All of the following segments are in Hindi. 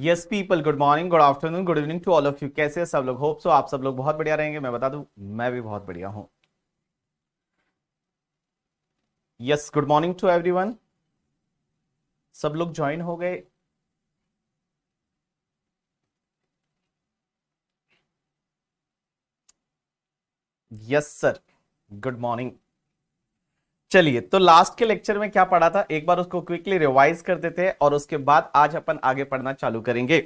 Yes people, good morning, good afternoon, good evening to all of you. कैसे हैं सब लोग? होप सो आप सब लोग बहुत बढ़िया रहेंगे। मैं बता दूं, मैं भी बहुत बढ़िया हूं। Yes, good morning to everyone. सब लोग ज्वाइन हो गए? Yes sir, good morning. चलिए, तो लास्ट के लेक्चर में क्या पढ़ा था एक बार उसको क्विकली रिवाइज कर देते हैं और उसके बाद आज अपन आगे पढ़ना चालू करेंगे।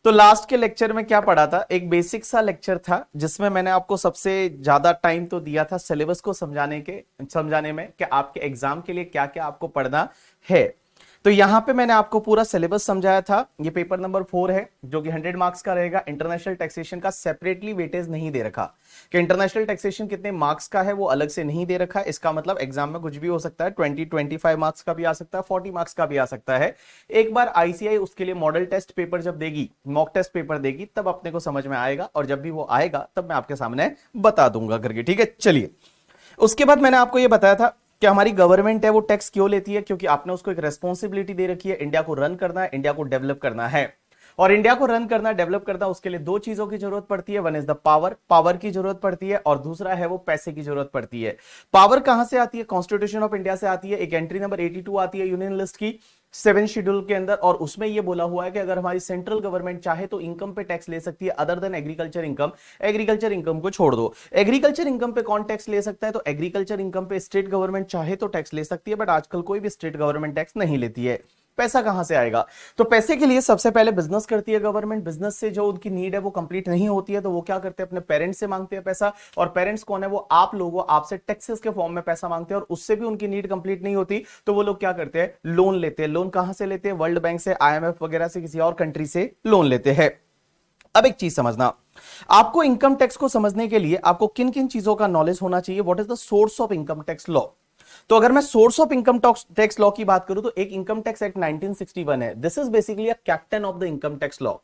तो लास्ट के लेक्चर में क्या पढ़ा था? एक बेसिक सा लेक्चर था जिसमें मैंने आपको सबसे ज्यादा टाइम तो दिया था सिलेबस को समझाने में कि आपके एग्जाम के लिए क्या क्या आपको पढ़ना है। तो यहां पे मैंने आपको पूरा सिलेबस समझाया था। ये पेपर नंबर 4 है जो कि 100 मार्क्स का रहेगा। इंटरनेशनल टैक्सेशन का सेपरेटली वेटेज नहीं दे रखा कि इंटरनेशनल टैक्सेशन कितने मार्क्स का है, वो अलग से नहीं दे रखा। इसका मतलब एग्जाम में कुछ भी हो सकता है। 25 मार्क्स का भी आ सकता है, 40 मार्क्स का भी आ सकता है। एक बार आईसीआई उसके लिए मॉडल टेस्ट पेपर जब देगी, मॉक टेस्ट पेपर देगी, तब अपने को समझ में आएगा और जब भी वो आएगा तब मैं आपके सामने बता दूंगा करके। ठीक है, चलिए। उसके बाद मैंने आपको यह बताया था कि हमारी गवर्नमेंट है वो टैक्स क्यों लेती है, क्योंकि आपने उसको एक रेस्पॉन्सिबिलिटी दे रखी है। इंडिया को रन करना है, इंडिया को डेवलप करना है। और इंडिया को रन करना, डेवलप करना, उसके लिए दो चीजों की जरूरत पड़ती है। One is the power, power की जरूरत पड़ती है, और दूसरा है वो पैसे की जरूरत पड़ती है। पावर कहां से आती है? कॉन्स्टिट्यूशन ऑफ इंडिया से आती है। एक एंट्री नंबर 82 आती है यूनियन लिस्ट की 7 शेड्यूल के अंदर, और उसमें यह बोला हुआ है कि अगर हमारी सेंट्रल गवर्नमेंट चाहे तो इनकम पे टैक्स ले सकती है other than agriculture income. Agriculture income को छोड़ दो। एग्रीकल्चर इनकम पे कौन टैक्स ले सकता है? तो एग्रीकल्चर इनकम पे स्टेट गवर्नमेंट चाहे तो टैक्स ले सकती है, बट आजकल कोई भी स्टेट गवर्नमेंट टैक्स नहीं लेती है। पैसा कहां से आएगा? तो पैसे के लिए सबसे पहले बिजनेस करती है गवर्नमेंट। बिजनेस से जो उनकी नीड है वो कंप्लीट नहीं होती है, तो वो क्या करते हैं? अपने पेरेंट्स से मांगते हैं पैसा। और पेरेंट्स कौन है? वो आप लोगों, आपसे टैक्सेस के फॉर्म में पैसा मांगते हैं, और उससे भी उनकी नीड कंप्लीट नहीं होती, तो वो लोग क्या करते हैं? लोन लेते हैं। लोन कहां से लेते हैं? वर्ल्ड बैंक से, आईएमएफ वगैरह से, किसी और कंट्री से लोन लेते हैं। अब एक चीज समझना, आपको इनकम टैक्स को समझने के लिए आपको किन किन चीजों का नॉलेज होना चाहिए। What is the source of income tax law? तो अगर मैं source of income tax law की बात करूं तो एक इनकम टैक्स एक्ट 1961 है। This is basically a captain of the income tax law.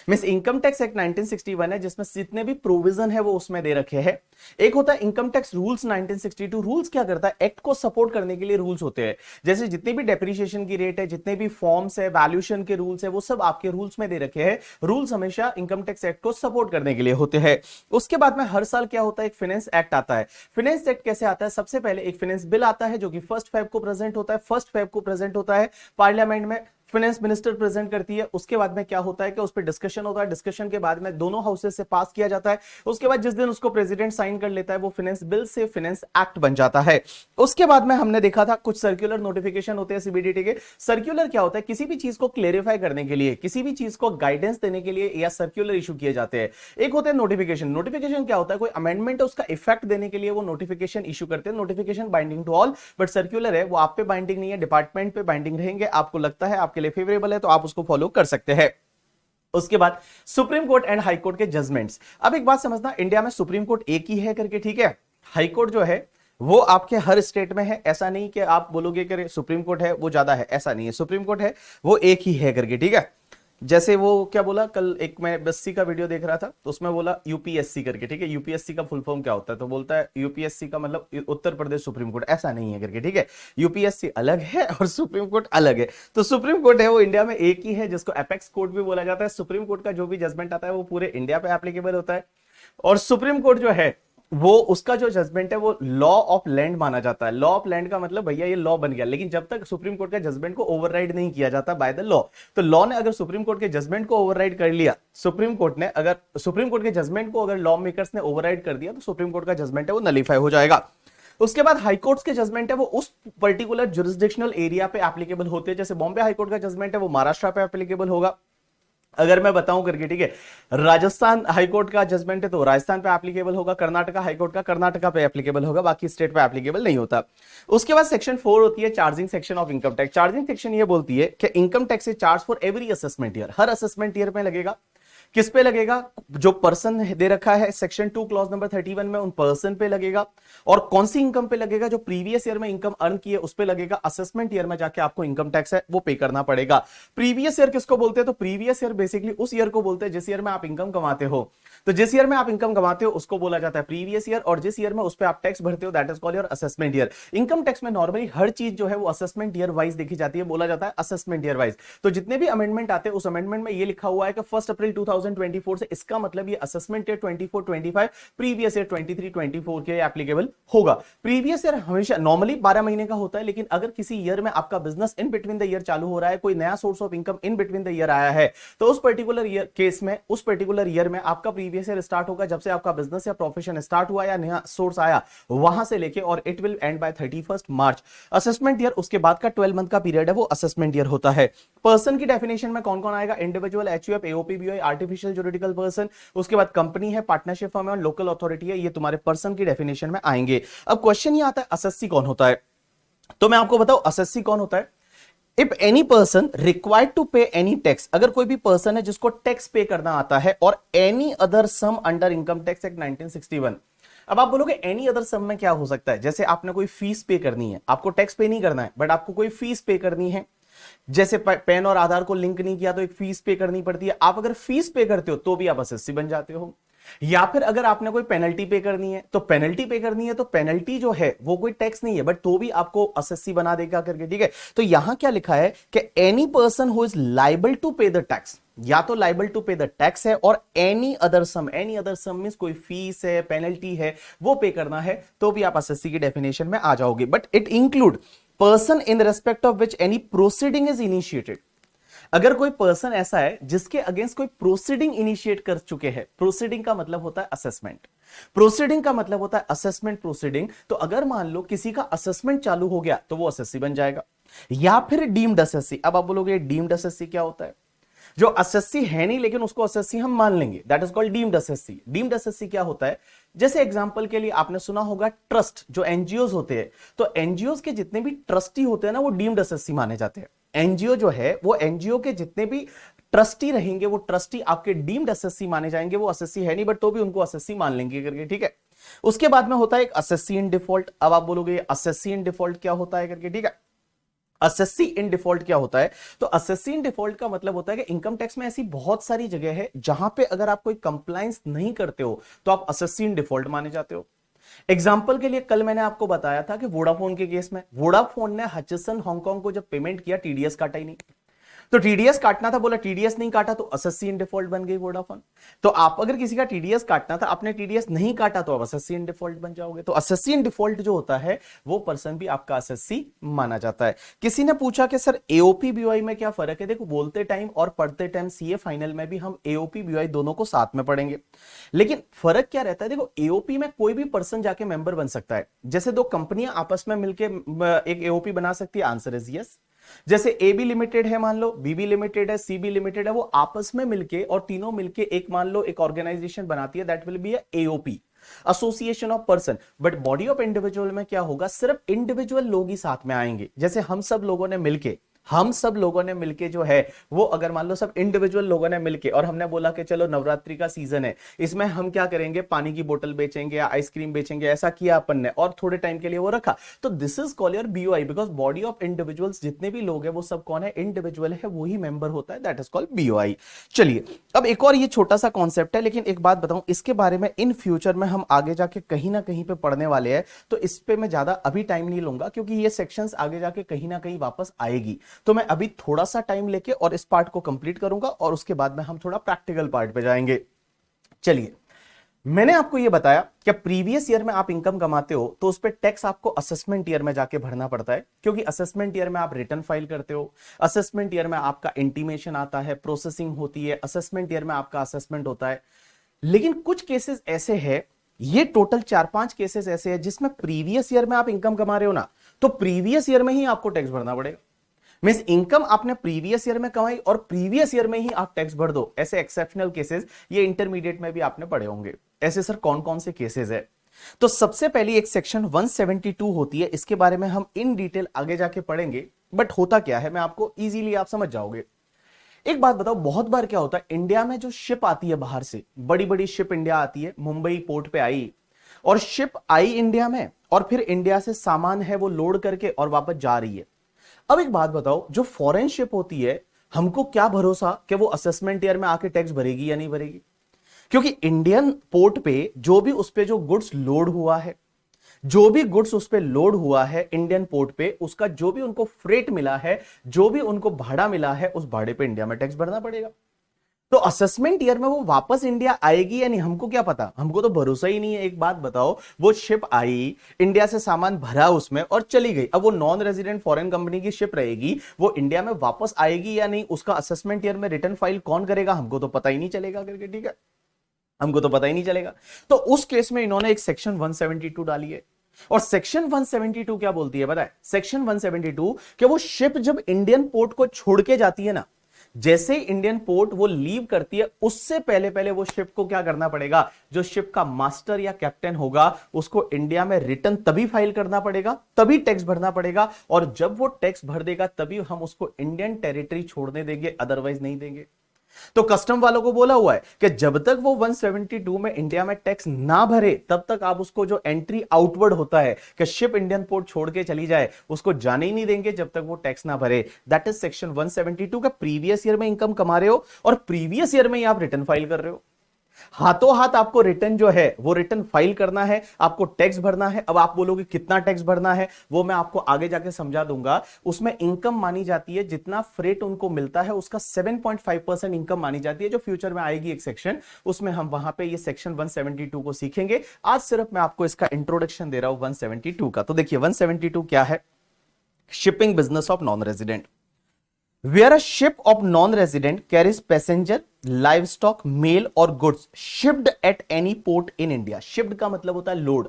Means income tax act 1961 है जिसमें जितने भी प्रोविजन है वो उसमें दे रखे हैं। एक होता है इनकम टैक्स रूल्स 1962। रूल्स क्या करता है? एक्ट को सपोर्ट करने के लिए रूल्स होते हैं। जैसे जितने भी डेप्रिसिएशन की रेट है, जितने भी फॉर्म्स है, वैल्यूएशन के रूल्स है, वो सब आपके रूल्स में दे रखे हैं। रूल्स हमेशा इनकम टैक्स एक्ट को सपोर्ट करने के लिए होते हैं। उसके बाद में हर साल क्या होता है? एक फाइनेंस एक्ट आता है। फाइनेंस एक्ट कैसे आता है? सबसे पहले एक फाइनेंस बिल आता है जो कि 1 फेब को प्रेजेंट होता है। 1 फेब को प्रेजेंट होता है पार्लियामेंट में, फाइनेंस मिनिस्टर प्रेजेंट करती है। उसके बाद में क्या होता है कि उस पर डिस्कशन होता है। डिस्कशन के बाद में दोनों हाउसेस से पास किया जाता है। उसके बाद जिस दिन उसको प्रेसिडेंट साइन कर लेता है, वो फाइनेंस बिल से फाइनेंस एक्ट बन जाता है। उसके बाद में हमने देखा था कुछ सर्कुलर नोटिफिकेशन होते हैं सीबीडीटी के। सर्कुलर क्या होता है? किसी भी चीज को क्लेरिफाई करने के लिए, किसी भी चीज को गाइडेंस देने के लिए या सर्कुलर इशू किए जाते हैं। एक होते हैं नोटिफिकेशन। नोटिफिकेशन क्या होता है? कोई अमेंडमेंट है उसका इफेक्ट देने के लिए वो नोटिफिकेशन इशू करते हैं। Notification binding to all, but circular है वो आप पे बाइंडिंग नहीं है, डिपार्टमेंट पे बाइंडिंग रहेंगे। आपको लगता है आपके लिए फेवरेबल है तो आप उसको फॉलो कर सकते हैं। उसके बाद supreme court and high court के जजमेंट्स। अब एक बात समझना, इंडिया में सुप्रीम कोर्ट एक ही है करके, ठीक है। हाई कोर्ट जो है वो आपके हर स्टेट में है। ऐसा नहीं कि आप बोलोगे कि सुप्रीम कोर्ट है वो ज्यादा है, ऐसा नहीं है। सुप्रीम कोर्ट है वो एक ही है करके, ठीक है। जैसे वो क्या बोला कल, एक मैं बस्सी का वीडियो देख रहा था तो उसमें बोला यूपीएससी करके, ठीक है। यूपीएससी का फुल फॉर्म क्या होता है? तो बोलता है यूपीएससी का मतलब उत्तर प्रदेश सुप्रीम कोर्ट। ऐसा नहीं है करके, ठीक है। यूपीएससी अलग है और सुप्रीम कोर्ट अलग है। तो सुप्रीम कोर्ट है वो इंडिया में एक ही है, जिसको एपेक्स कोर्ट भी बोला जाता है। सुप्रीम कोर्ट का जो भी जजमेंट आता है वो पूरे इंडिया पे एप्लीकेबल होता है। और सुप्रीम कोर्ट जो है वो, उसका जो जजमेंट है वो लॉ ऑफ लैंड माना जाता है। लॉ ऑफ लैंड का मतलब भैया ये लॉ बन गया, लेकिन जब तक सुप्रीम कोर्ट का जजमेंट को ओवरराइड नहीं किया जाता बाय द लॉ। तो लॉ ने अगर सुप्रीम कोर्ट के जजमेंट को ओवरराइड कर लिया, सुप्रीम कोर्ट ने अगर सुप्रीम कोर्ट के जजमेंट को अगर लॉ मेकर्स ने ओवरराइड कर दिया, तो सुप्रीम कोर्ट का जजमेंट है वो नलीफाई हो जाएगा। उसके बाद हाई कोर्ट्स के जजमेंट है वो उस पर्टिकुलर जुरिस्डिक्शनल एरिया पे एप्लीकेबल होते हैं। जैसे बॉम्बे हाई कोर्ट का जजमेंट है वो महाराष्ट्र पे एप्लीकेबल होगा, अगर मैं बताऊं करके, ठीक है। राजस्थान हाईकोर्ट का जजमेंट है तो राजस्थान पे एप्लीकेबल होगा। कर्नाटका हाईकोर्ट का कर्नाटका पे एप्लीकेबल होगा, बाकी स्टेट पे एप्लीकेबल नहीं होता। उसके बाद सेक्शन 4 होती है charging section of income tax. Charging section ये बोलती है कि income tax is charge for every assessment year. Her assessment year में लगेगा। किस पे लगेगा? जो पर्सन दे रखा है सेक्शन 2 क्लॉज नंबर 31 में, उन पर्सन पे लगेगा। और कौन सी इनकम पे लगेगा? जो प्रीवियस ईयर में इनकम अर्न की है उस पे लगेगा। असेसमेंट ईयर में जाके आपको इनकम टैक्स है वो पे करना पड़ेगा। प्रीवियस ईयर किसको बोलते हैं? तो प्रीवियस ईयर बेसिकली उस ईयर को बोलते हैं जिस ईयर में आप इनकम कमाते हो। तो जिस ईयर में आप इनकम कमाते हो उसको बोला जाता है प्रीवियस ईयर, और जिस ईयर में उस पे आप टैक्स भरते हो that is called your assessment year. Income tax में नॉर्मली हर चीज जो है वो असेसमेंट ईयर वाइज देखी जाती है, बोला जाता है असेसमेंट ईयर वाइज। तो जितने भी अमेंडमेंट आते हैं उस अमेंडमेंट में ये लिखा हुआ है कि 1 अप्रैल 2024 से, इसका मतलब ये असेसमेंट ईयर 24-25, प्रीवियस ईयर 23-24 के एप्लीकेबल होगा। प्रीवियस ईयर हमेशा नॉर्मली 12 महीने का होता है, लेकिन अगर किसी ईयर में आपका business in between the year चालू हो रहा है, कोई नया source of income in between the year आया है, तो उस पर्टिकुलर ईयर केस में, उस पर्टिकुलर ईयर में आपका प्रीवियस ईयर स्टार्ट होगा जब से आपका बिजनेस या प्रोफेशन स्टार्ट हुआ या नया सोर्स आया वहां से लेके, और it will end by 31 March. Assessment year उसके बाद का 12 मंथ का पीरियड है वो असेसमेंट ईयर होता है। पर्सन की डेफिनेशन में कौन कौन आएगा? Individual, HUF, AOP, BOI, artificial juridical person, उसके बाद कंपनी है, पार्टनरशिप फर्म है और लोकल अथॉरिटी है, ये तुम्हारे पर्सन की डेफिनेशन में आएंगे। अब क्वेश्चन ये आता है असेसी कौन होता है? तो मैं आपको बताऊं असेसी कौन होता है। If any person required to pay any tax, अगर कोई भी पर्सन है जिसको टैक्स पे करना आता है, और any other sum under income tax act 1961। अब आप बोलोगे एनी अदर सम में क्या हो सकता है? जैसे आपने कोई फीस पे करनी है, आपको टैक्स पे नहीं करना है बट आपको कोई फीस पे करनी है, जैसे पैन और आधार को लिंक नहीं किया तो एक फीस पे करनी पड़ती है, आप अगर फीस पे करते हो तो भी आप एसएससी बन जाते हो। या फिर अगर आपने कोई पेनल्टी पे करनी है, तो पेनल्टी पे करनी है तो पेनल्टी जो है वो कोई टैक्स नहीं है बट तो भी आपको एसएससी बना देगा करके, ठीक है। तो यहां क्या लिखा है कि any person who is liable to pay the tax, या तो liable to pay the tax है, और any other sum, any other sum means कोई फीस है, पेनल्टी है, वो पे करना है, तो भी आप एसएससी की डेफिनेशन में आ जाओगे। But it include person in respect of which any proceeding is initiated. अगर कोई पर्सन ऐसा है जिसके अगेंस्ट कोई प्रोसीडिंग इनिशिएट कर चुके हैं, प्रोसीडिंग का मतलब होता है असेसमेंट, प्रोसीडिंग का मतलब होता है असेसमेंट प्रोसीडिंग। तो अगर मान लो किसी का असेसमेंट चालू हो गया तो वो एसएससी बन जाएगा, या फिर डीम्ड एसएससी। अब आप बोलोगे डीम्ड एसएससी क्या होता है? जो एसएससी है नहीं लेकिन उसको एसएससी हम मान लेंगे, that is called deemed SSC. Deemed SSC क्या होता है? जैसे एग्जांपल के लिए आपने सुना होगा ट्रस्ट, जो एनजीओ होते हैं, तो एनजीओ के जितने भी ट्रस्टी होते हैं ना वो डीम्ड एसएससी माने जाते हैं। एनजीओ जो है वो एनजीओ के जितने भी ट्रस्टी रहेंगे वो ट्रस्टी आपके डीम्ड एसएससी माने जाएंगे। वो एसएससी है नहीं बट तो भी उनको एसएससी मान लेंगे करके, ठीक है। उसके बाद में होता है एक एसएससी इन डिफॉल्ट। अब आप बोलोगे एसएससी इन डिफॉल्ट क्या होता है करके, ठीक है। एसएससी इन डिफॉल्ट क्या होता है? तो एसएससी इन डिफॉल्ट का मतलब होता है कि इनकम टैक्स में ऐसी बहुत सारी जगह है जहां पे अगर आप कोई कंप्लायंस नहीं करते हो तो आप एसएससी इन डिफॉल्ट माने जाते हो। एग्जाम्पल के लिए कल मैंने आपको बताया था कि वोडाफोन के केस में, वोडाफोन ने हचसन हांगकांग को जब पेमेंट किया टीडीएस काटा ही नहीं, तो टीडीएस काटना था, बोला टीडीएस नहीं काटा तो एसएससी इन डिफॉल्ट बन गई वोडाफोन। तो आप अगर किसी का टीडीएस काटना था, आपने टीडीएस नहीं काटा तो आप एसएससी इन डिफॉल्ट बन जाओगे। तो एसएससी इन डिफॉल्ट जो होता है वो पर्सन भी आपका एसएससी माना जाता है। किसी ने पूछा कि सर एओपी बीओआई में क्या फर्क है? देखो बोलते टाइम और पढ़ते टाइम सीए फाइनल में भी हम एओपी बीओआई दोनों को साथ में पढ़ेंगे, लेकिन फर्क क्या रहता है? देखो एओपी में कोई भी पर्सन जाके मेंबर बन सकता है। जैसे दो कंपनियां आपस में मिलकर एक एओपी बना सकती है, आंसर इज यस। जैसे ए बी लिमिटेड है मान लो, बी बी लिमिटेड है, सी बी लिमिटेड है, वो आपस में मिलके और तीनों मिलके एक मान लो एक ऑर्गेनाइजेशन बनाती है, that will be AOP, association of person. But body of individual में क्या होगा? सिर्फ इंडिविजुअल लोग ही साथ में आएंगे। जैसे हम सब लोगों ने मिलके जो है वो, अगर मान लो सब इंडिविजुअल लोगों ने मिलके और हमने बोला कि चलो नवरात्रि का सीजन है, इसमें हम क्या करेंगे, पानी की बोतल बेचेंगे या आइसक्रीम बेचेंगे, ऐसा किया अपन ने और थोड़े टाइम के लिए वो रखा, तो this is called your BOI, because body of individuals जितने भी लोग हैं वो सब कौन है? इंडिविजुअल है, वही मेंबर होता है, दैट इज कॉल्ड बीओआई। चलिए अब एक और ये छोटा सा कॉन्सेप्ट है, लेकिन एक बात बताऊं, इसके बारे में इन फ्यूचर में हम आगे जाके कहीं ना कहीं पे पढ़ने वाले हैं, तो इस पे मैं ज्यादा अभी टाइम नहीं लूंगा क्योंकि ये सेक्शंस आगे जाके कहीं ना कहीं वापस आएगी। तो मैं अभी थोड़ा सा टाइम लेके और इस पार्ट को कंप्लीट करूंगा और उसके बाद में हम थोड़ा प्रैक्टिकल पार्ट पे जाएंगे। चलिए, मैंने आपको यह बताया कि प्रीवियस ईयर में आप इनकम कमाते हो तो उस पर टैक्स आपको असेसमेंट ईयर में जाके भरना पड़ता है, क्योंकि असेसमेंट ईयर में आप रिटर्न फाइल करते हो, असेसमेंट ईयर में आपका इंटीमेशन आता है, प्रोसेसिंग होती है, असेसमेंट ईयर में आपका असेसमेंट होता है। लेकिन कुछ केसेस ऐसे हैं, ये टोटल 4-5 केसेस ऐसे हैं जिसमें प्रीवियस ईयर में आप इनकम कमा रहे हो ना, तो प्रीवियस ईयर में ही आपको टैक्स भरना पड़ेगा। मींस इनकम आपने प्रीवियस ईयर में कमाई और प्रीवियस ईयर में ही आप टैक्स भर दो। ऐसे एक्सेप्शनल केसेस ये इंटरमीडिएट में भी आपने पढ़े होंगे। ऐसे सर कौन कौन से केसेस है? तो सबसे पहली एक सेक्शन 172 होती है, इसके बारे में हम इन डिटेल आगे जाके पढ़ेंगे, बट होता क्या है मैं आपको इजीली आप समझ जाओगे। एक बात बताओ, बहुत बार क्या होता है, इंडिया में जो शिप आती है बाहर से, बड़ी बड़ी शिप इंडिया आती है, मुंबई पोर्ट पे आई और शिप आई इंडिया में, और फिर इंडिया से सामान है वो लोड करके और वापस जा रही है। अब एक बात बताओ, जो फॉरेन शिप होती है, हमको क्या भरोसा कि वो असेसमेंट ईयर में आके टैक्स भरेगी या नहीं भरेगी? क्योंकि इंडियन पोर्ट पे जो भी उस पे जो गुड्स लोड हुआ है, जो भी गुड्स उस पे लोड हुआ है इंडियन पोर्ट पे, उसका जो भी उनको फ्रेट मिला है, जो भी उनको भाड़ा मिला है, उस भाड़े पे इंडिया में टैक्स भरना पड़ेगा। तो असेसमेंट ईयर में वो वापस इंडिया आएगी या नहीं, हमको क्या पता, हमको तो भरोसा ही नहीं है। एक बात बताओ, वो शिप आई, इंडिया से सामान भरा उसमें और चली गई, अब वो नॉन रेजिडेंट फॉरेन कंपनी की शिप रहेगी, वो इंडिया में वापस आएगी या नहीं, उसका असेसमेंट ईयर में रिटर्न फाइल कौन करेगा, हमको तो पता ही नहीं चलेगा करके, ठीक है, हमको तो पता ही नहीं चलेगा। तो उस केस में इन्होंने एक सेक्शन 172 डाली है। और सेक्शन 172 क्या बोलती है पता है? सेक्शन 172 कि वो शिप जब इंडियन पोर्ट को छोड़ के जाती है ना, जैसे ही इंडियन पोर्ट वो लीव करती है, उससे पहले पहले वो शिप को क्या करना पड़ेगा, जो शिप का मास्टर या कैप्टन होगा उसको इंडिया में रिटर्न तभी फाइल करना पड़ेगा, तभी टैक्स भरना पड़ेगा, और जब वो टैक्स भर देगा तभी हम उसको इंडियन टेरिटरी छोड़ने देंगे, अदरवाइज नहीं देंगे। तो कस्टम वालों को बोला हुआ है कि जब तक वो 172 में इंडिया में टैक्स ना भरे, तब तक आप उसको जो एंट्री आउटवर्ड होता है कि शिप इंडियन पोर्ट छोड़ के चली जाए, उसको जाने ही नहीं देंगे जब तक वो टैक्स ना भरे। दैट इज सेक्शन 172 का। प्रीवियस ईयर में इनकम कमा रहे हो और प्रीवियस ईयर में ही आप रिटर्न फाइल कर रहे हो, हाथों हाथ आपको रिटर्न जो है वो रिटर्न फाइल करना है, आपको टैक्स भरना है। अब आप बोलोगे कितना टैक्स भरना है, वो मैं आपको आगे जाके समझा दूंगा। उसमें इनकम मानी जाती है, जितना फ्रेट उनको मिलता है उसका 7.5% इनकम मानी जाती है, जो फ्यूचर में आएगी एक सेक्शन, उसमें हम वहां पे ये सेक्शन 172 को सीखेंगे। आज सिर्फ मैं आपको इसका इंट्रोडक्शन दे रहा हूं 172 का। तो देखिए 172 क्या है? Shipping business of non resident. Where a ship of non-resident carries passenger, livestock, mail और goods shipped at any port in India. Shipped का मतलब होता है लोड।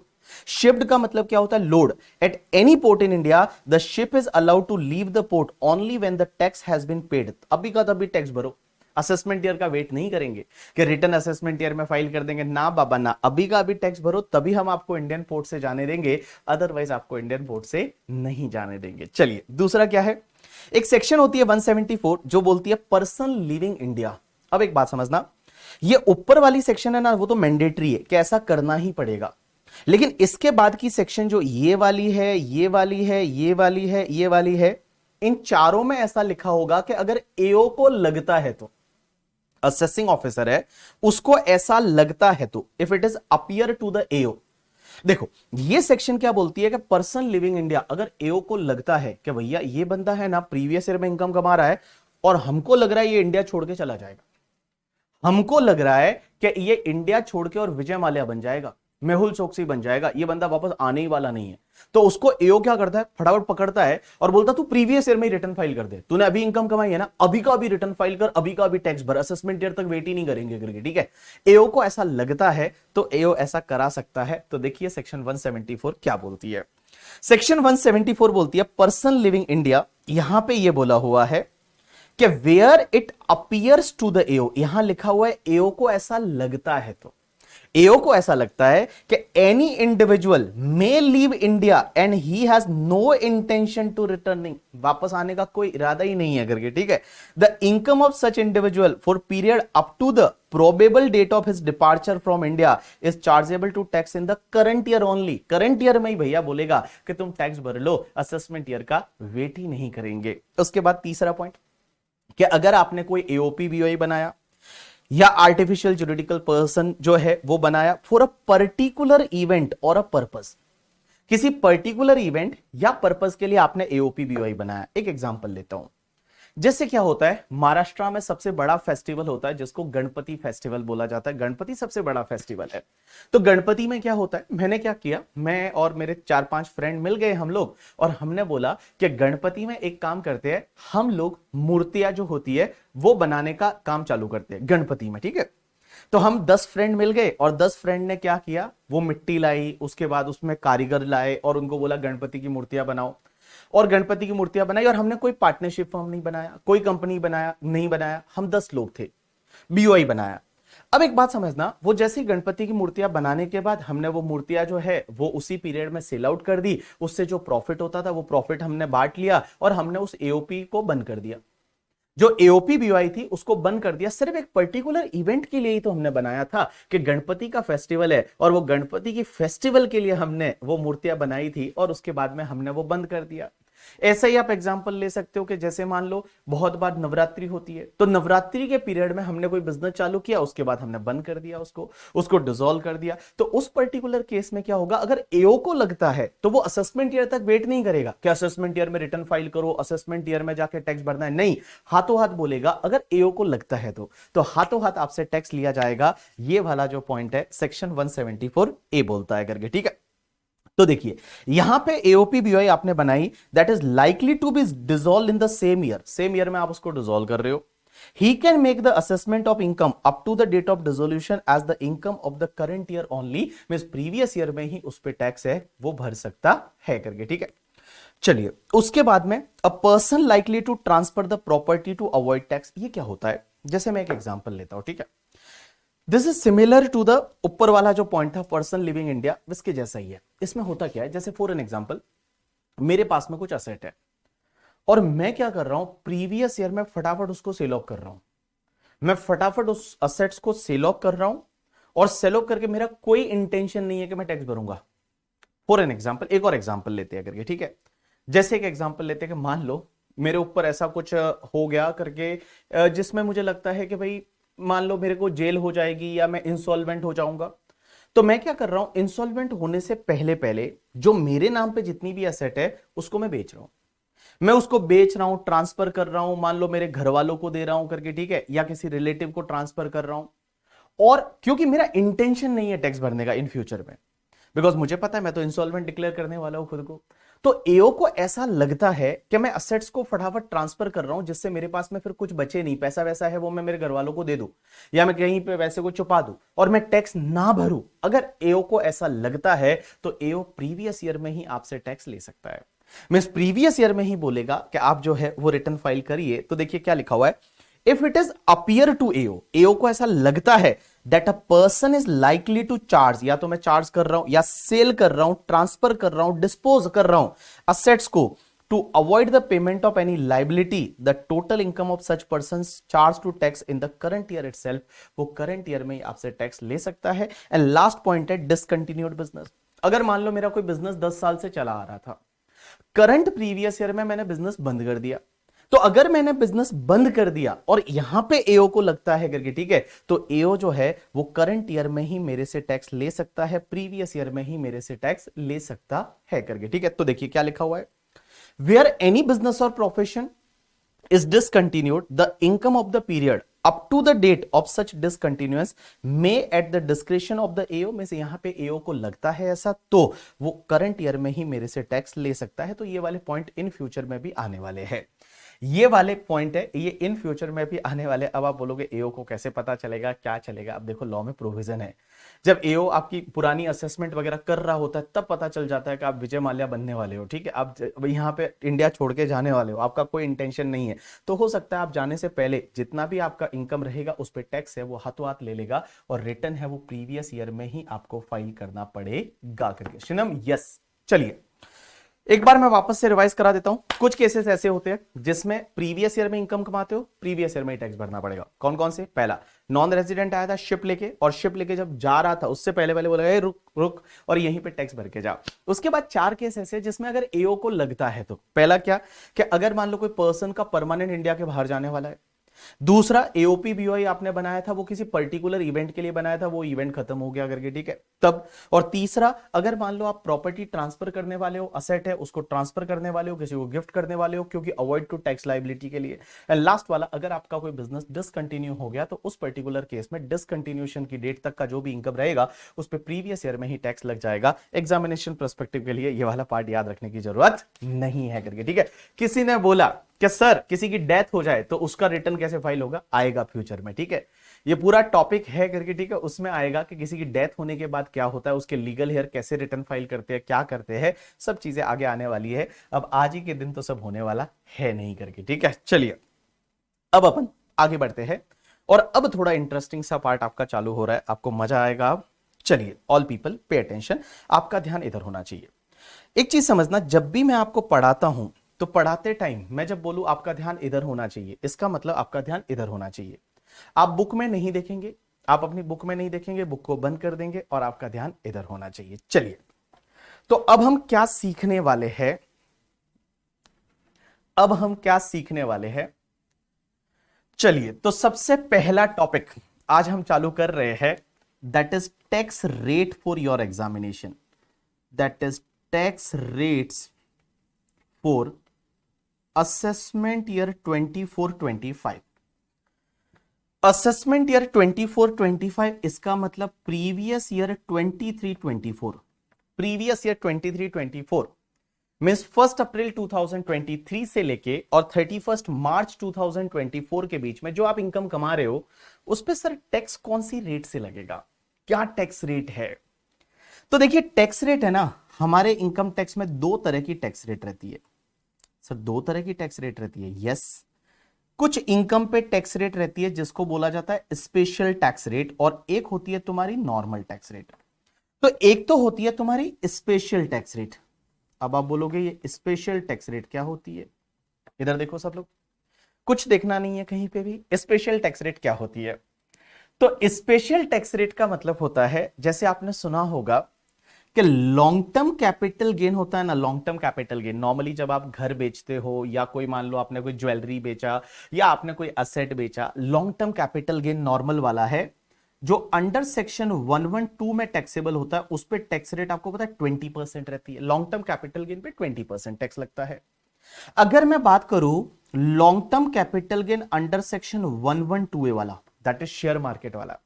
Shipped का मतलब क्या होता है? Load. At any port in India, the ship is allowed to leave the port only when the tax has been paid. अभी का तभी टैक्स भरो। असेसमेंट ईयर का वेट नहीं करेंगे कि रिटर्न असेसमेंट ईयर में फाइल कर देंगे, ना बाबा ना, अभी का अभी टैक्स भरो, तभी हम आपको इंडियन पोर्ट से जाने देंगे, अदरवाइज आपको इंडियन पोर्ट से नहीं जाने देंगे। चलिए दूसरा क्या है? एक सेक्शन होती है 174 जो बोलती है पर्सन लिविंग इंडिया। अब एक बात समझना, ये ऊपर वाली सेक्शन है ना, वो तो मैंडेटरी है कि ऐसा करना ही पड़ेगा, लेकिन इसके बाद की सेक्शन जो ये वाली है, ये वाली है, ये वाली है, ये वाली है, इन चारों में ऐसा लिखा होगा कि अगर एओ को लगता है, तो असेसिंग ऑफिसर है उसको ऐसा लगता है, तो if it is appear to the AO. देखो ये सेक्शन क्या बोलती है कि पर्सन लिविंग इंडिया, अगर एओ को लगता है कि भैया ये बंदा है ना प्रीवियस ईयर में इनकम कमा रहा है और हमको लग रहा है ये इंडिया छोड़ के चला जाएगा, हमको लग रहा है कि ये इंडिया छोड़ के और विजय माल्या बन जाएगा, मेहुल चोकसी बन जाएगा, ये बंदा वापस आने ही वाला नहीं है, तो उसको एओ क्या करता है, फटाफट पकड़ता है और बोलता तू प्रीवियस ईयर में ही रिटर्न फाइल कर दे, तूने अभी इनकम कमाई है ना, अभी का अभी रिटर्न फाइल कर, अभी का अभी टैक्स भर, असेसमेंट ईयर तक वेट ही नहीं करेंगे करके, ठीक है। एओ को ऐसा लगता है तो एओ ऐसा करा सकता है। तो देखिए सेक्शन 174 क्या बोलती है। सेक्शन 174 बोलती है पर्सन लिविंग इंडिया, यहां पे ये बोला हुआ है कि where it appears to the AO, यहां लिखा हुआ है एओ को ऐसा लगता है, तो एओ को ऐसा लगता है कि any individual may leave India and he has no intention to returning, वापस आने का कोई इरादा ही नहीं है करके, ठीक है। The income of such individual for period up to the probable date of his departure from India is chargeable to tax in the current year only. Current year में ही भैया बोलेगा कि तुम टैक्स भर लो, असेसमेंट ईयर का वेट ही नहीं करेंगे। उसके बाद तीसरा पॉइंट कि अगर आपने कोई एओपी बीओई बनाया या आर्टिफिशियल जुरिडिकल पर्सन जो है वो बनाया फॉर अ पर्टिकुलर इवेंट और अ पर्पस, किसी पर्टिकुलर इवेंट या पर्पस के लिए आपने एओपी बीओआई बनाया। एक एग्जांपल लेता हूं, जैसे क्या होता है महाराष्ट्र में सबसे बड़ा फेस्टिवल होता है जिसको गणपति फेस्टिवल बोला जाता है, गणपति सबसे बड़ा फेस्टिवल है। तो गणपति में क्या होता है, मैंने क्या किया, मैं और मेरे 4-5 फ्रेंड मिल गए हम लोग, और हमने बोला कि गणपति में एक काम करते हैं, हम लोग मूर्तियां जो होती है वो बनाने का काम चालू करते हैं गणपति में, ठीक है। तो हम 10 फ्रेंड मिल गए और 10 फ्रेंड ने क्या किया, वो मिट्टी लाई, उसके बाद उसमें कारीगर लाए और उनको बोला गणपति की मूर्तियां बनाओ, और गणपति की मूर्तियां बनाई। और हमने कोई पार्टनरशिप फर्म नहीं बनाया, कोई कंपनी बनाया नहीं बनाया, हम 10 लोग थे, बीओआई बनाया। अब एक बात समझना, वो जैसे गणपति की मूर्तियां बनाने के बाद हमने वो मूर्तियां जो है वो उसी पीरियड में सेल आउट कर दी, उससे जो प्रॉफिट होता था वो प्रॉफिट हमने बांट लिया और हमने उस एओपी को बंद कर दिया। जो एओपी बीवाई थी उसको बंद कर दिया, सिर्फ एक पर्टिकुलर इवेंट के लिए ही तो हमने बनाया था कि गणपति का फेस्टिवल है और वो गणपति की फेस्टिवल के लिए हमने वो मूर्तियां बनाई थी और उसके बाद में हमने वो बंद कर दिया। ऐसा ही आप एग्जांपल ले सकते हो कि जैसे मान लो बहुत बार नवरात्रि होती है, तो नवरात्रि के पीरियड में हमने कोई बिजनेस चालू किया, उसके बाद हमने बंद कर दिया, उसको डिसॉल्व कर दिया। तो उस पर्टिकुलर केस में क्या होगा, अगर एओ को लगता है तो वो असेसमेंट ईयर तक वेट नहीं करेगा कि असेसमेंट ईयर में रिटर्न फाइल करो, असेसमेंट ईयर में जाके टैक्स भरना है, नहीं, हाथों हाथ बोलेगा। अगर एओ को लगता है तो हाथों हाथ आपसे टैक्स लिया जाएगा। ये वाला जो पॉइंट है सेक्शन 174 ए बोलता है करके, ठीक है। तो देखिए यहां पे एओपी बीवाई आपने बनाई, that is likely to be dissolve in the same year में आप उसको डिसॉल्व कर रहे हो। He can make the assessment of income up to the date of dissolution as the income of the current year only, means previous year में ही उस पे टैक्स है वो भर सकता है करके, ठीक है। चलिए उसके बाद में a person likely to transfer the property to avoid tax, ये क्या होता है, जैसे मैं एक एग्जांपल लेता हूं, ठीक है। This is similar to the ऊपर वाला जो पॉइंट था पर्सन लिविंग इंडिया, इसके जैसा ही है। इसमें होता क्या है, जैसे फॉर एन एग्जांपल मेरे पास में कुछ असेट है और मैं क्या कर रहा हूं, प्रीवियस ईयर में फटाफट उसको सेल ऑफ कर रहा हूं। मैं फटाफट उस असेट्स को सेल ऑफ कर रहा हूं और सेल ऑफ करके मेरा कोई इंटेंशन नहीं है कि मैं टैक्स भरूंगा। फॉर एन एग्जांपल एक और एग्जांपल लेते हैं करके, ठीक है। जैसे एक एग्जांपल लेते हैं कि मान लो मेरे ऊपर ऐसा कुछ हो गया करके जिसमें मुझे लगता है कि भाई मान लो मेरे को जेल हो जाएगी या मैं इंसॉल्वेंट हो जाऊंगा। तो मैं क्या कर रहा हूं, इंसॉल्वेंट होने से पहले पहले जो मेरे नाम पे जितनी भी एसेट है उसको मैं बेच रहा हूं। मैं उसको बेच रहा हूं, ट्रांसफर कर रहा हूं, मान लो मेरे घर वालों को दे रहा हूं करके, ठीक है, या किसी रिलेटिव को ट्रांसफर कर रहा हूं। और क्योंकि मेरा इंटेंशन नहीं है टैक्स भरने का इन फ्यूचर में, बिकॉज मुझे पता है मैं तो इंसॉल्वेंट डिक्लेयर करने वाला हूं खुद को, तो एओ को ऐसा लगता है कि मैं असेट्स को फटाफट ट्रांसफर कर रहा हूं जिससे मेरे पास में फिर कुछ बचे नहीं, पैसा वैसा है वो मैं मेरे घर वालों को दे दूं या मैं कहीं पे वैसे को छुपा दूं और मैं टैक्स ना भरूं। अगर एओ को ऐसा लगता है तो एओ प्रीवियस ईयर में ही आपसे टैक्स ले सकता है। मींस प्रीवियस ईयर में ही बोलेगा कि आप जो है वो रिटर्न फाइल करिए। तो देखिए क्या लिखा हुआ है, if it is appear to AO को ऐसा लगता है that a person is likely to charge, या तो मैं चार्ज कर रहा हूं या सेल कर रहा हूं, ट्रांसफर कर रहा हूं, डिस्पोज कर रहा हूं असेट्स को to avoid the payment of any liability, the total income of such person charge to tax in the current year itself, वो करंट ईयर में ही आपसे टैक्स ले सकता है। एंड लास्ट पॉइंट है डिसकंटिन्यूड बिजनेस। अगर मान लो मेरा कोई बिजनेस 10 साल से चला आ रहा था, करंट प्रीवियस ईयर में मैंने बिजनेस बंद कर दिया, तो अगर मैंने बिजनेस बंद कर दिया और यहां पे एओ को लगता है करके, ठीक है, तो एओ जो है वो करंट ईयर में ही मेरे से टैक्स ले सकता है, प्रीवियस ईयर में ही मेरे से टैक्स ले सकता है करके, ठीक है। तो देखिए क्या लिखा हुआ है, वेयर एनी बिजनेस और profession is discontinued, the income of the period up to the date of such discontinuance may at the discretion of the AO, में से यहां पे AO को लगता है ऐसा तो वो करंट ईयर में ही मेरे से टैक्स ले सकता है। तो ये वाले पॉइंट इन फ्यूचर में भी आने वाले हैं, ये वाले पॉइंट है ये इन फ्यूचर में भी आने वाले। अब आप बोलोगे एओ को कैसे पता चलेगा, क्या चलेगा, अब देखो लॉ में प्रोविजन है, जब एओ आपकी पुरानी असेसमेंट वगैरह कर रहा होता है तब पता चल जाता है कि आप विजय माल्या बनने वाले हो, ठीक है, आप यहाँ पे इंडिया छोड़ के जाने वाले हो, आपका कोई इंटेंशन नहीं है, तो हो सकता है आप जाने से पहले जितना भी आपका इनकम रहेगा उस पर टैक्स है वो हाथों हाथ ले लेगा और रिटर्न है वो प्रीवियस ईयर में ही आपको फाइल करना पड़ेगा करके। शिनम यस। चलिए एक बार मैं वापस से रिवाइज करा देता हूं। कुछ केसेस ऐसे होते हैं जिसमें प्रीवियस ईयर में इनकम कमाते हो, प्रीवियस ईयर में ही टैक्स भरना पड़ेगा। कौन कौन से, पहला नॉन रेजिडेंट आया था शिप लेके और शिप लेके जब जा रहा था उससे पहले पहले बोला रुक रुक और यहीं पे टैक्स भर के जा। उसके बाद 4 केस ऐसे जिसमें अगर एओ को लगता है तो पहला क्या कि अगर मान लो कोई पर्सन का परमानेंट इंडिया के बाहर जाने वाला है, दूसरा एओपी बीओआई आपने बनाया था वो किसी पर्टिकुलर इवेंट के लिए बनाया था, वो इवेंट खत्म हो गया करके, ठीक है, तब। और तीसरा अगर मान लो आप प्रॉपर्टी ट्रांसफर करने वाले हो, असेट है उसको ट्रांसफर करने वाले हो, किसी को गिफ्ट करने वाले हो क्योंकि अवॉइड टू टैक्स लायबिलिटी के लिए। एंड लास्ट वाला अगर आपका कोई बिजनेस डिसकंटिन्यू हो गया तो उस पर्टिकुलर केस में डिसकंटिन्यूएशन की डेट तक का जो भी इनकम रहेगा उस पर प्रीवियस ईयर में ही टैक्स लग जाएगा। एग्जामिनेशन पर्सपेक्टिव के लिए ये वाला पार्ट याद रखने की जरूरत नहीं है करके, ठीक है। किसी ने बोला कि सर किसी की डेथ हो जाए तो उसका रिटर्न कैसे फाइल होगा, आएगा फ्यूचर में, ठीक है, ये पूरा टॉपिक है करके, ठीक है, उसमें आएगा कि किसी की डेथ होने के बाद क्या होता है, उसके लीगल हेयर कैसे रिटर्न फाइल करते हैं, क्या करते हैं, सब चीजें आगे आने वाली है। अब आज ही के दिन तो सब होने वाला है नहीं करके, ठीक है। चलिए अब अपन आगे बढ़ते हैं और अब थोड़ा इंटरेस्टिंग सा पार्ट आपका चालू हो रहा है, आपको मजा आएगा। अब चलिए ऑल पीपल पे अटेंशन, आपका ध्यान इधर होना चाहिए। एक चीज समझना, जब भी मैं आपको पढ़ाता हूं तो पढ़ाते टाइम मैं जब बोलूं आपका ध्यान इधर होना चाहिए, इसका मतलब आपका ध्यान इधर होना चाहिए। आप बुक में नहीं देखेंगे, आप अपनी बुक में नहीं देखेंगे, बुक को बंद कर देंगे और आपका ध्यान इधर होना चाहिए। चलिए, तो अब हम क्या सीखने वाले हैं? अब हम क्या सीखने वाले हैं? चलिए, तो सबसे पहला टॉपिक आज हम चालू कर रहे हैं, that is tax rate for your examination. That is tax rates for assessment year 24-25। Assessment year 24-25, इसका मतलब previous year 23-24। Previous year 23-24 means 1 अप्रैल 2023 से लेके और 31 मार्च 2024 के बीच में जो आप इनकम कमा रहे हो, उस पे सर टैक्स कौन सी रेट से लगेगा, क्या टैक्स रेट है? तो देखिए, टैक्स रेट है ना, हमारे इनकम टैक्स में दो तरह की टैक्स रेट रहती है। सर दो तरह की टैक्स रेट रहती है? यस। कुछ इनकम पे टैक्स रेट रहती है जिसको बोला जाता है स्पेशल टैक्स रेट, और एक होती है तुम्हारी नॉर्मल टैक्स रेट। तो एक तो होती है तुम्हारी स्पेशल टैक्स रेट। अब आप बोलोगे ये स्पेशल टैक्स रेट क्या होती है? इधर देखो सब लोग, कुछ देखना नहीं है कहीं पे भी। स्पेशल टैक्स रेट क्या होती है? तो स्पेशल टैक्स रेट का मतलब होता है, जैसे आपने सुना होगा कि लॉन्ग टर्म कैपिटल गेन होता है ना, long term capital gain. Normally जब आप घर बेचते हो या कोई मान लो आपने कोई ज्वेलरी बेचा या आपने कोई असेट बेचा, long term capital gain normal वाला है, जो अंडर सेक्शन 112 में टैक्सेबल होता है, उस पे टैक्स रेट आपको पता है 20% रहती है। लॉन्ग टर्म कैपिटल गेन पे 20% टैक्स लगता है। अगर मैं बात करूं long term capital gain under section 112A वाला, दैट इज शेयर मार्केट वाला,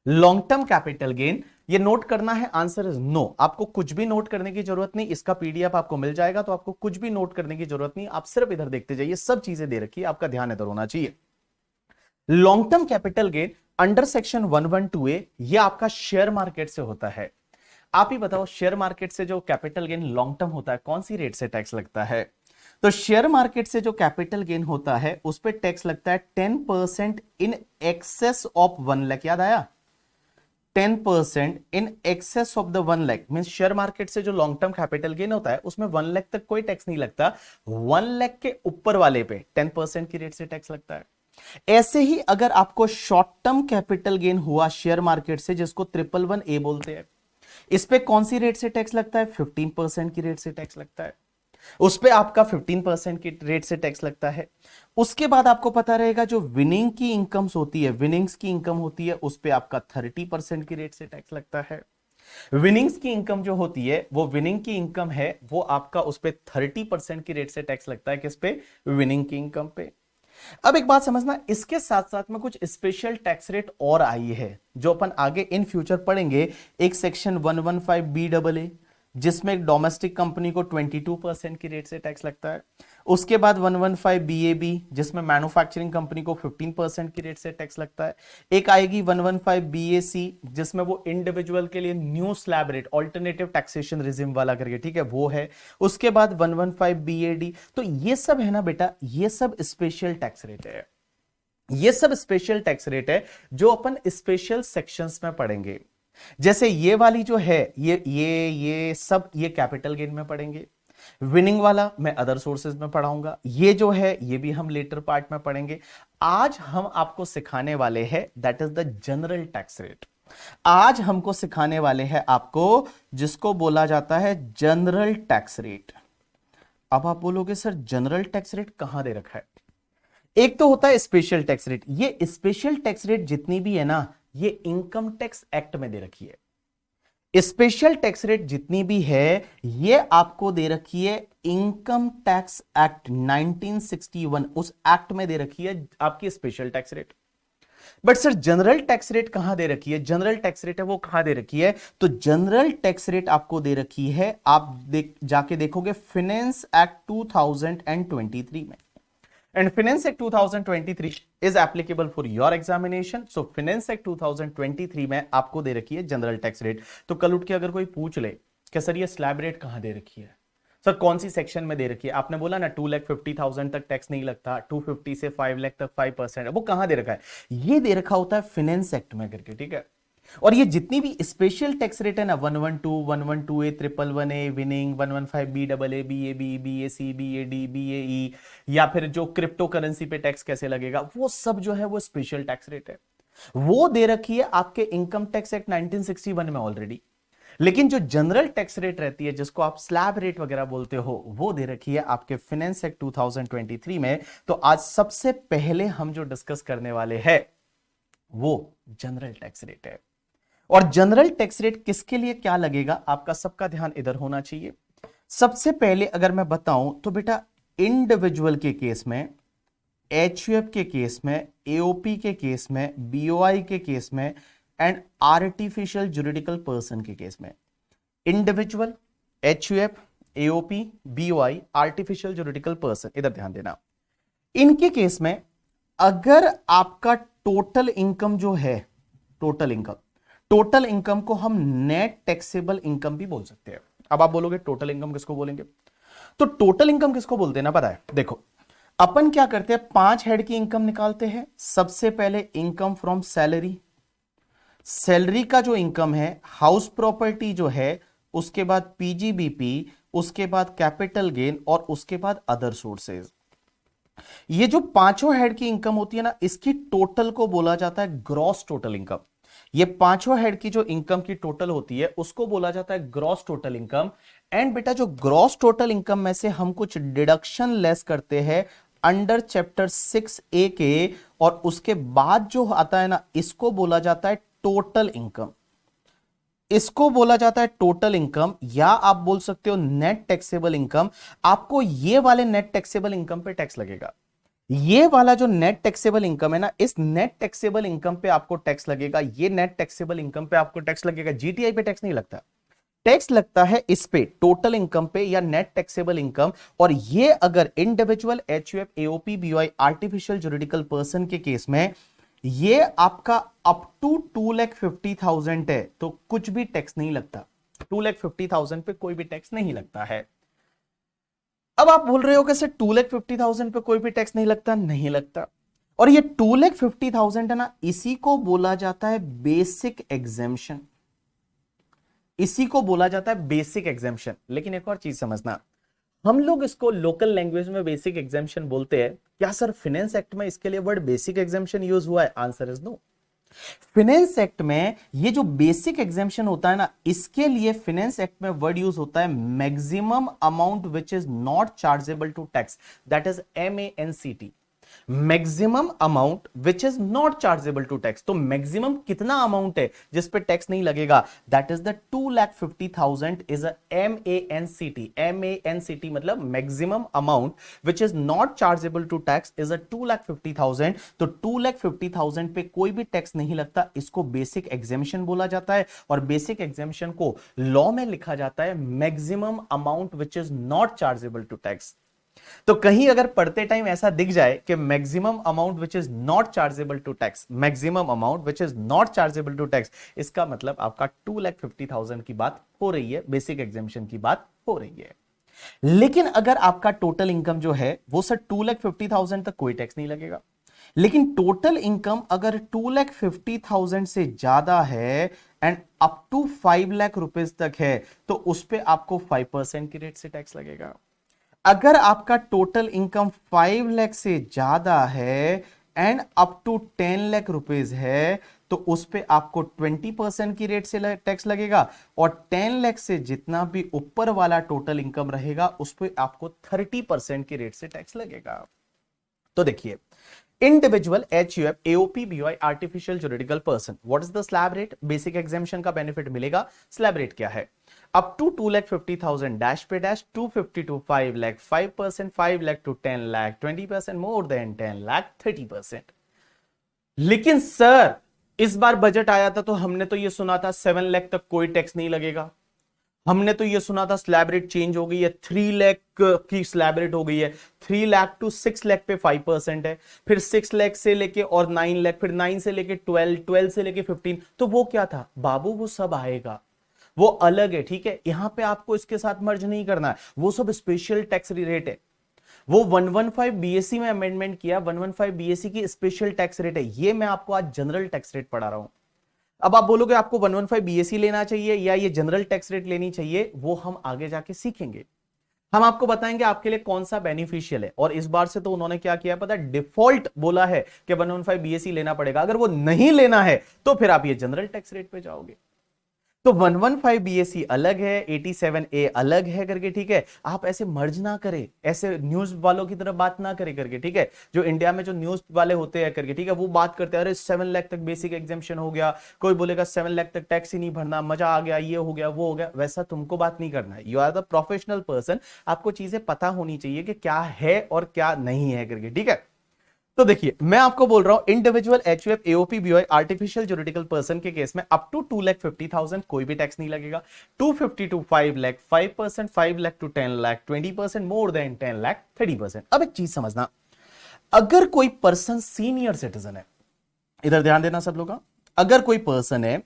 लॉन्ग टर्म कैपिटल गेन, ये नोट करना है, आंसर इज नो। आपको कुछ भी नोट करने की जरूरत नहीं, इसका पीडीएफ आपको मिल जाएगा, तो आपको कुछ भी नोट करने की जरूरत नहीं, आप सिर्फ इधर देखते जाइए, सब चीजें दे रखी है, आपका ध्यान इधर होना चाहिए। Long term capital gain under section 112A, ये आपका शेयर मार्केट से होता है। आप ही बताओ, शेयर मार्केट से जो कैपिटल गेन लॉन्ग टर्म होता है, कौन सी रेट से टैक्स लगता है? तो शेयर मार्केट से जो कैपिटल गेन होता है उस पर टैक्स लगता है 10% इन एक्सेस ऑफ 1 लाख। याद आया? 10% इन excess of the 1 lakh mean share market से जो लॉन्ग टर्म कैपिटल गेन होता है उसमें 1 लाख तक कोई टैक्स नहीं लगता, 1 लाख के ऊपर वाले पे 10% की रेट से टैक्स लगता है। ऐसे ही अगर आपको शॉर्ट टर्म कैपिटल गेन हुआ शेयर मार्केट से, जिसको 111A बोलते हैं, इस पे कौन सी रेट से टैक्स लगता है? 15% की रेट से टैक्स लगता है। उस पे आपका 15% की रेट से टैक्स लगता है। उसके बाद आपको पता रहेगा जो विनिंग की इनकम्स होती है, विनिंग्स की इनकम होती है, उस पे आपका 30% की रेट से टैक्स लगता है। विनिंग्स की इनकम जो होती है, वो विनिंग की इनकम है, वो आपका उस पे 30% की रेट से टैक्स लगता है। किस पे? विनिंग की इनकम पे। अब एक बात समझना, इसके साथ साथ में कुछ स्पेशल टैक्स रेट और आई है जो अपन आगे इन फ्यूचर पढ़ेंगे। एक सेक्शन 115BAA, जिसमें एक डोमेस्टिक कंपनी को 22% की रेट से टैक्स लगता है। उसके बाद 115BAB, जिसमें मैन्युफैक्चरिंग कंपनी को 15% की रेट से टैक्स लगता है। एक आएगी 115BAC, जिसमें वो इंडिविजुअल के लिए new slab rate, alternative taxation regime वाला करके, ठीक है, वो है। उसके बाद 115BAD। तो ये सब है ना बेटा, ये सब स्पेशल टैक्स रेट है। ये सब स्पेशल टैक्स रेट है जो अपन स्पेशल सेक्शंस में पढ़ेंगे। जैसे ये वाली जो है, ये सब ये कैपिटल गेन में पढ़ेंगे। विनिंग वाला मैं अदर सोर्सेज में पढ़ाऊंगा। ये जो है ये भी हम लेटर पार्ट में पढ़ेंगे। आज हम आपको सिखाने वाले हैं that is the general tax rate. आज हमको सिखाने वाले हैं आपको जिसको बोला जाता है जनरल टैक्स रेट। अब आप बोलोगे सर जनरल टैक्स रेट कहां दे रखा है? एक तो होता है स्पेशल टैक्स रेट। ये स्पेशल टैक्स रेट जितनी भी है ना, ये इनकम टैक्स एक्ट में दे रखी है। स्पेशल टैक्स रेट जितनी भी है ये आपको दे रखी है इनकम टैक्स एक्ट 1961, उस एक्ट में दे रखी है आपकी special tax rate. But sir general tax rate कहां दे रखी है? जनरल टैक्स रेट है वो कहां दे रखी है? तो जनरल टैक्स रेट आपको दे रखी है, आप जाके देखोगे फिनेंस एक्ट 2023 में। And Finance Act 2023 is applicable for your examination. So Finance Act 2023 में आपको दे रखी है जनरल टैक्स रेट। तो कल उठ के अगर कोई पूछ ले कि सर ये स्लैब रेट कहां दे रखी है, सर कौन सी सेक्शन में दे रखी है, आपने बोला ना 2,50,000 तक टैक्स नहीं लगता, 250 से 5 लाख तक 5% है, वो कहां दे रखा है? ये दे रखा होता है फिनेंस एक्ट में करके, ठीक है। और ये जितनी भी स्पेशल टैक्स रेट है ना, 112, 112A, 111A, विनिंग, 115B, double A, B A B, B A C, B A D, B A E, या फिर जो क्रिप्टो करेंसी पे टैक्स कैसे लगेगा, वो सब जो है वो स्पेशल टैक्स रेट है। वो दे रखी है आपके इनकम टैक्स एक्ट 1961 में ऑलरेडी। लेकिन जो जनरल टैक्स रेट रहती है, जिसको आप स्लैब रेट वगैरह बोलते हो, वो दे रखी है आपके फाइनेंस एक्ट 2023 में। तो आज सबसे पहले हम जो डिस्कस करने वाले हैं वो जनरल टैक्स रेट है। और जनरल टैक्स रेट किसके लिए क्या लगेगा, आपका सबका ध्यान इधर होना चाहिए। सबसे पहले अगर मैं बताऊं तो बेटा, इंडिविजुअल के केस में, एचयूएफ के केस में, एओपी के केस में, बीओआई के केस में, एंड आर्टिफिशियल जुरिडिकल पर्सन के केस में, individual, HUF, AOP, BOI, artificial juridical person, इधर ध्यान देना। इनके केस में अगर आपका टोटल इनकम जो है, टोटल इनकम को हम नेट टैक्सेबल इनकम भी बोल सकते हैं। अब आप बोलोगे टोटल इनकम किसको बोलेंगे, तो टोटल इनकम किसको बोलते हैं ना, पता है? देखो, अपन क्या करते हैं, 5 हेड की इनकम निकालते हैं। सबसे पहले इनकम फ्रॉम सैलरी, सैलरी का जो इनकम है, हाउस प्रॉपर्टी जो है, उसके बाद पीजीबीपी, उसके बाद कैपिटल गेन, और उसके बाद अदर सोर्सेज। ये जो पांचों हेड की इनकम होती है ना, इसकी टोटल को बोला जाता है ग्रॉस टोटल इनकम। ये पांचों हेड की जो इनकम की टोटल होती है उसको बोला जाता है ग्रॉस टोटल इनकम। एंड बेटा, जो ग्रॉस टोटल इनकम में से हम कुछ डिडक्शन लेस करते हैं अंडर चैप्टर 6A के, और उसके बाद जो आता है ना, इसको बोला जाता है टोटल इनकम। इसको बोला जाता है टोटल इनकम, या आप बोल सकते हो नेट टैक्सेबल इनकम। आपको ये वाले नेट टैक्सेबल इनकम पे टैक्स लगेगा। ये वाला जो नेट टैक्सेबल इनकम है ना, इस नेट टैक्सेबल इनकम पे आपको टैक्स लगेगा। ये नेट टैक्सेबल इनकम पे आपको टैक्स लगेगा। जीटीआई पे टैक्स नहीं लगता, टैक्स लगता है इस पे, टोटल इनकम पे या नेट टैक्सेबल इनकम। और ये अगर individual, HUF, AOP, BOI, artificial juridical person के केस में ये आपका अप टू 2,50,000 है, तो कुछ भी टैक्स नहीं लगता। 2,50,000 पे कोई भी टैक्स नहीं लगता है। अब आप बोल रहे हो कि सर 2,50,000 पे कोई भी टैक्स नहीं लगता, नहीं लगता। और ये 2,50,000 है ना, इसी को बोला जाता है बेसिक एग्जेम्पशन। इसी को बोला जाता है बेसिक एग्जेम्पशन। लेकिन एक और चीज समझना, हम लोग इसको लोकल लैंग्वेज में बेसिक एग्जेम्पशन बोलते हैं। क्या सर फाइनेंस एक्ट में इसके लिए वर्ड बेसिक एग्जेम्पशन यूज हुआ है? Answer is no. Finance act में ये जो बेसिक एग्जेम्पशन होता है ना, इसके लिए फाइनेंस एक्ट में वर्ड यूज होता है maximum amount which is not chargeable to tax, that is MANCT। Maximum amount which is not chargeable to tax. तो मैक्सिमम कितना अमाउंट है जिस पे टैक्स नहीं लगेगा? That is the 2,50,000 is a MANCT। MANCT मतलब maximum amount which is not chargeable to tax is a 2,50,000। तो 2,50,000 पे कोई भी टैक्स नहीं लगता, इसको बेसिक एग्जेम्पशन बोला जाता है। और बेसिक एग्जेम्पशन को लॉ में लिखा जाता है maximum amount which is not chargeable to tax. तो कहीं अगर पढ़ते टाइम ऐसा दिख जाए कि maximum amount which is not chargeable to tax, maximum amount which is not chargeable to tax, इसका मतलब आपका 2,50,000 की बात हो रही है, बेसिक एग्जेम्पशन की बात हो रही है। लेकिन अगर आपका टोटल इनकम जो है वो सर 2,50,000 तक कोई टैक्स नहीं लगेगा। लेकिन टोटल इनकम अगर 2,50,000 से ज्यादा है and up to 5 lakh rupees तक है, तो उस पर आपको 5% की रेट से टैक्स लगेगा। अगर आपका टोटल इनकम 5 लाख से ज्यादा है and up to 10 lakh rupees है, तो उस पे आपको 20% की रेट से टैक्स लगेगा। और 10 लाख से जितना भी ऊपर वाला टोटल इनकम रहेगा, उस पे आपको 30% की रेट से टैक्स लगेगा। तो देखिए, individual, HUF, AOP, BOI, artificial juridical person, what is the slab rate? Basic exemption का बेनिफिट मिलेगा। स्लैब रेट क्या है? अप टू 2,50,000 डैश पे dash, 250 to 5 lakh 5%, 5 lakh to 10 lakh 20%, more than 10 lakh 30%। लेकिन सर इस बार बजट आया था तो हमने तो ये सुना था 7 लाख तक कोई टैक्स नहीं लगेगा। हमने तो ये सुना था स्लैब रेट चेंज हो गई है, 3 लाख की स्लैब रेट हो गई है। 3 लाख टू 6 लाख पे 5% है, फिर 6 लाख से लेके और 9 लाख, फिर 9 से लेके 12, 12 से लेके 15। तो वो क्या था बाबू? वो सब आएगा, वो अलग है, ठीक है। यहां पे आपको इसके साथ मर्ज नहीं करना है, वो सब स्पेशल टैक्स रेट है। वो 115 बीएससी में अमेंडमेंट किया, 115 बीएससी की स्पेशल टैक्स रेट है। ये मैं आपको आज जनरल टैक्स रेट पढ़ा रहा हूं। अब आप बोलोगे आपको 115 बीएसई लेना चाहिए या ये जनरल टैक्स रेट लेनी चाहिए, वो हम आगे जाके सीखेंगे। हम आपको बताएंगे आपके लिए कौन सा बेनिफिशियल है। और इस बार से तो उन्होंने क्या किया पता है, डिफॉल्ट बोला है कि 115 बीएसई लेना पड़ेगा। अगर वो नहीं लेना है तो फिर आप ये जनरल टैक्स रेट पे जाओगे। तो 115 बीएसई अलग है, 87A अलग है करके, ठीक है। आप ऐसे मर्ज ना करें, ऐसे न्यूज वालों की तरह बात ना करें करके, ठीक है। जो इंडिया में जो न्यूज वाले होते हैं करके, ठीक है, वो बात करते हैं अरे 7 लाख तक बेसिक एग्जाम्पशन हो गया, कोई बोलेगा 7 लाख तक टैक्स ही नहीं भरना, मजा आ गया, ये हो गया वो हो गया। वैसा तुमको बात नहीं करना है। You are the professional person, आपको चीजें पता होनी चाहिए कि क्या है और क्या नहीं है करके, ठीक है। तो देखिए मैं आपको बोल रहा हूं individual HUF AOP BOI artificial juridical person के केस में अप टू 2,50,000 कोई भी टैक्स नहीं लगेगा। 250 to 5 lakh 5%, 5 lakh to 10 lakh 20%, more than 10 lakh 30%। अब एक चीज समझना, अगर कोई पर्सन सीनियर सिटीजन है, इधर ध्यान देना सब लोग, अगर कोई पर्सन है,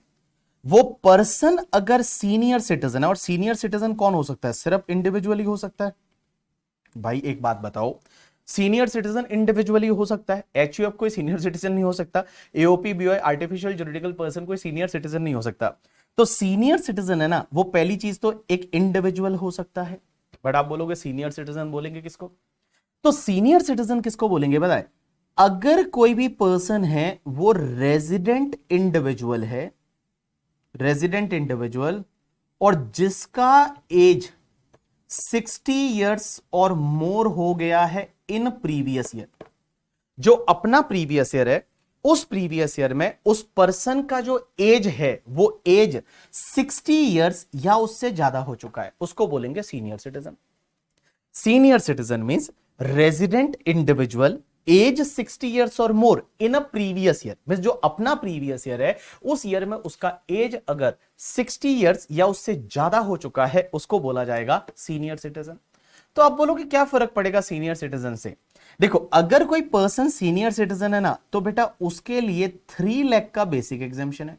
वो पर्सन अगर सीनियर सिटीजन है, और सीनियर सिटीजन कौन हो सकता है, सिर्फ इंडिविजुअली हो सकता है। भाई एक बात बताओ, सीनियर सिटीजन इंडिविजुअली हो सकता है, एचयूएफ कोई सीनियर सिटीजन नहीं हो सकता, AOP BOI artificial juridical person कोई सीनियर सिटीजन नहीं हो सकता। तो सीनियर सिटीजन है ना, वो पहली चीज तो एक इंडिविजुअल हो सकता है। बट आप बोलोगे सीनियर सिटीजन बोलेंगे किसको, तो सीनियर सिटीजन किसको बोलेंगे बताए, अगर कोई भी पर्सन है वो रेजिडेंट इंडिविजुअल है, रेजिडेंट इंडिविजुअल, और जिसका एज 60 इयर्स और मोर हो गया है इन प्रीवियस ईयर। जो अपना प्रीवियस ईयर है, उस प्रीवियस ईयर में उस पर्सन का जो एज है वो एज 60 इयर्स या उससे ज्यादा हो चुका है, उसको बोलेंगे senior citizen. Senior citizen means resident individual age 60 years और more in a previous year, means जो अपना प्रीवियस ईयर है उस ईयर में उसका एज अगर 60 इयर्स या उससे ज्यादा हो चुका है, उसको बोला जाएगा सीनियर सिटीजन। तो आप बोलोगे क्या फर्क पड़ेगा सीनियर सिटीजन से। देखो अगर कोई पर्सन सीनियर सिटीजन है ना, तो बेटा उसके लिए 3 लाख का बेसिक एग्जाम्पशन है,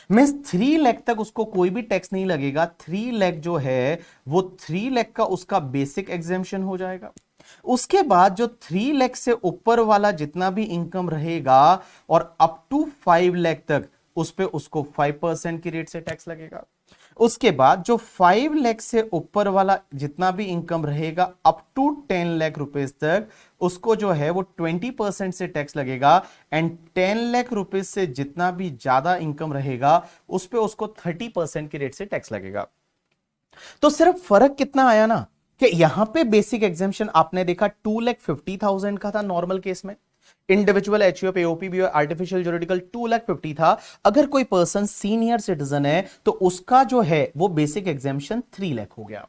मींस 3 लाख तक उसको कोई भी टैक्स नहीं लगेगा। 3 लाख जो है वो 3 लाख का उसका बेसिक एग्जाम्पशन हो जाएगा। उसके बाद जो 3 लाख से ऊपर वाला जितना भी इनकम रहेगा और अप टू 5 लाख तक उस पे उसको 5% की रेट से टैक्स लगेगा। उसके बाद जो 5 लाख से ऊपर वाला जितना भी इनकम रहेगा अप टू 10 लाख रुपीस तक, उसको जो है वो 20% से टैक्स लगेगा। एंड 10 लाख रुपीस से जितना भी ज्यादा इनकम रहेगा उस पे उसको 30% की रेट से टैक्स लगेगा। तो सिर्फ फर्क कितना आया ना, कि यहां पे बेसिक एग्जाम्पशन आपने देखा 2,50,000 का था नॉर्मल केस में, individual HUF AOP BO artificial juridical 2,50,000 था। अगर कोई पर्सन सीनियर सिटीजन है तो उसका जो है वो बेसिक एग्जाम्पशन 3 लाख हो गया,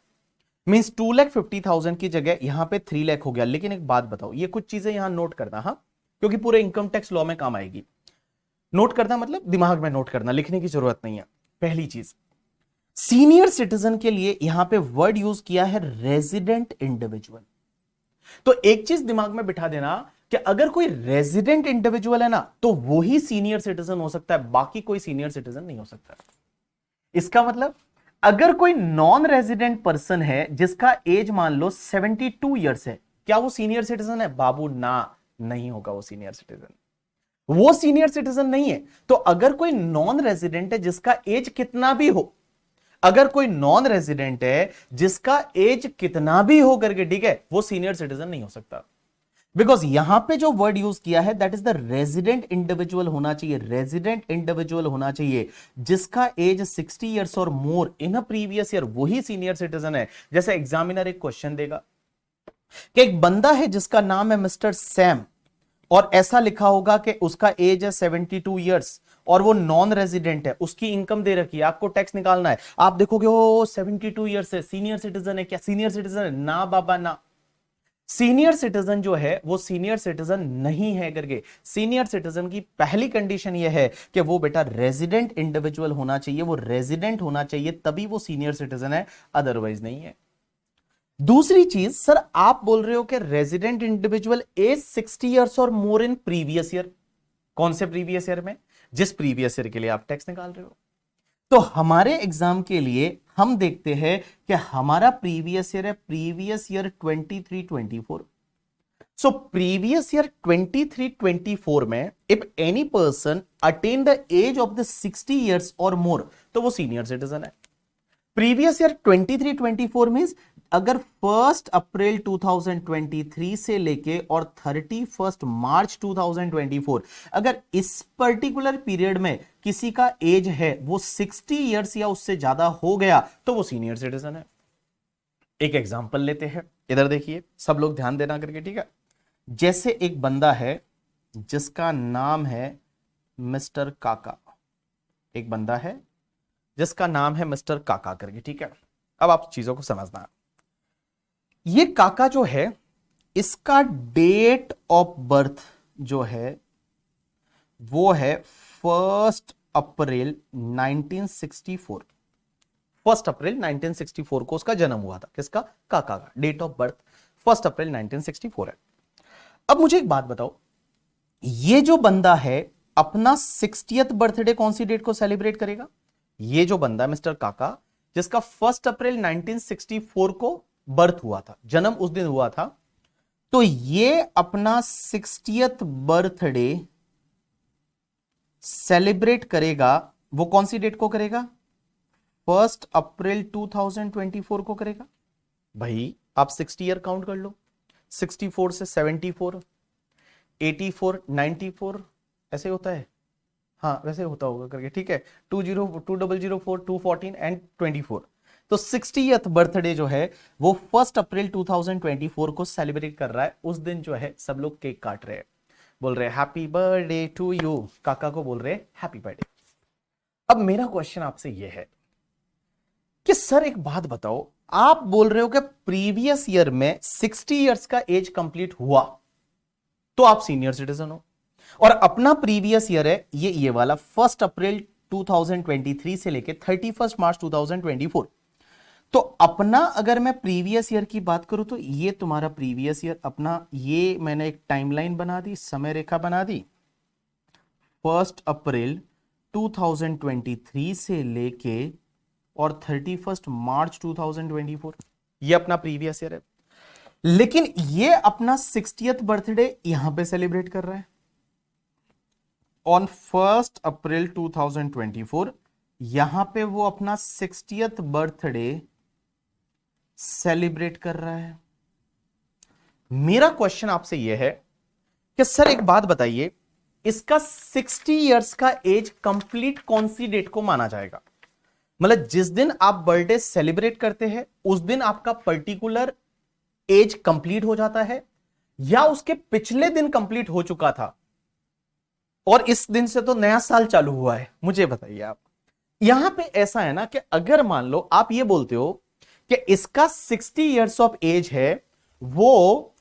मींस 2,50,000 की जगह यहां पे 3 लाख हो गया। लेकिन एक बात बताओ, ये कुछ चीजें यहां नोट करना, हाँ, क्योंकि पूरे इनकम टैक्स लॉ में काम आएगी। नोट करना मतलब दिमाग में नोट करना, लिखने की जरूरत नहीं है। पहली चीज, सीनियर सिटीजन के लिए यहां पे वर्ड यूज किया है रेजिडेंट इंडिविजुअल। तो एक चीज दिमाग में बिठा देना कि अगर कोई रेजिडेंट इंडिविजुअल है ना, तो वो ही सीनियर सिटीजन हो सकता है, बाकी कोई सीनियर सिटीजन नहीं हो सकता। इसका मतलब अगर कोई नॉन रेजिडेंट पर्सन है जिसका एज मान लो 72 इयर्स है, क्या वो सीनियर सिटीजन है बाबू? ना, नहीं होगा वो सीनियर सिटीजन, वो सीनियर सिटीजन नहीं है। तो अगर कोई नॉन रेजिडेंट है जिसका एज कितना भी हो, अगर कोई नॉन रेजिडेंट है जिसका एज कितना भी हो करके, ठीक है, वो सीनियर सिटीजन नहीं हो सकता। बिकॉज यहां पे जो वर्ड यूज किया है that is the resident individual होना चाहिए, रेजिडेंट इंडिविजुअल होना चाहिए जिसका एज 60 इयर्स और more in a previous year, वही सीनियर सिटीजन है। जैसे एग्जामिनर एक क्वेश्चन देगा कि एक बंदा है जिसका नाम है मिस्टर सैम, और ऐसा लिखा होगा कि उसका एज है 72 इयर्स और वो नॉन रेजिडेंट है, उसकी इनकम दे रखी है, आपको टैक्स निकालना है। आप देखोगे ओ 72 इयर्स है, सीनियर सिटीजन है, क्या सीनियर सिटीजन है? ना बाबा ना, सीनियर सिटीजन जो है वो सीनियर सिटीजन नहीं है करके। सीनियर सिटीजन की पहली कंडीशन ये है कि वो बेटा रेजिडेंट इंडिविजुअल होना चाहिए, वो रेजिडेंट होना चाहिए, तभी वो सीनियर सिटीजन है, अदरवाइज नहीं है। दूसरी चीज, सर आप बोल रहे हो कि रेजिडेंट इंडिविजुअल एज 60 इयर्स और मोर इन प्रीवियस ईयर, कौन से प्रीवियस ईयर में? जिस प्रीवियस ईयर के लिए आप टैक्स निकाल रहे हो। तो हमारे एग्जाम के लिए हम देखते हैं कि हमारा प्रीवियस ईयर है previous year 23-24। So previous year 23-24 में if any person attain the age of the 60 years और मोर, तो वो सीनियर सिटीजन है। प्रीवियस ईयर 23-24 मींस अगर 1 अप्रैल 2023 से लेके और 31 मार्च 2024, अगर इस पर्टिकुलर पीरियड में किसी का एज है वो 60 ईयर्स या उससे ज्यादा हो गया, तो वो सीनियर सिटीजन है। एक एग्जांपल लेते हैं, इधर देखिए, सब लोग ध्यान देना करके, ठीक है। जैसे एक बंदा है जिसका नाम है मिस्टर काका, एक बंदा है जिसका नाम है मिस्टर काका करके, ठीक है। अब आप चीजों को समझना है। ये काका जो है, इसका डेट ऑफ बर्थ जो है वो है 1 अप्रैल 1964। 1 अप्रैल 1964 को उसका जन्म हुआ था। किसका? काका का। डेट ऑफ बर्थ 1 अप्रैल 1964 है। अब मुझे एक बात बताओ, ये जो बंदा है अपना 60th बर्थडे कौन सी डेट को सेलिब्रेट करेगा? ये जो बंदा मिस्टर काका, जिसका 1 अप्रैल 1964 को बर्थ हुआ था, जन्म उस दिन हुआ था, तो ये अपना 60th बर्थडे सेलिब्रेट करेगा। वो कौन सी डेट को करेगा? 1 अप्रैल 2024 को करेगा। भाई आप 60 ईयर काउंट कर लो, 64 से 74, 84, 94, ऐसे होता है। हाँ वैसे होता होगा करके, ठीक है। 2004 214 एंड 24, तो 60th बर्थडे जो है वो 1 अप्रैल 2024 को सेलिब्रेट कर रहा है। उस दिन जो है सब लोग केक काट रहे हैं, बोल रहे हैं हैप्पी बर्थडे टू यू, काका को बोल रहे हैं हैप्पी बर्थडे। अब मेरा क्वेश्चन आपसे यह है कि सर एक बात बताओ, आप बोल रहे हो कि प्रीवियस ईयर में 60 ईयर्स का एज कंप्लीट हुआ तो आप सीनियर सिटीजन हो, और अपना प्रीवियस ईयर है ये वाला 1 अप्रैल 2023 से लेके 31 मार्च 2024। तो अपना अगर मैं प्रीवियस ईयर की बात करूं तो ये तुम्हारा प्रीवियस ईयर अपना, ये मैंने एक टाइमलाइन बना दी, समय रेखा बना दी। 1 अप्रैल 2023 से लेके और 31 मार्च 2024, ये अपना प्रीवियस ईयर है। लेकिन ये अपना 60th बर्थडे यहां पे सेलिब्रेट कर रहा है ऑन 1 अप्रैल 2024। यहां पे वो अपना 60th बर्थडे सेलिब्रेट कर रहा है। मेरा क्वेश्चन आपसे यह है कि सर एक बात बताइए, इसका 60 इयर्स का एज कंप्लीट कौन सी डेट को माना जाएगा? मतलब जिस दिन आप बर्थडे सेलिब्रेट करते हैं उस दिन आपका पर्टिकुलर एज कंप्लीट हो जाता है, या उसके पिछले दिन कंप्लीट हो चुका था और इस दिन से तो नया साल चालू हुआ है? मुझे बताइए आप। यहां पे ऐसा है ना कि अगर मान लो आप ये बोलते हो कि इसका 60 इयर्स ऑफ एज है, वो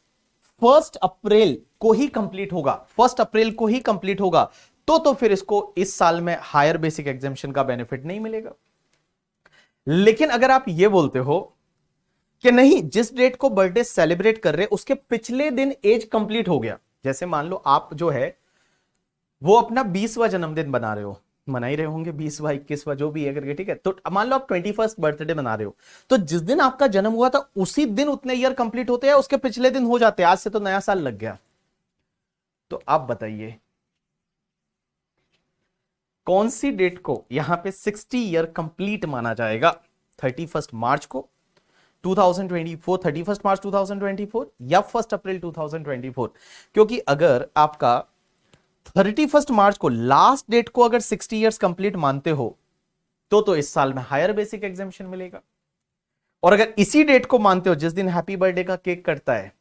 1 अप्रैल को ही कंप्लीट होगा, 1 अप्रैल को ही कंप्लीट होगा, तो फिर इसको इस साल में हायर बेसिक एग्जेम्पशन का बेनिफिट नहीं मिलेगा। लेकिन अगर आप ये बोलते हो कि नहीं, जिस डेट को बर्थडे सेलिब्रेट कर रहे उसके पिछले दिन एज कंप्लीट हो गया, जैसे मान लो आप जो है वो अपना 20वां जन्मदिन बना रहे हो, मना ही रहे होंगे 20वां 21वां जो भी है करके, ठीक है। तो मान लो आप 21st बर्थडे बना रहे हो, तो जिस दिन आपका जन्म हुआ था उसी दिन उतने ईयर कंप्लीट होते हैं, उसके पिछले दिन हो जाते हैं, आज से तो नया साल लग गया। तो आप बताइए कौन सी डेट को यहां पे 60 ईयर कंप्लीट माना जाएगा? 31 मार्च को 2024, 31 मार्च 2024, या 1 अप्रैल 2024? क्योंकि अगर आपका 31 मार्च को लास्ट डेट को अगर 60 इयर्स कंप्लीट मानते हो तो इस साल में हायर बेसिक एग्जेम्पशन मिलेगा, और अगर इसी डेट को मानते हो जिस दिन हैप्पी बर्थडे का केक कटता है,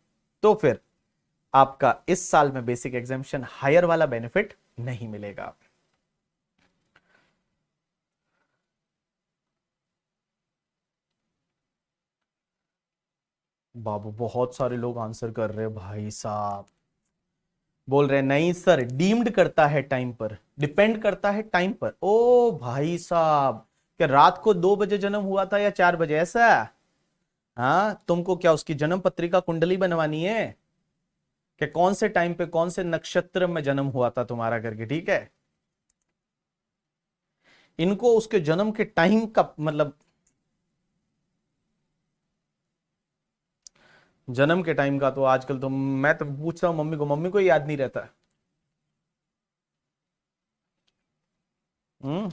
तो फिर आपका इस साल में बेसिक एग्जेम्पशन हायर वाला बेनिफिट नहीं मिलेगा। बाबू बहुत सारे लोग आंसर कर रहे हैं भाई साहब, बोल रहे हैं नहीं सर, डीम्ड करता है टाइम पर, डिपेंड करता है टाइम पर। ओ भाई साहब, क्या रात को 2 बजे जन्म हुआ था या 4 बजे, ऐसा? हाँ, तुमको क्या उसकी जन्म पत्रिका कुंडली बनवानी है कि कौन से टाइम पे कौन से नक्षत्र में जन्म हुआ था तुम्हारा करके, ठीक है। इनको उसके जन्म के टाइम का मतलब जन्म के टाइम का तो आजकल तो मैं तो पूछता हूँ मम्मी को याद नहीं रहता है। हम्म।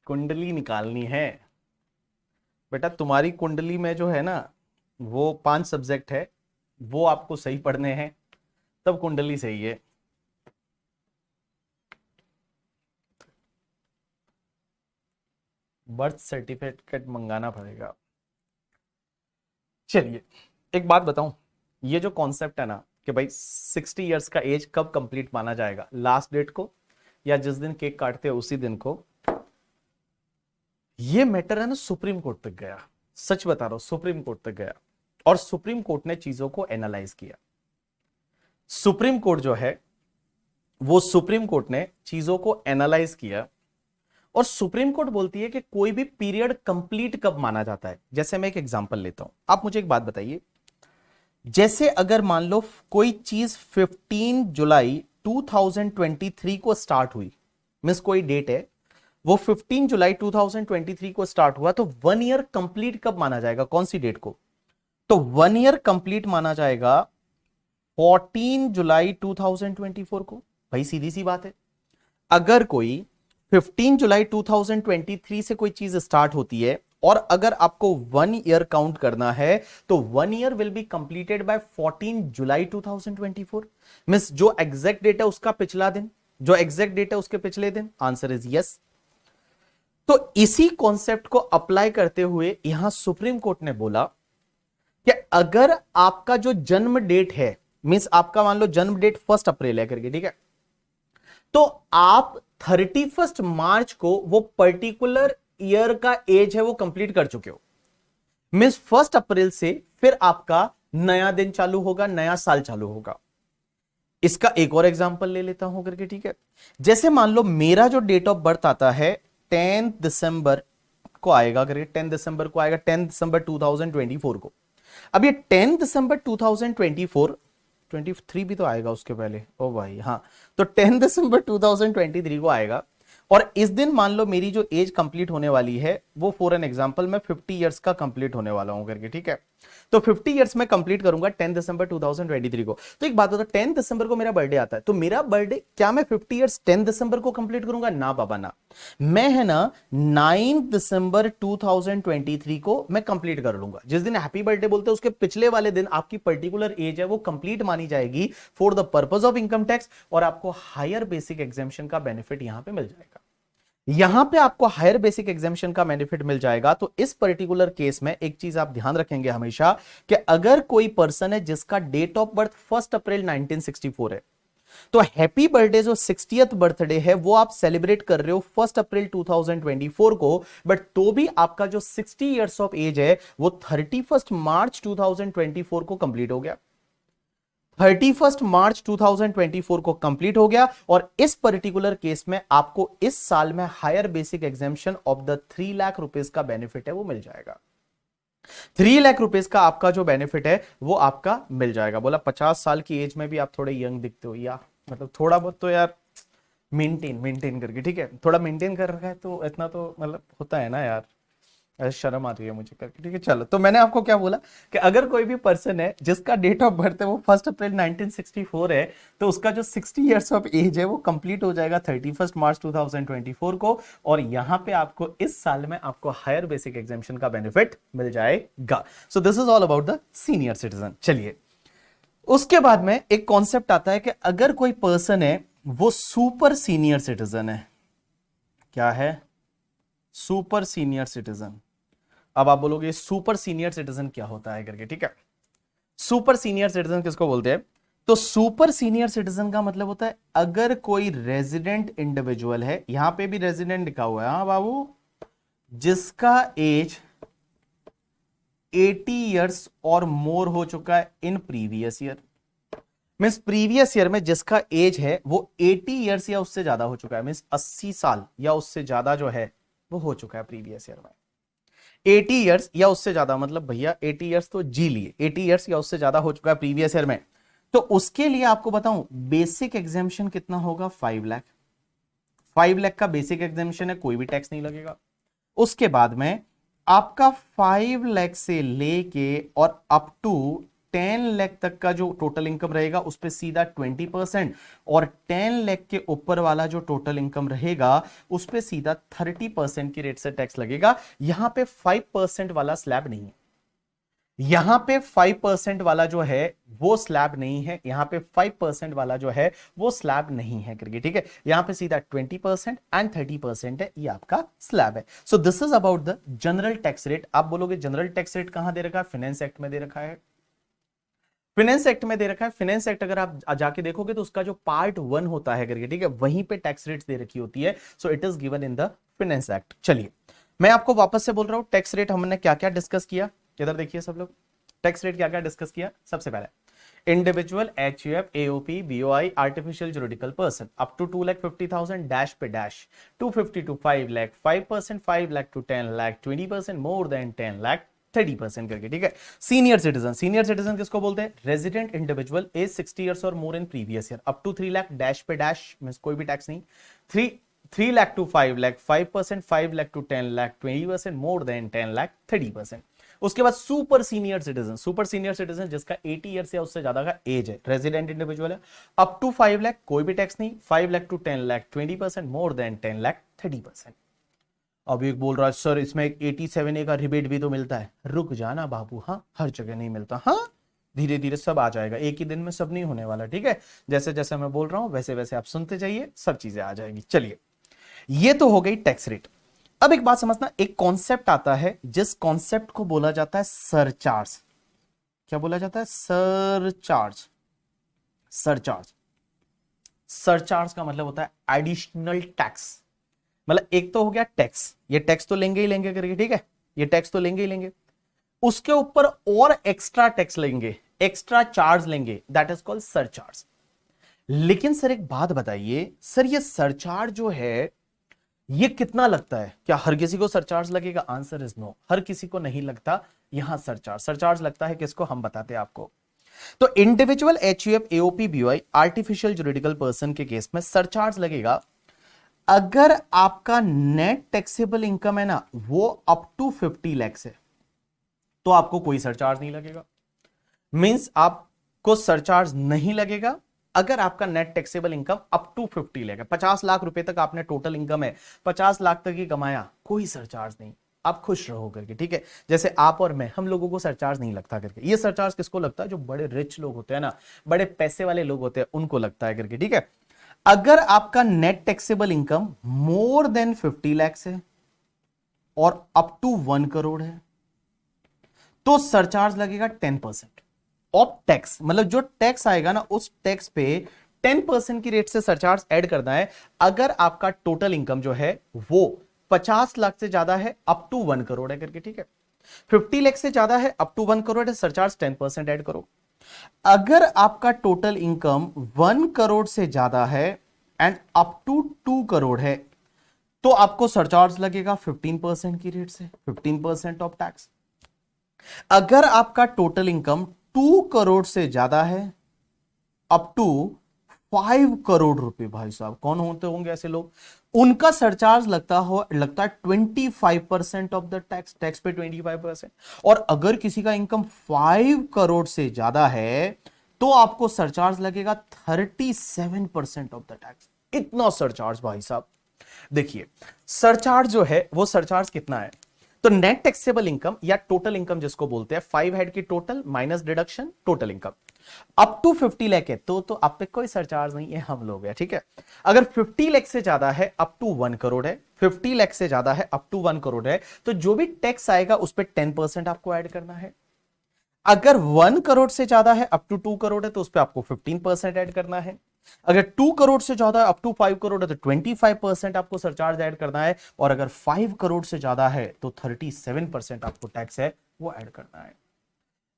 कुंडली निकालनी है बेटा, तुम्हारी कुंडली में जो है ना, वो 5 सब्जेक्ट है, वो आपको सही पढ़ने हैं, तब कुंडली सही है। बर्थ सर्टिफिकेट मंगाना पड़ेगा। चलिए, एक बात बताऊं, ये जो कॉन्सेप्ट है ना कि भाई 60 इयर्स का एज कब कंप्लीट माना जाएगा, लास्ट डेट को या जिस दिन केक काटते हैं उसी दिन को, ये मैटर है ना सुप्रीम कोर्ट तक गया। सच बता रहा हूं, सुप्रीम कोर्ट तक गया और सुप्रीम कोर्ट ने चीजों को एनालाइज किया। सुप्रीम कोर्ट जो है, वो सुप्रीम कोर्ट ने चीजों को एनालाइज किया और सुप्रीम कोर्ट बोलती है कि कोई भी पीरियड कंप्लीट कब माना जाता है। जैसे मैं एक एग्जांपल लेता हूं, आप मुझे एक बात बताइए, जैसे अगर मान लो कोई चीज 15 जुलाई 2023 को स्टार्ट हुई, मींस कोई डेट है, वो 15 जुलाई 2023 को स्टार्ट हुआ, तो 1 ईयर कंप्लीट कब माना जाएगा, कौन सी डेट को? तो 1 ईयर कंप्लीट माना जाएगा 14 जुलाई 2024 को। भाई सीधी सी बात है, अगर कोई 15 जुलाई 2023 से कोई चीज स्टार्ट होती है और अगर आपको 1 ईयर काउंट करना है, तो 1 year will be completed by 14 July 2024। Means जो एग्जैक्ट डेट है उसका पिछला दिन, जो एग्जैक्ट डेट है उसके पिछले दिन। Answer is yes. तो इसी कॉन्सेप्ट को अप्लाई करते हुए यहां सुप्रीम कोर्ट ने बोला कि अगर आपका जो जन्म डेट है, मींस आपका मान लो जन्म डेट 1 अप्रैल है करके, ठीक है, तो आप 31 मार्च को वो पर्टिकुलर ईयर का एज है वो कंप्लीट कर चुके हो। मींस 1 अप्रैल से फिर आपका नया दिन चालू होगा, नया साल चालू होगा। इसका एक और एग्जांपल ले लेता हूं करके, ठीक है। जैसे मान लो मेरा जो डेट ऑफ बर्थ आता है 10 दिसंबर को आएगा करके, 10 दिसंबर को आएगा, 10 दिसंबर 2024 को। अब ये 10 दिसंबर 2024, 23 भी तो आएगा उसके पहले, ओ भाई हाँ, तो 10 दिसंबर 2023 को आएगा और इस दिन मान लो मेरी जो एज कंप्लीट होने वाली है वो फॉर एन एग्जांपल मैं 50 इयर्स का कंप्लीट होने वाला हूं करके, ठीक है। तो 50 इयर्स में कंप्लीट करूंगा 10 दिसंबर 2023 को। तो एक बात होता है, 10 दिसंबर को मेरा बर्थडे आता है, तो मेरा बर्थडे क्या मैं 50 इयर्स 10 दिसंबर को कंप्लीट करूंगा? ना बाबा ना, मैं है ना 9 दिसंबर 2023 को मैं कंप्लीट कर लूंगा। जिस दिन हैप्पी बर्थडे बोलते हैं उसके पिछले वाले दिन आपकी पर्टिकुलर एज है वो कंप्लीट मानी जाएगी for the purpose of income tax, और आपको हायर बेसिक एग्जेम्पशन का बेनिफिट यहां पे मिल जाएगा। यहां पे आपको हायर बेसिक एग्जेम्पशन का बेनिफिट मिल जाएगा। तो इस पर्टिकुलर केस में एक चीज आप ध्यान रखेंगे हमेशा कि अगर कोई पर्सन है जिसका डेट ऑफ बर्थ 1 अप्रैल 1964 है, तो हैप्पी बर्थडे जो 60th बर्थडे है वो आप सेलिब्रेट कर रहे हो 1 अप्रैल 2024 को, बट तो भी आपका जो 60 इयर्स ऑफ एज है वो 31 मार्च 2024 को कंप्लीट हो गया। 31 मार्च 2024 को कंप्लीट हो गया और इस पर्टिकुलर केस में आपको इस साल में higher basic exemption of the 3 lakh rupees का बेनिफिट है वो मिल जाएगा। 3 लाख रुपीज का आपका जो बेनिफिट है वो आपका मिल जाएगा। बोला 50 साल की एज में भी आप थोड़े यंग दिखते हो, या मतलब थोड़ा बहुत तो यार मेंटेन करके, ठीक है, थोड़ा मेंटेन कर रखा है तो इतना तो मतलब होता है ना यार, ऐसे शर्म आती है मुझे करके, ठीक है। चलो, तो मैंने आपको क्या बोला कि अगर कोई भी पर्सन है जिसका डेट ऑफ बर्थ है वो 1 अप्रैल 1964 है, तो उसका जो 60 इयर्स ऑफ एज है वो कंप्लीट हो जाएगा 31 मार्च 2024 को, और यहां पे आपको इस साल में आपको हायर बेसिक एग्जेम्पशन का बेनिफिट मिल जाएगा। So this is all about the senior citizen. चलिए, उसके बाद में एक कॉन्सेप्ट आता है कि अगर कोई पर्सन है वो सुपर सीनियर सिटीजन है। क्या है? Super senior citizen. अब आप बोलोगे सुपर सीनियर सिटीजन क्या होता है करके, ठीक है। सुपर सीनियर सिटीजन किसको बोलते हैं? तो सुपर सीनियर सिटीजन का मतलब होता है अगर कोई रेजिडेंट इंडिविजुअल है, यहां पे भी रेजिडेंट लिखा हुआ है, हाँ बाबू, जिसका एज 80 इयर्स और मोर हो चुका है इन previous year. Means previous year में जिसका एज है वो 80 इयर्स या उससे ज्यादा हो चुका है, मीन्स 80 साल या उससे ज्यादा जो है वो हो चुका है प्रीवियस ईयर में। 80 इयर्स या उससे ज्यादा मतलब भैया 80 इयर्स तो जी लिए, 80 इयर्स या उससे ज्यादा हो चुका है प्रीवियस ईयर में, तो उसके लिए आपको बताऊं बेसिक एग्जेम्पशन कितना होगा? 5 लाख। 5 लाख का बेसिक एग्जेम्पशन है, कोई भी टैक्स नहीं लगेगा। उसके बाद में आपका 5 लाख से लेके और अप टू 10 लाख तक का जो टोटल इनकम रहेगा उस पे सीधा 20% और 10 लाख के ऊपर वाला जो टोटल इनकम रहेगा उस पे सीधा 30% की रेट से टैक्स लगेगा। यहां पे 5% वाला स्लैब नहीं है, यहां पे 5% वाला जो है वो स्लैब नहीं है, यहां पे 5% वाला जो है वो स्लैब नहीं है करके, ठीक है। यहां पे सीधा 20% एंड 30% है, ये आपका स्लैब है। So this is about the general tax rate. आप बोलोगे जनरल टैक्स रेट कहां दे रखा है? फाइनेंस एक्ट में दे रखा है, फाइनेंस एक्ट में दे रखा है। फाइनेंस एक्ट अगर आप जाके देखोगे तो उसका जो पार्ट 1 होता है करके, ठीक है, वहीं पे टैक्स रेट्स दे रखी होती है। So it is given in the finance act. चलिए मैं आपको वापस से बोल रहा हूं, टैक्स रेट हमने क्या क्या डिस्कस किया, इधर देखिए सब लोग। टैक्स रेट क्या क्या डिस्कस किया? सबसे पहले individual, HUF, AOP, BOI, artificial juridical person up to 2,50,000 dash पे dash 250 to 5 lakh 5%, 5 lakh to 10 lakh 20%, more than 10 lakh 30% करके, ठीक है। सीनियर सिटीजन, सीनियर सिटीजन किसको बोलते हैं? रेजिडेंट इंडिविजुअल एज 60 ईयर्स और more in previous year up to 3 lakh dash पे डैश मींस कोई भी टैक्स नहीं, 3 lakh to 5 lakh 5%, 5 lakh to 10 lakh 20%, more than 10 lakh 30%। उसके बाद super senior citizen, super senior citizen जिसका 80 ईयर या उससे ज्यादा का एज है, रेजिडेंट इंडिविजुअल है, अप टू 5 लाख कोई भी टैक्स नहीं, 5 lakh to 10 lakh 20%, more than 10 lakh 30%। अब एक बोल रहा है सर इसमें एक 87A का रिबेट भी तो मिलता है। रुक जाना बाबू, हाँ हर जगह नहीं मिलता, हाँ धीरे धीरे सब आ जाएगा, एक ही दिन में सब नहीं होने वाला, ठीक है। जैसे जैसे मैं बोल रहा हूं वैसे वैसे आप सुनते जाइए, सब चीजें आ जाएंगी। चलिए ये तो हो गई टैक्स रेट। अब एक बात समझना, एक कॉन्सेप्ट आता है जिस कॉन्सेप्ट को बोला जाता है सरचार्ज। क्या बोला जाता है? सरचार्ज। सरचार्ज, सरचार्ज का मतलब होता है एडिशनल टैक्स। मतलब एक तो हो गया टैक्स, ये टैक्स तो लेंगे ही लेंगे करके, ठीक है, ये टैक्स तो लेंगे ही लेंगे, उसके ऊपर और एक्स्ट्रा टैक्स लेंगे, एक्स्ट्रा चार्ज लेंगे, दैट इज कॉल्ड सरचार्ज। लेकिन सर एक बात बताइए, सर ये सरचार्ज जो है ये कितना लगता है? क्या हर किसी को सरचार्ज लगेगा? आंसर इज नो, हर किसी को नहीं लगता यहां सरचार्ज। सरचार्ज लगता है किसको? हम बताते हैं आपको। तो individual, HUF, AOP, BOI, artificial juridical person के केस में सरचार्ज लगेगा अगर आपका नेट टैक्सेबल इनकम है ना वो अप टू 50 लाख है, तो आपको कोई सरचार्ज नहीं लगेगा। मींस आपको सरचार्ज नहीं लगेगा अगर आपका net taxable income up to 50 lakh है, 50 लाख रुपए तक आपने टोटल इनकम है, 50 लाख तक ही कमाया, कोई सरचार्ज नहीं, आप खुश रहो करके, ठीक है। जैसे आप और मैं, हम लोगों को सरचार्ज नहीं लगता करके। ये सरचार्ज किसको लगता है? जो बड़े रिच लोग होते हैं ना, बड़े पैसे वाले लोग होते हैं, उनको लगता है करके, ठीक है। अगर आपका net taxable income more than 50 lakh है और अप टू 1 करोड़ है तो सरचार्ज लगेगा 10% ऑफ टैक्स। मतलब जो टैक्स आएगा ना उस टैक्स पे 10% की रेट से सरचार्ज ऐड करना है अगर आपका टोटल इनकम जो है वो 50 लाख से ज्यादा है अप टू 1 करोड़ है करके, ठीक है। 50 लाख से ज्यादा है अप टू 1 करोड़ है, सरचार्ज 10% ऐड करो। अगर आपका टोटल इनकम 1 करोड़ से ज्यादा है एंड अप टू 2 करोड़ है तो आपको सरचार्ज लगेगा 15% की रेट से, 15% ऑफ टैक्स। अगर आपका टोटल इनकम 2 करोड़ से ज्यादा है अप टू 5 करोड़ रुपए, भाई साहब कौन होते होंगे ऐसे लोग, उनका सरचार्ज लगता है 25% ऑफ द टैक्स, टैक्स पे 25%। और अगर किसी का इनकम 5 करोड़ से ज्यादा है तो आपको सरचार्ज लगेगा 37% ऑफ द टैक्स। इतना सरचार्ज भाई साहब। देखिए सरचार्ज जो है वो सरचार्ज कितना है, तो नेट टैक्सेबल इनकम या टोटल इनकम जिसको बोलते हैं, 5 हेड की total minus deduction total income up to 50 lakh है तो आप पे कोई सरचार्ज नहीं है, हम लोग है, ठीक है। अगर 50 लाख से ज्यादा है अप टू 1 करोड़ है, 50 लाख से ज्यादा है अप टू 1 करोड़ है तो जो भी टैक्स आएगा उस पर 10% आपको ऐड करना है। अगर 1 करोड़ से ज्यादा है अप टू 2 करोड़ है तो उस पर आपको 15% ऐड करना है। अगर 2 करोड़ से ज्यादा है अप टू 5 करोड़ है तो 25% आपको सरचार्ज ऐड करना है। और अगर 5 करोड़ से ज्यादा है तो 37% आपको टैक्स है वो ऐड करना है।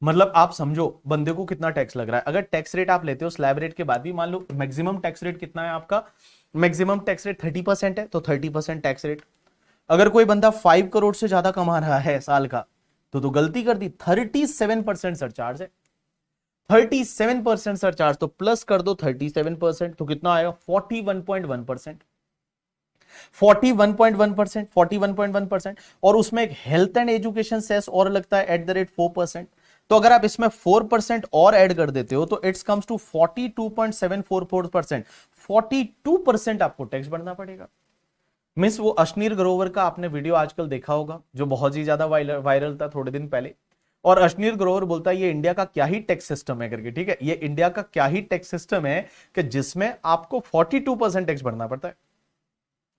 मतलब आप समझो बंदे को कितना टैक्स लग रहा है। अगर टैक्स रेट आप लेते हो स्लैब रेट के बाद भी, मान लो मैक्सिमम टैक्स रेट कितना है आपका, मैक्सिमम टैक्स रेट 30% है तो 30% टैक्स रेट। अगर कोई बंदा 5 करोड़ से ज्यादा कमा रहा है साल का तो गलती कर दी, 37% सरचार्ज है। 37% सरचार्ज तो प्लस कर दो 37% तो कितना आएगा 41.1%। 41.1%, 41.1%, और उसमें एक हेल्थ एंड एजुकेशन सेस और लगता है @4%। तो अगर आप इसमें 4% और ऐड कर देते हो तो इट्स कम्स टू 42.744%। 42% आपको टैक्स भरना पड़ेगा। मिस वो अश्नीर ग्रोवर का आपने वीडियो आजकल देखा होगा जो बहुत ही ज्यादा वायरल था थोड़े दिन पहले। और अश्नीर ग्रोवर बोलता है ये इंडिया का क्या ही टैक्स सिस्टम है करके, ठीक है, ये इंडिया का क्या ही टैक्स सिस्टम है कि जिसमें आपको 42% टैक्स भरना पड़ता है।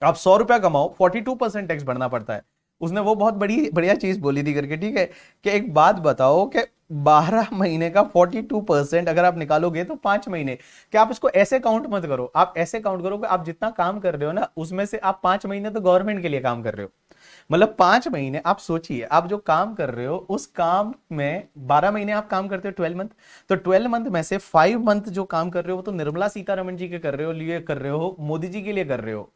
आप 100 रुपया कमाओ, 42% टैक्स भरना पड़ता है। उसने वो बहुत बड़ी बढ़िया चीज बोली थी करके, ठीक है, कि एक बात बताओ कि 12 महीने का 42% अगर आप निकालोगे तो 5 महीने। क्या आप इसको ऐसे काउंट मत करो, आप ऐसे काउंट करो कि आप जितना काम कर रहे हो ना उसमें से आप 5 महीने तो गवर्नमेंट के लिए काम कर रहे हो। मतलब 5 महीने आप सोचिए, आप जो काम कर रहे हो उस काम में 12 महीने आप काम करते हो 12 मंथ। तो 12 मंथ में से 5 मंथ जो काम कर रहे हो वो तो निर्मला सीतारमण जी के कर रहे हो, लिए कर रहे हो, मोदी जी के लिए कर रहे हो,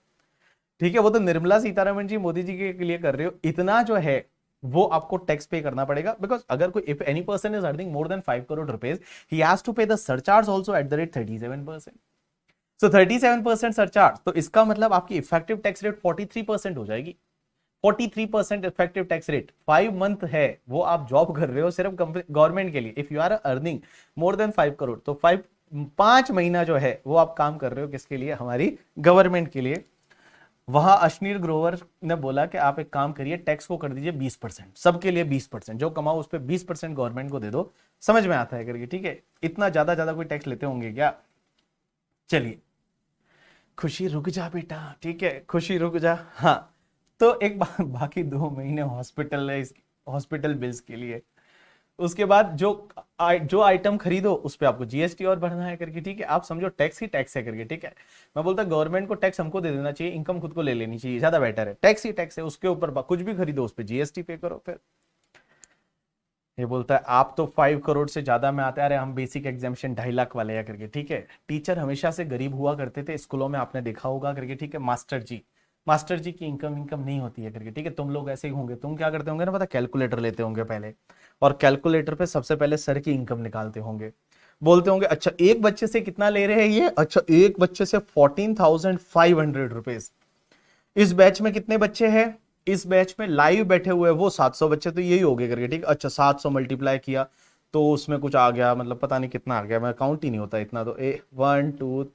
ठीक है, वो तो निर्मला सीतारमण जी मोदी जी के लिए कर रहे हो। इतना जो है वो आपको टैक्स पे करना पड़ेगा, बिकॉज अगर कोई if any person is earning more than 5 crore rupees he has to pay the surcharge also @37%। So 37% surcharge, तो इसका मतलब आपकी इफेक्टिव टैक्स रेट 43% हो जाएगी। 43% इफेक्टिव टैक्स रेट, 5 मंथ है वो आप जॉब कर रहे हो सिर्फ गवर्नमेंट के लिए। If you are earning more than 5 crore तो 5 महीना जो है वो आप काम कर रहे हो किसके लिए, हमारी गवर्नमेंट के लिए। वहां अश्नीर ग्रोवर ने बोला कि आप एक काम करिए, टैक्स को कर दीजिए 20%, सबके लिए 20%, जो कमाओ उस पर 20% गवर्नमेंट को दे दो। समझ में आता है करके, ठीक है, इतना ज्यादा ज्यादा कोई टैक्स लेते होंगे क्या। चलिए, खुशी रुक जा बेटा, ठीक है, खुशी रुक जा। हाँ, तो एक बाकी 2 महीने हॉस्पिटल है, हॉस्पिटल बिल्स के लिए। उसके बाद जो आइटम खरीदो उस पे आपको जीएसटी और भरना है करके, ठीक है, आप समझो टैक्स ही टैक्स है करके, ठीक है। मैं बोलता गवर्नमेंट को टैक्स हमको दे देना चाहिए, इनकम खुद को ले लेनी चाहिए, ज्यादा बेटर है। टैक्स ही टैक्स है, उसके ऊपर कुछ भी खरीदो उस पे जीएसटी पे करो। फिर ये बोलता है आप तो 5 करोड़ से ज्यादा में आते हैं, अरे हम बेसिक एग्जामेशन 2.5 लाख वाले हैं करके, ठीक है। टीचर हमेशा से गरीब हुआ करते थे स्कूलों में, आपने देखा होगा करके, ठीक है। मास्टर जी की इनकम नहीं होती है करके, ठीक है। तुम लोग ऐसे ही होंगे, तुम क्या करते होंगे ना पता, कैलकुलेटर लेते होंगे पहले, और कैलकुलेटर पे सबसे पहले सर की इनकम निकालते होंगे। बोलते होंगे अच्छा एक बच्चे से कितना ले रहे हैं ये, अच्छा एक बच्चे से 14,500 रुपीज। इस बैच में कितने बच्चे हैं, इस बैच में लाइव बैठे हुए वो 700 बच्चे, तो यही हो गए करके, ठीक। अच्छा 700 मल्टीप्लाई किया तो उसमें कुछ आ गया, मतलब पता नहीं कितना आ गया, मैं काउंट ही नहीं होता इतना, तो 1 2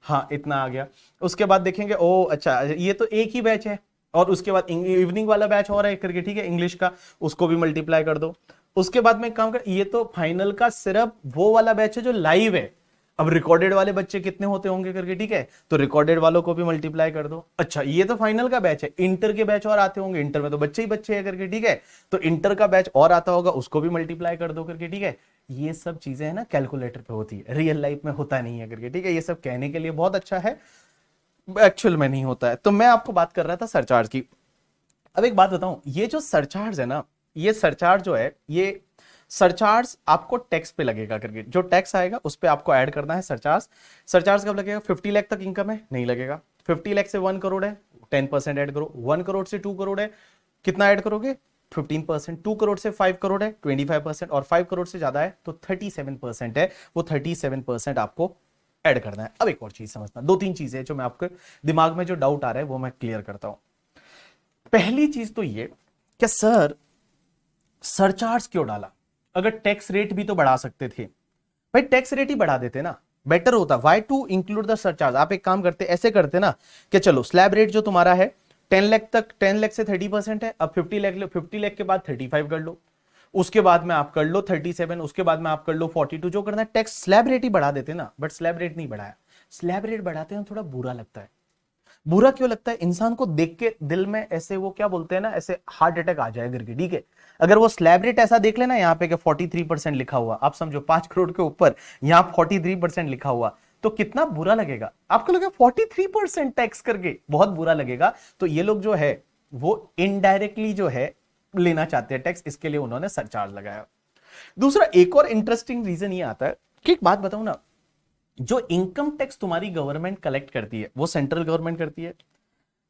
हाँ इतना आ गया। उसके बाद देखेंगे ओ अच्छा ये तो एक ही बैच है, और उसके बाद इवनिंग वाला बैच और है करके, ठीक है, इंग्लिश का, उसको भी मल्टीप्लाई कर दो। उसके बाद में एक काम कर, ये तो फाइनल का सिर्फ वो वाला बैच है जो लाइव है। अब रिकॉर्डेड वाले बच्चे कितने होते होंगे करके, ठीक है, तो रिकॉर्डेड वालों को भी मल्टीप्लाई कर दो। अच्छा ये तो फाइनल का बैच है, इंटर के बैच और आते होंगे, इंटर में तो बच्चे ही बच्चे हैं करके, ठीक है, तो इंटर का बैच और आता होगा, उसको भी मल्टीप्लाई कर दो करके, ठीक है। ये सब चीजें है ना कैलकुलेटर पे होती है, रियल लाइफ में होता नहीं है करके, ठीक है। ये सब कहने के लिए बहुत अच्छा है, एक्चुअल में नहीं होता है। तो मैं आपको बात कर रहा था सरचार्ज की। अब एक बात बताऊं, ये जो सरचार्ज है ना, ये सरचार्ज जो है, ये सरचार्ज आपको टैक्स पे लगेगा करके, जो टैक्स आएगा उस पे आपको ऐड करना है सरचार्ज। सरचार्ज कब लगेगा, 50 लाख तक इनकम है नहीं लगेगा, 50 लाख से 1 करोड़ है 10% ऐड करो, 1 करोड़ से 2 करोड़ है कितना ऐड करोगे 15%, 2 करोड़ से 5 करोड़ है 25%, और 5 करोड़ से ज्यादा है तो 37% है, वो 37% आपको ऐड करना है। अब एक और चीज समझना, 2-3 चीजें जो मैं आपके दिमाग में जो डाउट आ रहा है वो मैं क्लियर करता हूं। पहली चीज तो ये कि सर सरचार्ज क्यों डाला, अगर टैक्स रेट भी तो बढ़ा सकते थे भाई, टैक्स रेट ही बढ़ा देते ना, बेटर होता। Why to include the surcharge, आप एक काम करते ऐसे करते ना कि चलो स्लैब रेट जो तुम्हारा है 10 लाख तक, 10 लाख से 30% है, अब 50 लाख लो, 50 लाख के बाद 35 कर लो, उसके बाद में आप कर लो 37, उसके बाद में आप कर लो 42, जो करना है टैक्स स्लैब रेट ही बढ़ा देते ना, बट स्लैब रेट नहीं बढ़ाया। स्लैब रेट बढ़ाते हैं थोड़ा बुरा लगता है। बुरा क्यों लगता है, इंसान को देख के दिल में ऐसे वो क्या बोलते हैं ना, ऐसे हार्ट अटैक आ जाए करके, ठीक है। अगर वो स्लैब रेट ऐसा देख लेना यहाँ पे कि 43% लिखा हुआ, आप समझो 5 करोड़ के ऊपर यहाँ 43% लिखा हुआ, तो कितना बुरा लगेगा आपको, लगेगा 43% टैक्स करके, बहुत बुरा लगेगा। तो ये लोग जो है वो इनडायरेक्टली जो है लेना चाहते हैं टैक्स, इसके लिए उन्होंने सरचार्ज लगाया। दूसरा एक और इंटरेस्टिंग रीजन ये आता है कि एक बात बताऊं ना, जो इनकम टैक्स तुम्हारी गवर्नमेंट कलेक्ट करती है वो सेंट्रल गवर्नमेंट करती है।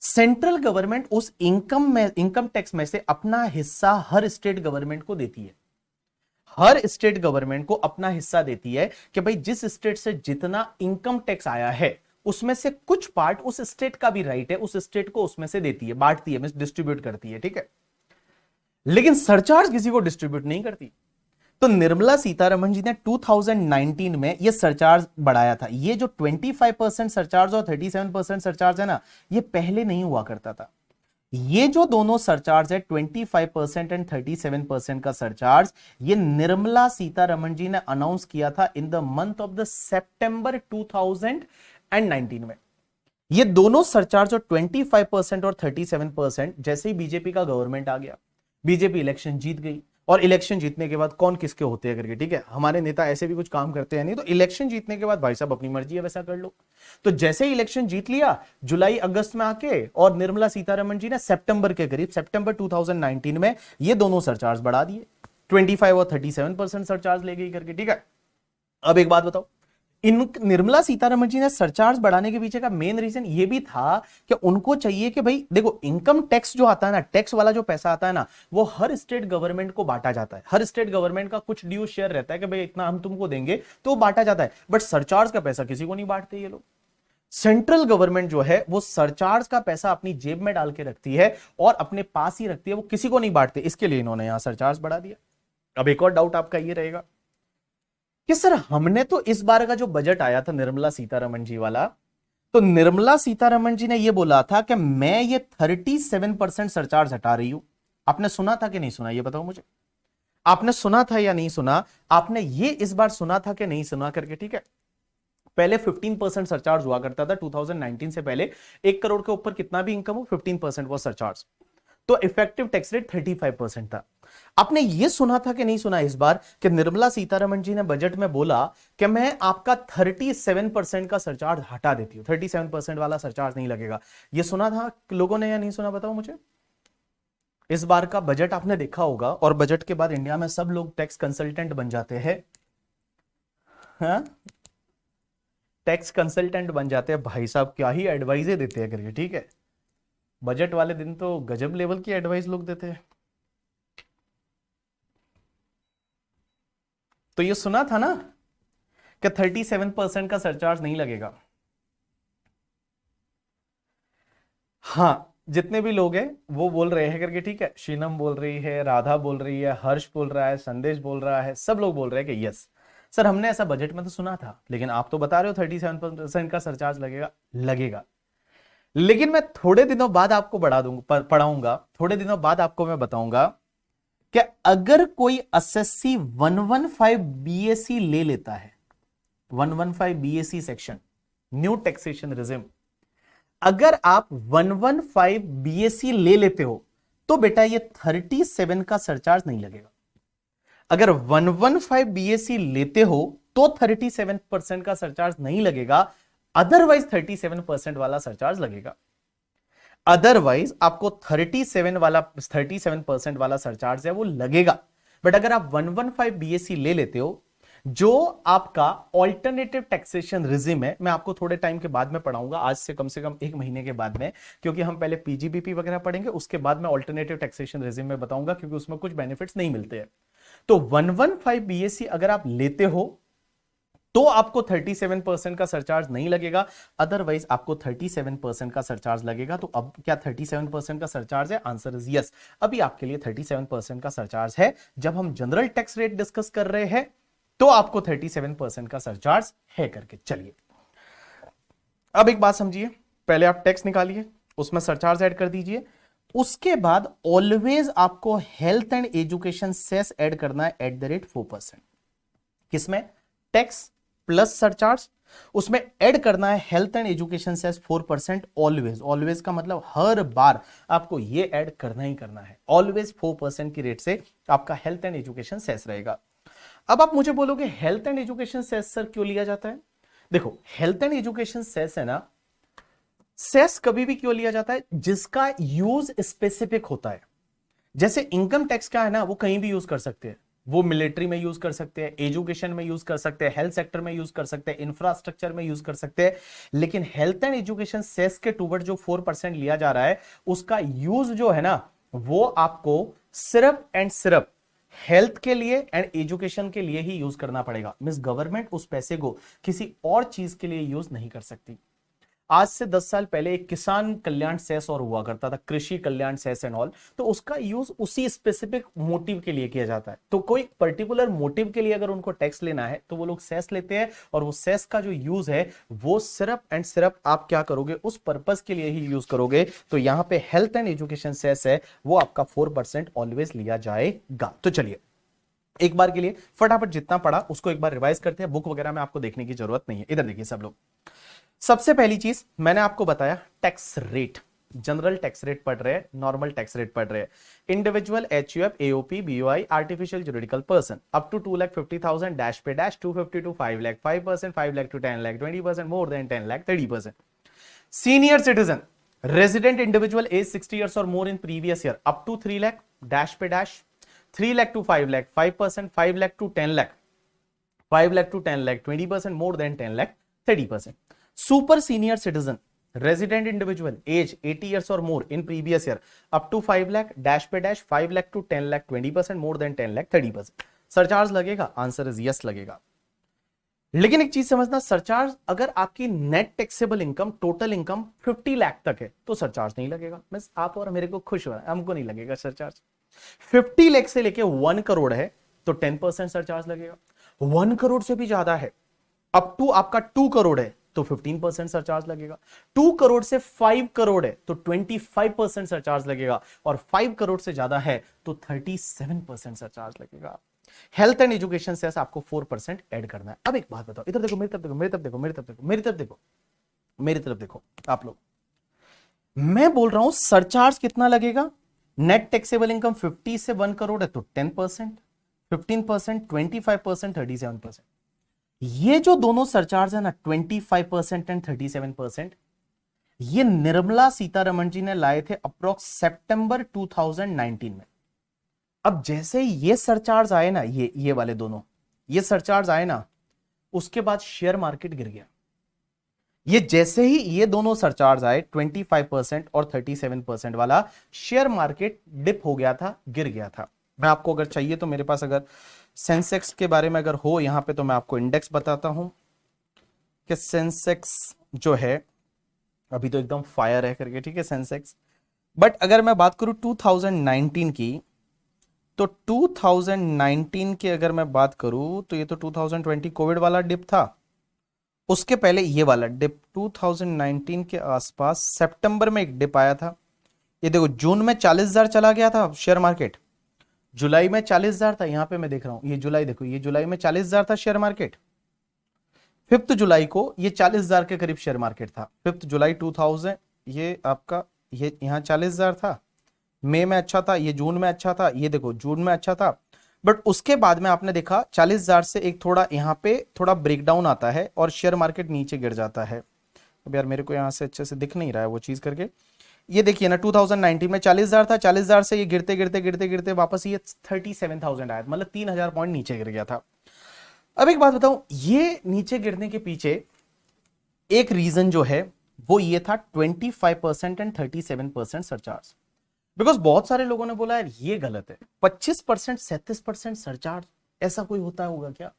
सेंट्रल गवर्नमेंट उस इनकम टैक्स में से अपना हिस्सा हर स्टेट गवर्नमेंट को देती है। हर स्टेट गवर्नमेंट को अपना हिस्सा देती है कि भाई जिस स्टेट से जितना इनकम टैक्स आया है उसमें से कुछ पार्ट उस स्टेट का भी राइट है, उस स्टेट को उसमें से देती है, बांटती है, मींस डिस्ट्रीब्यूट करती है, ठीक है। लेकिन सरचार्ज किसी को डिस्ट्रीब्यूट नहीं करती। तो निर्मला सीतारमण जी ने 2019 में ये सरचार्ज बढ़ाया था। ये जो 25% सरचार्ज और 37% सरचार्ज है ना, ये पहले नहीं हुआ करता था। ये जो दोनों सरचार्ज है 25% एंड 37% का सरचार्ज, ये निर्मला सीतारमण जी ने अनाउंस किया था in the month of the September 2019 में। ये दोनों सरचार्ज और 25% और 37%, जैसे ही बीजेपी का गवर्नमेंट आ गया, बीजेपी इलेक्शन जीत गई, और इलेक्शन जीतने के बाद कौन किसके होते हैं करके, ठीक है, हमारे नेता ऐसे भी कुछ काम करते हैं नहीं, तो इलेक्शन जीतने के बाद भाई साहब अपनी मर्जी है वैसा कर लो। तो जैसे ही इलेक्शन जीत लिया जुलाई अगस्त में आके, और निर्मला सीतारमण जी ने सितंबर के करीब, सितंबर 2019 में ये दोनों सरचार्ज बढ़ा दिए, 25 और 37% सरचार्ज ले गई करके, ठीक है। अब एक बात बताओ, इन निर्मला सीतारमण जी ने सरचार्ज बढ़ाने के पीछे का मेन रीजन ये भी था कि उनको चाहिए कि भाई देखो, इनकम टैक्स जो आता है ना, टैक्स वाला जो पैसा आता है ना, वो हर स्टेट गवर्नमेंट को बांटा जाता है। हर स्टेट गवर्नमेंट का कुछ ड्यू शेयर रहता है कि भाई इतना हम तुमको देंगे, तो वो बांटा जाता है। बट सरचार्ज का पैसा किसी को नहीं बांटते ये लोग। सेंट्रल गवर्नमेंट जो है वो सरचार्ज का पैसा अपनी जेब में डाल के रखती है और अपने पास ही रखती है, वो किसी को नहीं बांटते। इसके लिए इन्होंने यहां सरचार्ज बढ़ा दिया। अब एक और डाउट आपका ये रहेगा कि सर हमने तो इस बार का जो बजट आया था निर्मला सीतारमण जी वाला, तो निर्मला सीतारमण जी ने यह बोला था कि मैं ये 37% सरचार्ज हटा रही हूं। आपने सुना था कि नहीं सुना, ये बताओ मुझे। आपने सुना था या नहीं सुना? आपने ये इस बार सुना था कि नहीं सुना करके, ठीक है। पहले 15% सरचार्ज हुआ करता था 2019 से पहले। 1 करोड़ के ऊपर कितना भी इनकम हो, 15% वो सरचार्ज। तो इफेक्टिव टैक्स रेट 35% था। आपने यह सुना था कि नहीं सुना इस बार कि निर्मला सीतारमण जी ने बजट में बोला कि मैं आपका 37% का सरचार्ज हटा देती हूं, 37% वाला सरचार्ज नहीं लगेगा। यह सुना था लोगों ने या नहीं सुना, बताओ मुझे। इस बार का बजट आपने देखा होगा, और बजट के बाद इंडिया में सब लोग टैक्स कंसल्टेंट बन जाते हैं। हाँ? टैक्स कंसल्टेंट बन जाते हैं भाई साहब, क्या ही एडवाइजें देते हैं करके, ठीक है। बजट वाले दिन तो गजब लेवल की एडवाइस लोग देते हैं। तो ये सुना था ना कि 37% का सरचार्ज नहीं लगेगा। हाँ, जितने भी लोग हैं वो बोल रहे हैं करके, ठीक है। शीनम बोल रही है, राधा बोल रही है, हर्ष बोल रहा है, संदेश बोल रहा है, सब लोग बोल रहे हैं कि यस सर हमने ऐसा बजट में तो सुना था, लेकिन आप तो बता रहे हो 37% का सरचार्ज लगेगा। लगेगा, लेकिन मैं थोड़े दिनों बाद आपको बढ़ा दूंगा, पढ़ाऊंगा, थोड़े दिनों बाद आपको मैं बताऊंगा कि अगर कोई एसएससी 115 बीएससी ले लेता है, 115 BSc section, new taxation regime, अगर आप 115 बीएससी ले लेते हो तो बेटा ये 37 का सरचार्ज नहीं लगेगा। अगर 115 बीएससी लेते हो तो 37% का सरचार्ज नहीं लगेगा, अदरवाइज 37% वाला सरचार्ज लगेगा। अदरवाइज आपको 37% वाला सरचार्ज है वो लगेगा। बट अगर आप 115 बीएससी ले लेते हो, जो आपका ऑल्टरनेटिव टैक्सेशन रिजिम है, मैं आपको थोड़े टाइम के बाद में पढ़ाऊंगा, आज से कम 1 महीने के बाद में, क्योंकि हम पहले पीजीबीपी वगैरह पढ़ेंगे, उसके बाद में ऑल्टरनेटिव टैक्सेशन रिजिम में बताऊंगा, क्योंकि उसमें कुछ बेनिफिट्स नहीं मिलते हैं। तो 115 बीएससी अगर आप लेते हो तो आपको 37% का सरचार्ज नहीं लगेगा, अदरवाइज आपको 37% का सरचार्ज लगेगा। तो अब क्या 37% का सरचार्ज है? Answer is yes. अभी आपके लिए 37% का सरचार्ज है। जब हम जनरल टैक्स रेट डिस्कस कर रहे हैं तो आपको 37% का सरचार्ज है करके। चलिए अब एक बात समझिए, पहले आप टैक्स निकालिए, उसमें सरचार्ज ऐड कर दीजिए, उसके बाद ऑलवेज आपको health and education cess add करना है @4%। किसमें? टैक्स प्लस सरचार्ज, उसमें ऐड करना है health and education cess 4%। Always, always का मतलब हर बार आपको ये ऐड करना ही करना है। ऑलवेज 4% की रेट से आपका हेल्थ एंड एजुकेशन सेस रहेगा। अब आप मुझे बोलोगे health and education cess sir क्यों लिया जाता है? देखो, हेल्थ एंड एजुकेशन सेस है ना, सेस कभी भी क्यों लिया जाता है? जिसका यूज स्पेसिफिक होता है। जैसे इनकम टैक्स का है ना, वो कहीं भी यूज कर सकते हैं, वो मिलिट्री में यूज कर सकते हैं, एजुकेशन में यूज कर सकते हैं, हेल्थ सेक्टर में यूज कर सकते हैं, इंफ्रास्ट्रक्चर में यूज कर सकते हैं। लेकिन हेल्थ एंड एजुकेशन सेस के टूवर्ड जो 4% लिया जा रहा है, उसका यूज जो है ना, वो आपको सिर्फ एंड सिर्फ हेल्थ के लिए एंड एजुकेशन के लिए ही यूज करना पड़ेगा। मींस गवर्नमेंट उस पैसे को किसी और चीज के लिए यूज नहीं कर सकती। आज से 10 साल पहले एक किसान कल्याण सेस और हुआ करता था, कृषि कल्याण सेस एंड ऑल, तो उसका यूज उसी स्पेसिफिक मोटिव के लिए किया जाता है। तो कोई पर्टिकुलर मोटिव के लिए अगर उनको टैक्स लेना है तो वो लोग सेस लेते हैं, और वो सेस का जो यूज है वो सिर्फ एंड सिर्फ आप क्या करोगे, उस पर्पस के लिए ही यूज करोगे। तो यहां पे हेल्थ एंड एजुकेशन सेस है वो आपका 4% ऑलवेज लिया जाएगा। तो चलिए एक बार के लिए फटाफट जितना पढ़ा उसको एक बार रिवाइज करते हैं, बुक वगैरह में आपको देखने की जरूरत नहीं है। इधर देखिए सब लोग, सबसे पहली चीज मैंने आपको बताया tax rate, general tax rate पढ़ रहे हैं, नॉर्मल टैक्स रेट पढ़ रहे हैं, individual, HUF, AOP, BOI, artificial juridical person up to 2,50,000 dash पे dash 250 to 5 lakh 5%, 5 lakh to 10 lakh 20%, more than 10 lakh 30%। Senior citizen, resident individual age 60 years और more in previous year up to 3 lakh dash पे dash 3 lakh to 5 lakh 5%, 5 lakh to 10 lakh 5 lakh to 10 lakh 20%, more than 10 lakh 30%. Super senior citizen, resident individual, age 80 years or more in previous year up to 5 lakh dash पे dash 5 lakh to 10 lakh 20%, more than 10 lakh 30%. Surcharge लगेगा? आंसर इज यस लगेगा। लेकिन एक चीज समझना, सरचार्ज अगर आपकी net taxable income, total income 50 lakh तक है तो सरचार्ज नहीं लगेगा। मिस आप और मेरे को खुश हो रहा है, हमको नहीं लगेगा सरचार्ज। 50 लाख से लेके 1 करोड़ है तो 10% सरचार्ज लगेगा। 1 करोड़ से भी ज्यादा है, अप टू आपका 2 करोड़ है तो 15% सरचार्ज लगेगा। 2 करोड़ से 5 करोड़ है तो 25% सरचार्ज लगेगा, और 5 करोड़ से ज्यादा है तो 37% सरचार्ज लगेगा। हेल्थ एंड एजुकेशन से आपको 4% ऐड करना है। अब एक बात बताओ, इधर देखो, मेरी तरफ देखो, मेरी तरफ देखो, मेरी तरफ देखो, मेरी तरफ देखो, मेरी तरफ देखो आप लोग, मैं बोल रहा हूं सरचार्ज कितना लगेगा। नेट टैक्सेबल इनकम 50 से 1 करोड़ है तो 10%, 15%, 25%, 37%। ये जो दोनों सरचार्ज है ना, 25% एंड 37%, ये निर्मला सीतारमण जी ने लाए थे अप्रोक्स सितंबर 2019 में। अब जैसे ही ये सरचार्ज आए ना, ये वाले दोनों ये सरचार्ज आए ना, उसके बाद शेयर मार्केट गिर गया। ये जैसे ही ये दोनों सरचार्ज आए 25% और 37% वाला, शेयर मार्केट डिप हो गया था, गिर गया था। मैं आपको अगर चाहिए तो मेरे पास अगर सेंसेक्स के बारे में अगर हो यहां पे तो मैं आपको इंडेक्स बताता हूं कि सेंसेक्स जो है अभी तो एकदम फायर है करके, ठीक है सेंसेक्स। बट अगर मैं बात करूं 2019 की, तो 2019 की अगर मैं बात करूं तो ये तो 2020 कोविड वाला डिप था, उसके पहले ये वाला डिप 2019 के आसपास सितंबर में एक डिप आया था। ये देखो जून में 40,000 चला गया था शेयर मार्केट, जुलाई में 40,000 था, यहां पे मैं देख रहा हूं ये जुलाई, देखो ये जुलाई में 40,000 था शेयर मार्केट। 5 जुलाई को ये 40,000 के करीब शेयर मार्केट था, 5 जुलाई 2000, ये आपका ये यहां 40,000 था। मई में अच्छा था, ये जून में अच्छा था, ये देखो जून में अच्छा था। बट उसके बाद में आपने देखा 40,000 से एक थोड़ा यहां पे थोड़ा ब्रेकडाउन आता है और शेयर मार्केट नीचे गिर जाता है। अब यार मेरे को यहां से अच्छे से दिख नहीं रहा है वो चीज करके, ये देखिए ना 2019 में 40,000 था, 40,000 से ये गिरते गिरते गिरते गिरते वापस ये 37,000 आया, मतलब 3,000 पॉइंट नीचे गिर गया था। अब एक बात बताऊं, ये नीचे गिरने के पीछे एक रीजन जो है वो ये था 25% एंड 37% सरचार्ज। बिकॉज बहुत सारे लोगों ने बोला यार ये गलत है, 25% 37% सरचार्ज ऐसा कोई होता होगा क्या।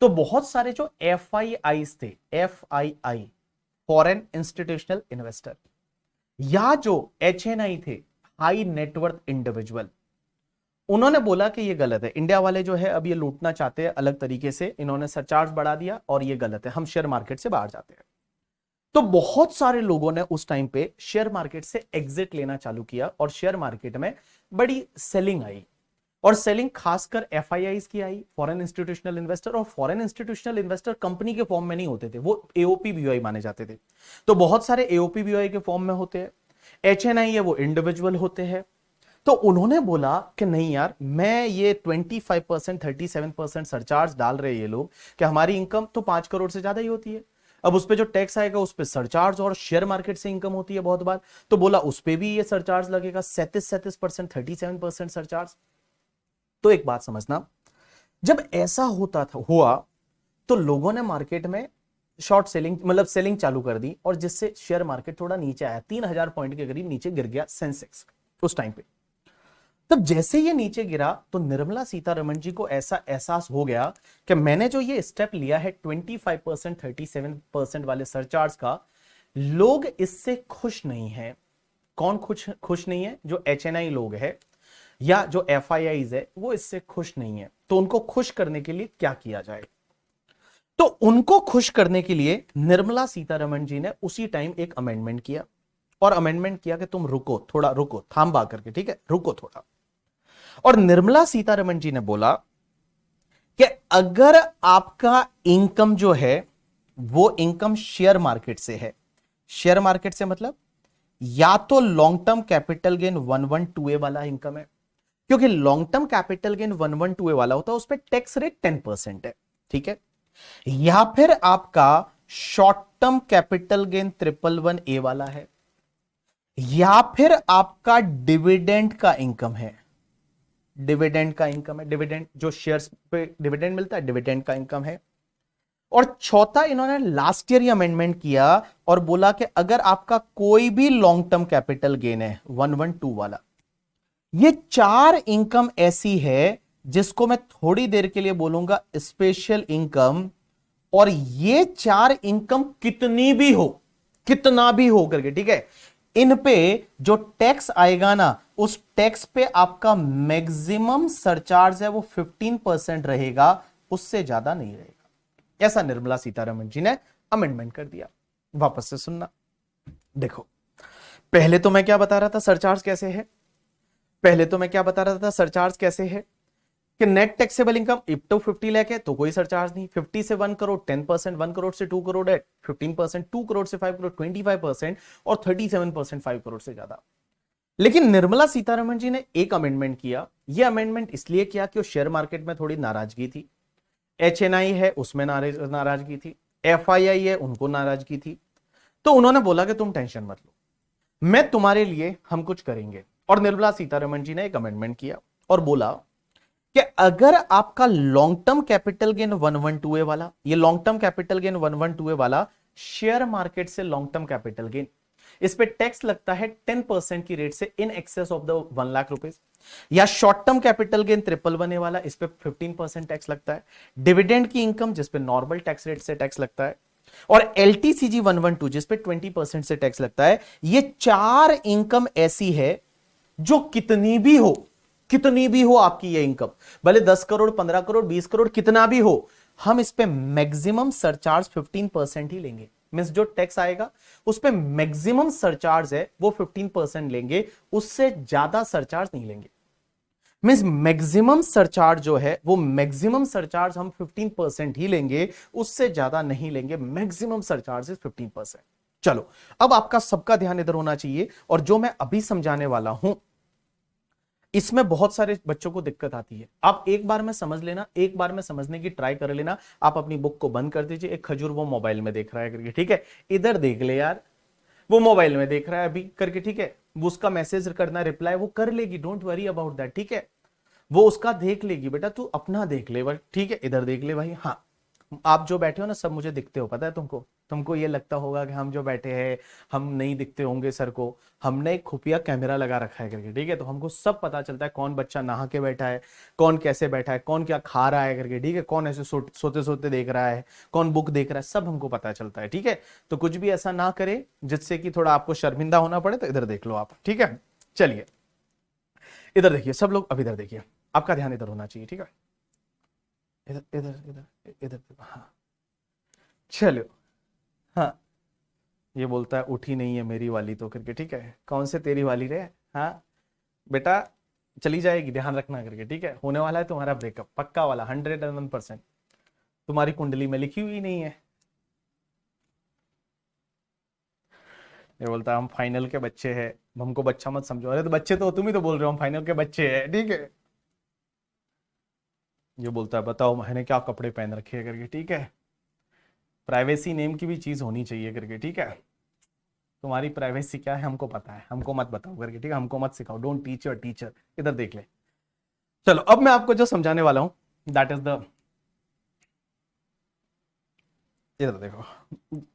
तो बहुत सारे जो FII थे, FII फॉरेन इंस्टीट्यूशनल इन्वेस्टर, या जो HNI थे, हाई नेटवर्थ इंडिविजुअल, उन्होंने बोला कि ये गलत है, इंडिया वाले जो है अब ये लूटना चाहते हैं अलग तरीके से, इन्होंने सरचार्ज बढ़ा दिया और ये गलत है, हम शेयर मार्केट से बाहर जाते हैं। तो बहुत सारे लोगों ने उस टाइम पे शेयर मार्केट से एग्जिट लेना चालू किया और शेयर मार्केट में बड़ी सेलिंग आई, और सेलिंग खासकर FIIs की आई, फॉरेन इंस्टीट्यूशनल इन्वेस्टर। और फॉरेन इंस्टीट्यूशनल इन्वेस्टर कंपनी के फॉर्म में नहीं होते थे, वो AOP BOI माने जाते थे। तो बहुत सारे AOP BOI के फॉर्म में होते हैं, HNI है वो इंडिविजुअल होते हैं। तो उन्होंने बोला कि नहीं यार, मैं ये 25% 37% सरचार्ज डाल रहे ये लोग, कि हमारी इनकम तो 5 करोड़ से ज्यादा ही होती है, अब उस पे जो टैक्स आएगा उस पे सरचार्ज, और शेयर मार्केट से इनकम होती है बहुत बार, तो बोला उस पे भी ये सरचार्ज लगेगा, 37% 37% सरचार्ज। तो एक बात समझना, जब ऐसा होता था हुआ तो लोगों ने मार्केट में शॉर्ट सेलिंग, मतलब सेलिंग चालू कर दी, और जिससे शेयर मार्केट थोड़ा नीचे आया, 3,000 पॉइंट के करीब नीचे गिर गया सेंसेक्स उस टाइम पे। तब जैसे ये नीचे गिरा तो निर्मला सीतारमण जी को ऐसा एहसास हो गया कि मैंने जो ये स्टेप लिया है 25% 37% वाले सरचार्ज का, लोग इससे खुश नहीं है। कौन खुश खुश नहीं है? जो HNI लोग है या जो FIIs है वो इससे खुश नहीं है। तो उनको खुश करने के लिए क्या किया जाए? तो उनको खुश करने के लिए निर्मला सीतारमण जी ने उसी टाइम एक अमेंडमेंट किया, और अमेंडमेंट किया कि तुम रुको, थोड़ा रुको, थांबा करके, ठीक है, रुको थोड़ा। और निर्मला सीतारमण जी ने बोला कि अगर आपका इनकम जो है वो इनकम शेयर मार्केट से है, शेयर मार्केट से मतलब या तो long term capital gain 112A वाला इनकम है, क्योंकि long term capital gain 112A वाला होता है, उस पर टैक्स रेट 10% है, ठीक है, या फिर आपका short term capital gain 111A वाला है, या फिर आपका डिविडेंड का इनकम है, डिविडेंड का इनकम है, डिविडेंड जो शेयर्स पे डिविडेंड मिलता है, डिविडेंड का इनकम है। और चौथा, इन्होंने लास्ट ईयर ही अमेंडमेंट किया और बोला कि अगर आपका कोई भी लॉन्ग टर्म कैपिटल गेन है 112 वाला, ये 4 इनकम ऐसी है जिसको मैं थोड़ी देर के लिए बोलूंगा स्पेशल इनकम, और ये 4 इनकम कितनी भी हो, कितना भी हो करके, ठीक है, इन पे जो टैक्स आएगा ना, उस टैक्स पे आपका मैक्सिमम सरचार्ज है वो 15% रहेगा, उससे ज्यादा नहीं रहेगा। ऐसा निर्मला सीतारमण जी ने अमेंडमेंट कर दिया। वापस से सुनना, देखो, पहले तो मैं क्या बता रहा था सरचार्ज कैसे है, पहले तो मैं क्या बता रहा था सरचार्ज कैसे है कि नेट टैक्सेबल इनकम इप टू 50 लाख है तो कोई सरचार्ज नहीं, 50 से 1 करोड़ 10%, 1 करोड़ से 2 करोड़ है 15%, 2 करोड़ से 5 करोड़ 25%, और 37% 5 करोड़ से ज्यादा। लेकिन निर्मला सीतारमण जी ने एक अमेंडमेंट किया। यह अमेंडमेंट इसलिए किया कि शेयर मार्केट में थोड़ी नाराजगी थी, HNI है उसमें नाराजगी थी, FII है उनको नाराजगी थी। तो उन्होंने बोला कि तुम टेंशन मत लो, मैं तुम्हारे लिए हम कुछ करेंगे। और निर्मला सीतारमण जी ने एक अमेंडमेंट किया और बोला कि अगर आपका long term capital gain 112A वाला, ये long term capital gain 112A वाला शेयर मार्केट से लॉन्ग टर्म कैपिटल गेन, इस पे टैक्स लगता है 10% की रेट से in excess of the 1 lakh rupees, या short term capital gain 111A वाला, इस पे 15% टैक्स लगता है, डिविडेंड की इनकम जिस पे नॉर्मल टैक्स रेट से टैक्स लगता है, और LTCG 112 जिस पे 20% से टैक्स लगता है। ये 4 इनकम ऐसी है जो कितनी भी हो, कितनी भी हो आपकी ये इनकम, भले 10 करोड़ 15 करोड़ 20 करोड़ कितना भी हो, हम इस पे मैक्सिमम सरचार्ज 15% ही लेंगे। मींस जो टैक्स आएगा उस पे मैक्सिमम सरचार्ज है वो 15% लेंगे, उससे ज्यादा सरचार्ज नहीं लेंगे। मींस मैक्सिमम सरचार्ज जो है वो मैक्सिमम सरचार्ज हम 15% ही लेंगे, उससे ज्यादा नहीं लेंगे। Maximum surcharge is 15%। चलो, अब आपका सबका ध्यान इधर होना चाहिए, और जो मैं अभी समझाने वाला हूं इसमें बहुत सारे बच्चों को दिक्कत आती है। आप एक बार में समझ लेना, एक बार में समझने की ट्राई कर लेना। आप अपनी बुक को बंद कर दीजिए, एक खजूर वो मोबाइल में देख रहा है करके, ठीक है, इधर देख ले यार, वो मोबाइल में देख रहा है अभी करके, ठीक है, वो उसका मैसेज करना रिप्लाई वो कर लेगी, डोंट वरी अबाउट दैट, ठीक है, वो उसका देख लेगी, बेटा तू अपना देख ले भाई, ठीक है, इधर देख ले भाई। हाँ, आप जो बैठे हो ना सब मुझे दिखते हो, पता है तुमको, तुमको ये लगता होगा कि हम जो बैठे हैं हम नहीं दिखते होंगे सर को, हमने एक खुफिया कैमरा लगा रखा है करके, ठीक है, तो हमको सब पता चलता है कौन बच्चा नहा के बैठा है, कौन कैसे बैठा है, कौन क्या खा रहा है करके, ठीक है, कौन ऐसे सोते सोते देख रहा है, कौन बुक देख रहा है, सब हमको पता चलता है, ठीक है। तो कुछ भी ऐसा ना करे जिससे कि थोड़ा आपको शर्मिंदा होना पड़े, तो इधर देख लो आप, ठीक है। चलिए इधर देखिए सब लोग, अब इधर देखिए, आपका ध्यान इधर होना चाहिए, ठीक है, इधर इधर इधर इधर, हाँ चलो, हाँ, ये बोलता है उठी नहीं है मेरी वाली तो करके, ठीक है, कौन से तेरी वाली रे, हाँ बेटा चली जाएगी, ध्यान रखना करके, ठीक है, होने वाला है तुम्हारा ब्रेकअप पक्का वाला 101%, तुम्हारी कुंडली में लिखी हुई नहीं है। ये बोलता है हम फाइनल के बच्चे हैं, हमको बच्चा मत समझो। अरे तो बच्चे तो तुम ही तो बोल रहे हो हम फाइनल के बच्चे हैं, ठीक है। ये बोलता है बताओ मैंने क्या कपड़े पहन रखे हैं करके, ठीक है, प्राइवेसी नेम की भी चीज होनी चाहिए करके, ठीक है, तुम्हारी प्राइवेसी क्या है हमको पता है, हमको मत बताओ करके, ठीक है, हमको मत सिखाओ, डोंट टीच योर टीचर। इधर देख ले। चलो अब मैं आपको जो समझाने वाला हूं दैट इज द, इधर देखो,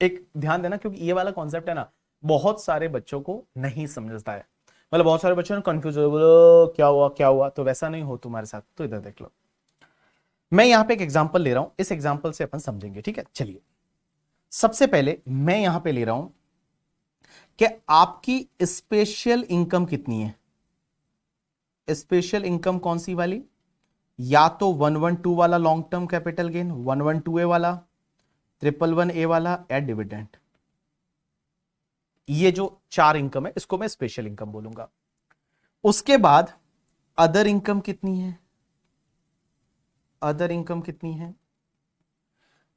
एक ध्यान देना, क्योंकि ये वाला कॉन्सेप्ट है ना बहुत सारे बच्चों को नहीं समझता है, मतलब बहुत सारे बच्चों ने कंफ्यूज हो बोलो क्या हुआ क्या हुआ, तो वैसा नहीं हो तुम्हारे साथ। तो इधर देख लो, मैं यहां पे एक एग्जांपल ले रहा हूं, इस एग्जांपल से अपन समझेंगे, ठीक है। चलिए सबसे पहले मैं यहां पे ले रहा हूं कि आपकी स्पेशल इनकम कितनी है। स्पेशल इनकम कौन सी वाली, या तो 112 वाला long term capital gain, 112A वाला, 111A वाला, या डिविडेंड। ये जो चार इनकम है इसको मैं स्पेशल इनकम बोलूंगा। उसके बाद अदर इनकम कितनी है, अदर इनकम कितनी है।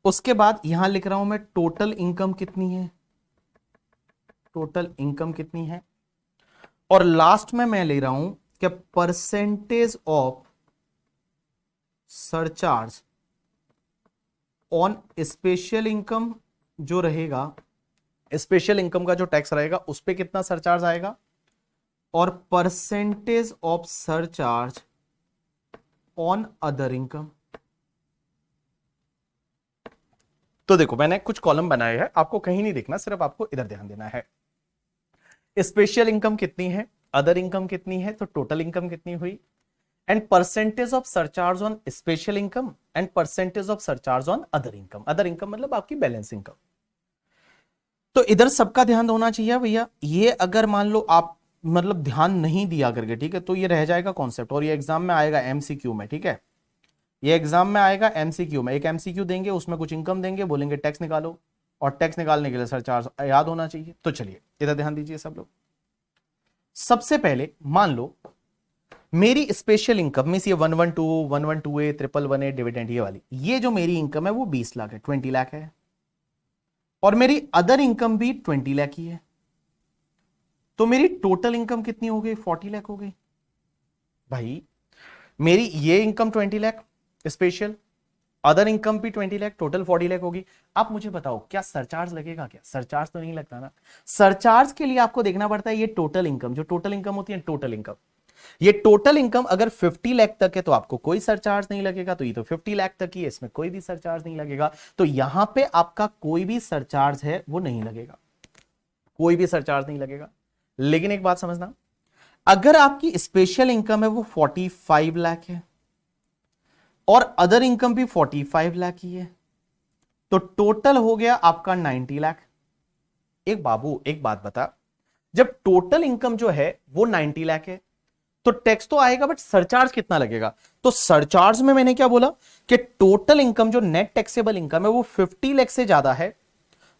उसके बाद यहां लिख रहा हूं मैं टोटल इनकम कितनी है, टोटल इनकम कितनी है। और लास्ट में मैं ले रहा हूं कि percentage of surcharge on special income जो रहेगा, स्पेशल इनकम का जो टैक्स रहेगा उस पे कितना सरचार्ज आएगा, और percentage of surcharge on other income. तो देखो मैंने कुछ कॉलम बनाए हैं, आपको कहीं नहीं देखना, सिर्फ आपको इधर ध्यान देना है। स्पेशल इनकम कितनी है, अदर इनकम कितनी है, तो टोटल इनकम कितनी हुई, and percentage of surcharge on special income and percentage of surcharge on other income. Other income मतलब आपकी बैलेंस इनकम। तो इधर सबका ध्यान होना चाहिए भैया। ये अगर मान लो आप मतलब ध्यान नहीं दिया करके, ठीक है, तो ये रह जाएगा कॉन्सेप्ट, और ये एग्जाम में आएगा एमसीक्यू में, ठीक है, ये एग्जाम में आएगा एमसीक्यू में। एक एमसीक्यू देंगे, उसमें कुछ इनकम देंगे, बोलेंगे टैक्स निकालो, और टैक्स निकालने के लिए सरचार्ज याद होना चाहिए। तो चलिए इधर ध्यान दीजिए सब लोग। सबसे पहले मान लो मेरी स्पेशल इनकम में ये 112, 112A, 111A डिविडेंड ये वाली, ये जो मेरी इनकम है वो 20 लाख है, 20 लाख है, और मेरी अदर इनकम भी 20 लाख ही है। तो मेरी टोटल इनकम कितनी हो गई, 40 लाख हो गई। भाई मेरी ये income 20 lakh special, other income भी 20 लाख, टोटल 40 लाख होगी। आप मुझे बताओ क्या सरचार्ज लगेगा, क्या सरचार्ज तो नहीं लगता ना। सरचार्ज के लिए आपको देखना पड़ता है ये टोटल इनकम, जो टोटल इनकम होती है टोटल इनकम, ये टोटल इनकम अगर 50 लाख तक है तो आपको कोई सरचार्ज नहीं लगेगा, तो ये तो 50 लाख तक ही है, इसमें कोई भी सरचार्ज नहीं लगेगा। तो यहां पे आपका कोई भी सरचार्ज है वो नहीं लगेगा, कोई भी सरचार्ज नहीं लगेगा। लेकिन एक बात समझना, अगर आपकी स्पेशल इनकम है वो 45 लाख है और अदर इनकम भी 45 लाख ही है, तो टोटल हो गया आपका 90 लाख। एक बाबू एक बात बता, जब टोटल इनकम जो है वो 90 लाख है तो टैक्स तो आएगा, बट सरचार्ज कितना लगेगा। तो सरचार्ज में मैंने क्या बोला कि टोटल इनकम जो नेट टैक्सेबल इनकम है वो 50 लाख से ज्यादा है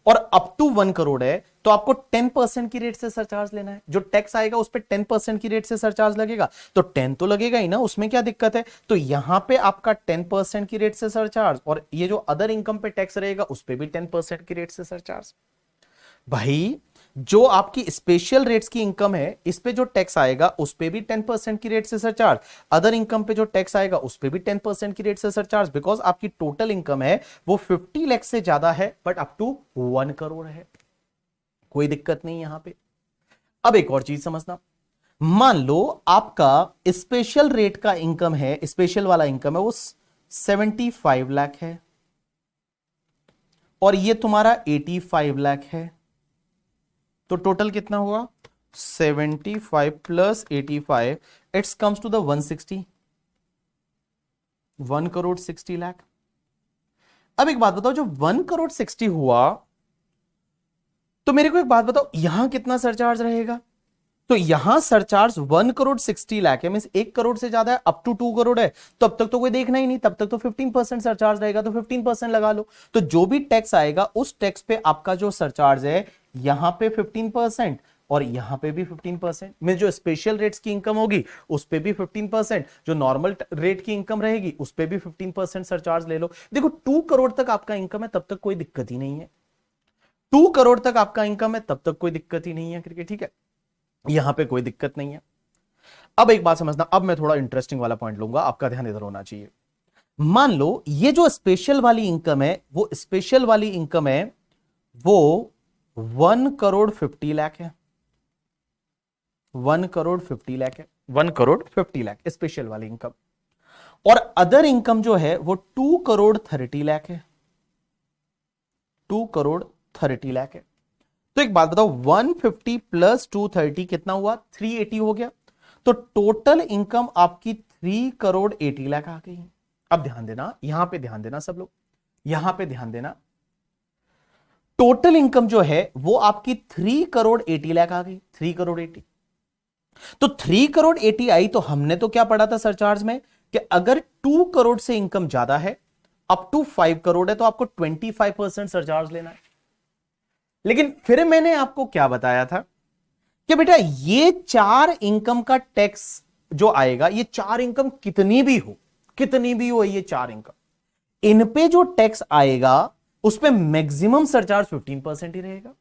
और अप टू 1 करोड़ है, तो आपको 10% की रेट से सरचार्ज लेना है। जो टैक्स आएगा उस पर 10% की रेट से सरचार्ज लगेगा, तो 10 तो लगेगा ही ना, उसमें क्या दिक्कत है। तो यहां पे आपका 10% की रेट से सरचार्ज, और ये जो अदर इनकम पे टैक्स रहेगा उस पर भी 10% की रेट से सरचार्ज। भाई जो आपकी स्पेशल रेट्स की इनकम है इस पे जो टैक्स आएगा उस पे भी 10% की रेट से सरचार्ज, अदर इनकम पे जो टैक्स आएगा उस पे भी 10% की रेट से सरचार्ज, बिकॉज आपकी टोटल इनकम है वो 50 लाख से ज्यादा है बट अप टू 1 करोड़ है, कोई दिक्कत नहीं यहां पे। अब एक और चीज समझना, मान लो आपका स्पेशल रेट का इनकम है, स्पेशल वाला इनकम है वो 75 लाख है और ये तुम्हारा 85 लाख है, तो टोटल कितना हुआ 75 plus 85, it's comes to the 160, 1 crore 60 lakh. अब एक बात बताओ, जो 1 करोड़ 60 हुआ, तो मेरे को एक बात बताओ यहां कितना सरचार्ज रहेगा। तो यहां सरचार्ज 1 करोड़ 60 लाख है, मींस 1 करोड़ से ज्यादा है, अप टू 2 करोड़ है, तो अब तक तो कोई देखना ही नहीं, तब तक तो 15% सरचार्ज रहेगा, तो 15% लगा लो। तो जो भी टैक्स आएगा उस टैक्स पे आपका जो सरचार्ज है यहां पे 15% और यहां पे भी 15%, मींस जो स्पेशल रेट्स की इनकम होगी उस पे भी 15%, जो नॉर्मल रेट की इनकम रहेगी उस पे भी 15% सरचार्ज ले लो। देखो 2 करोड़ तक आपका इनकम है तब तक कोई दिक्कत ही नहीं है, 2 करोड़ तक आपका इनकम है तब तक कोई दिक्कत ही नहीं है क्रिकेट, ठीक है, यहां पे कोई दिक्कत नहीं है। अब एक बात समझना, अब मैं थोड़ा इंटरेस्टिंग वाला पॉइंट लूंगा, आपका ध्यान इधर होना चाहिए। मान लो ये जो स्पेशल वाली इनकम है, वो स्पेशल वाली इनकम है वो 1 करोड़ 50 लाख है, 1 करोड़ 50 लाख है, 1 करोड़ 50 लाख स्पेशल वाली इनकम, और अदर इनकम जो है वो 2 करोड़ 30 लाख है, 2 करोड़ 30 लाख है। तो एक बात बताओ 150 प्लस 230 कितना हुआ, 380 हो गया, तो टोटल इनकम आपकी 3 करोड़ 80 लाख आ गई। अब ध्यान देना, यहां पे ध्यान देना सब लोग, यहां पे ध्यान देना, टोटल इनकम जो है वो आपकी 3 करोड़ 80 लाख आ गई, 3 करोड़ 80। तो 3 करोड़ 80 आई तो हमने तो क्या पढ़ा था सरचार्ज में कि अगर 2 करोड़ से इनकम ज्यादा है, अप टू 5 करोड़ है, तो आपको 25% सरचार्ज लेना है। लेकिन फिर मैंने आपको क्या बताया था कि बेटा ये 4 इनकम का टैक्स जो आएगा, ये 4 इनकम कितनी भी हो ये 4 इनकम, इन पे जो टैक्स आएगा उस पे मैक्सिमम सरचार्ज 15% ही रहेगा।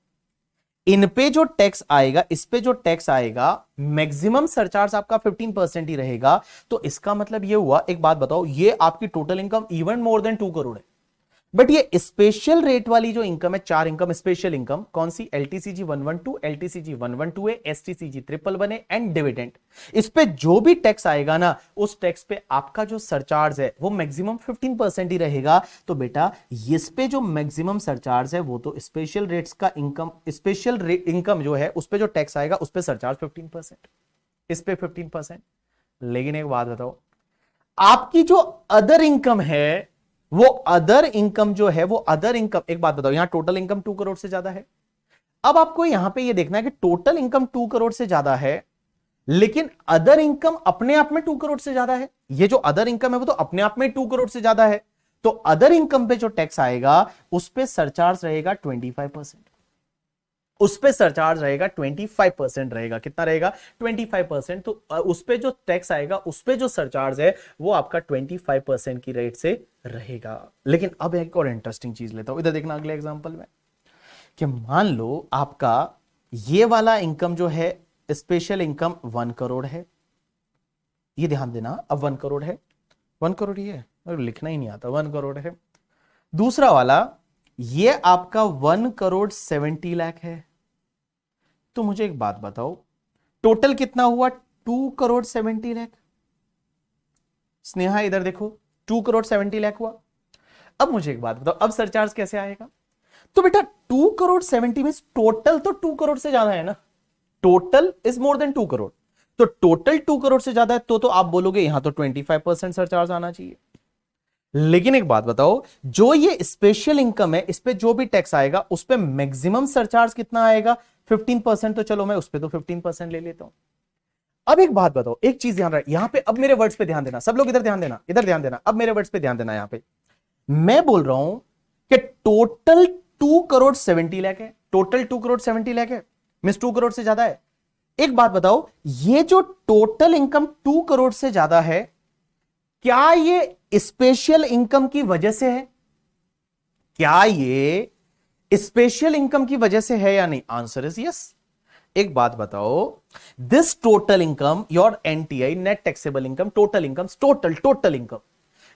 इन पे जो टैक्स आएगा, इस पे जो टैक्स आएगा, मैक्सिमम सरचार्ज आपका 15% ही रहेगा। तो इसका मतलब ये हुआ, एक बात बताओ, ये आपकी total income even more than 2 crore है। बट ये स्पेशल रेट वाली जो इनकम है, 4 इनकम स्पेशल इनकम, कौन सी? LTCG 112, LTCG 112 A, STCG 111 A and dividend. इस पे जो भी टैक्स आएगा ना, उस टैक्स पे आपका जो सरचार्ज है वो मैक्सिमम 15% ही रहेगा। तो बेटा इस पे जो मैक्सिमम सरचार्ज है वो तो स्पेशल रेट्स का इनकम, स्पेशल इनकम जो है उस पे जो टैक्स आएगा उस पे सरचार्ज 15%, इस पे 15%। लेकिन एक बात बताओ, आपकी जो अदर इनकम है, वो अदर इनकम जो है, वो अदर इनकम, एक बात बताओ, यहां टोटल इनकम 2 करोड़ से ज्यादा है। अब आपको यहां पे ये देखना है कि टोटल इनकम 2 करोड़ से ज्यादा है, लेकिन अदर इनकम अपने आप में 2 करोड़ से ज्यादा है। ये जो अदर इनकम है वो तो अपने आप में 2 करोड़ से ज्यादा है। तो अदर इनकम पे जो टैक्स आएगा उस पे सरचार्ज रहेगा 25%। उस पे सरचार्ज रहेगा 25% रहेगा। कितना रहेगा? 25%। तो उस पे जो टैक्स आएगा, उस पे जो सरचार्ज है वो आपका 25% की रेट से रहेगा। लेकिन अब एक और इंटरेस्टिंग चीज लेता हूं, इधर देखना अगले एग्जांपल में, कि मान लो आपका ये वाला इनकम जो है, स्पेशल इनकम 1 करोड़ है। ये ध्यान देना, अब 1 करोड़ है, 1 करोड़ ही है, लिखना ही नहीं आता, 1 करोड़ है। दूसरा वाला ये आपका 1 करोड़ 70 लाख है। तो मुझे एक बात बताओ, टोटल कितना हुआ? 2 करोड़ 70 लाख। स्नेहा इधर देखो, 2 करोड़ 70 लाख हुआ। अब मुझे एक बात बताओ, अब सरचार्ज कैसे आएगा? तो बेटा 2 करोड़ 70 में टोटल तो 2 करोड़ से ज्यादा है ना, total is more than 2 crore. तो टोटल 2 करोड़ से ज्यादा है तो आप बोलोगे यहां तो 25% सरचार्ज आना चाहिए। लेकिन एक बात बताओ, जो ये स्पेशल इनकम है, इस पे जो भी टैक्स आएगा उस पे मैक्सिमम सरचार्ज कितना आएगा? 15%। तो चलो मैं उस पे तो 15% ले लेता हूं। अब एक बात बताओ, एक चीज ध्यान रख, यहां पे अब मेरे वर्ड्स पे ध्यान देना, सब लोग इधर ध्यान देना, इधर ध्यान देना, अब मेरे वर्ड्स पे ध्यान देना। यहां पे मैं बोल रहा हूं कि टोटल 2 करोड़ 70 लाख है, टोटल 2 करोड़ 70 लाख है, मींस 2 करोड़ से ज्यादा है। एक बात बताओ, ये जो टोटल इनकम 2 करोड़ से ज्यादा है, क्या ये स्पेशल इनकम की वजह से है? क्या ये स्पेशल इनकम की वजह से है या नहीं? Answer is yes. एक बात बताओ, this total income, your NTI, net taxable income, total income, total income,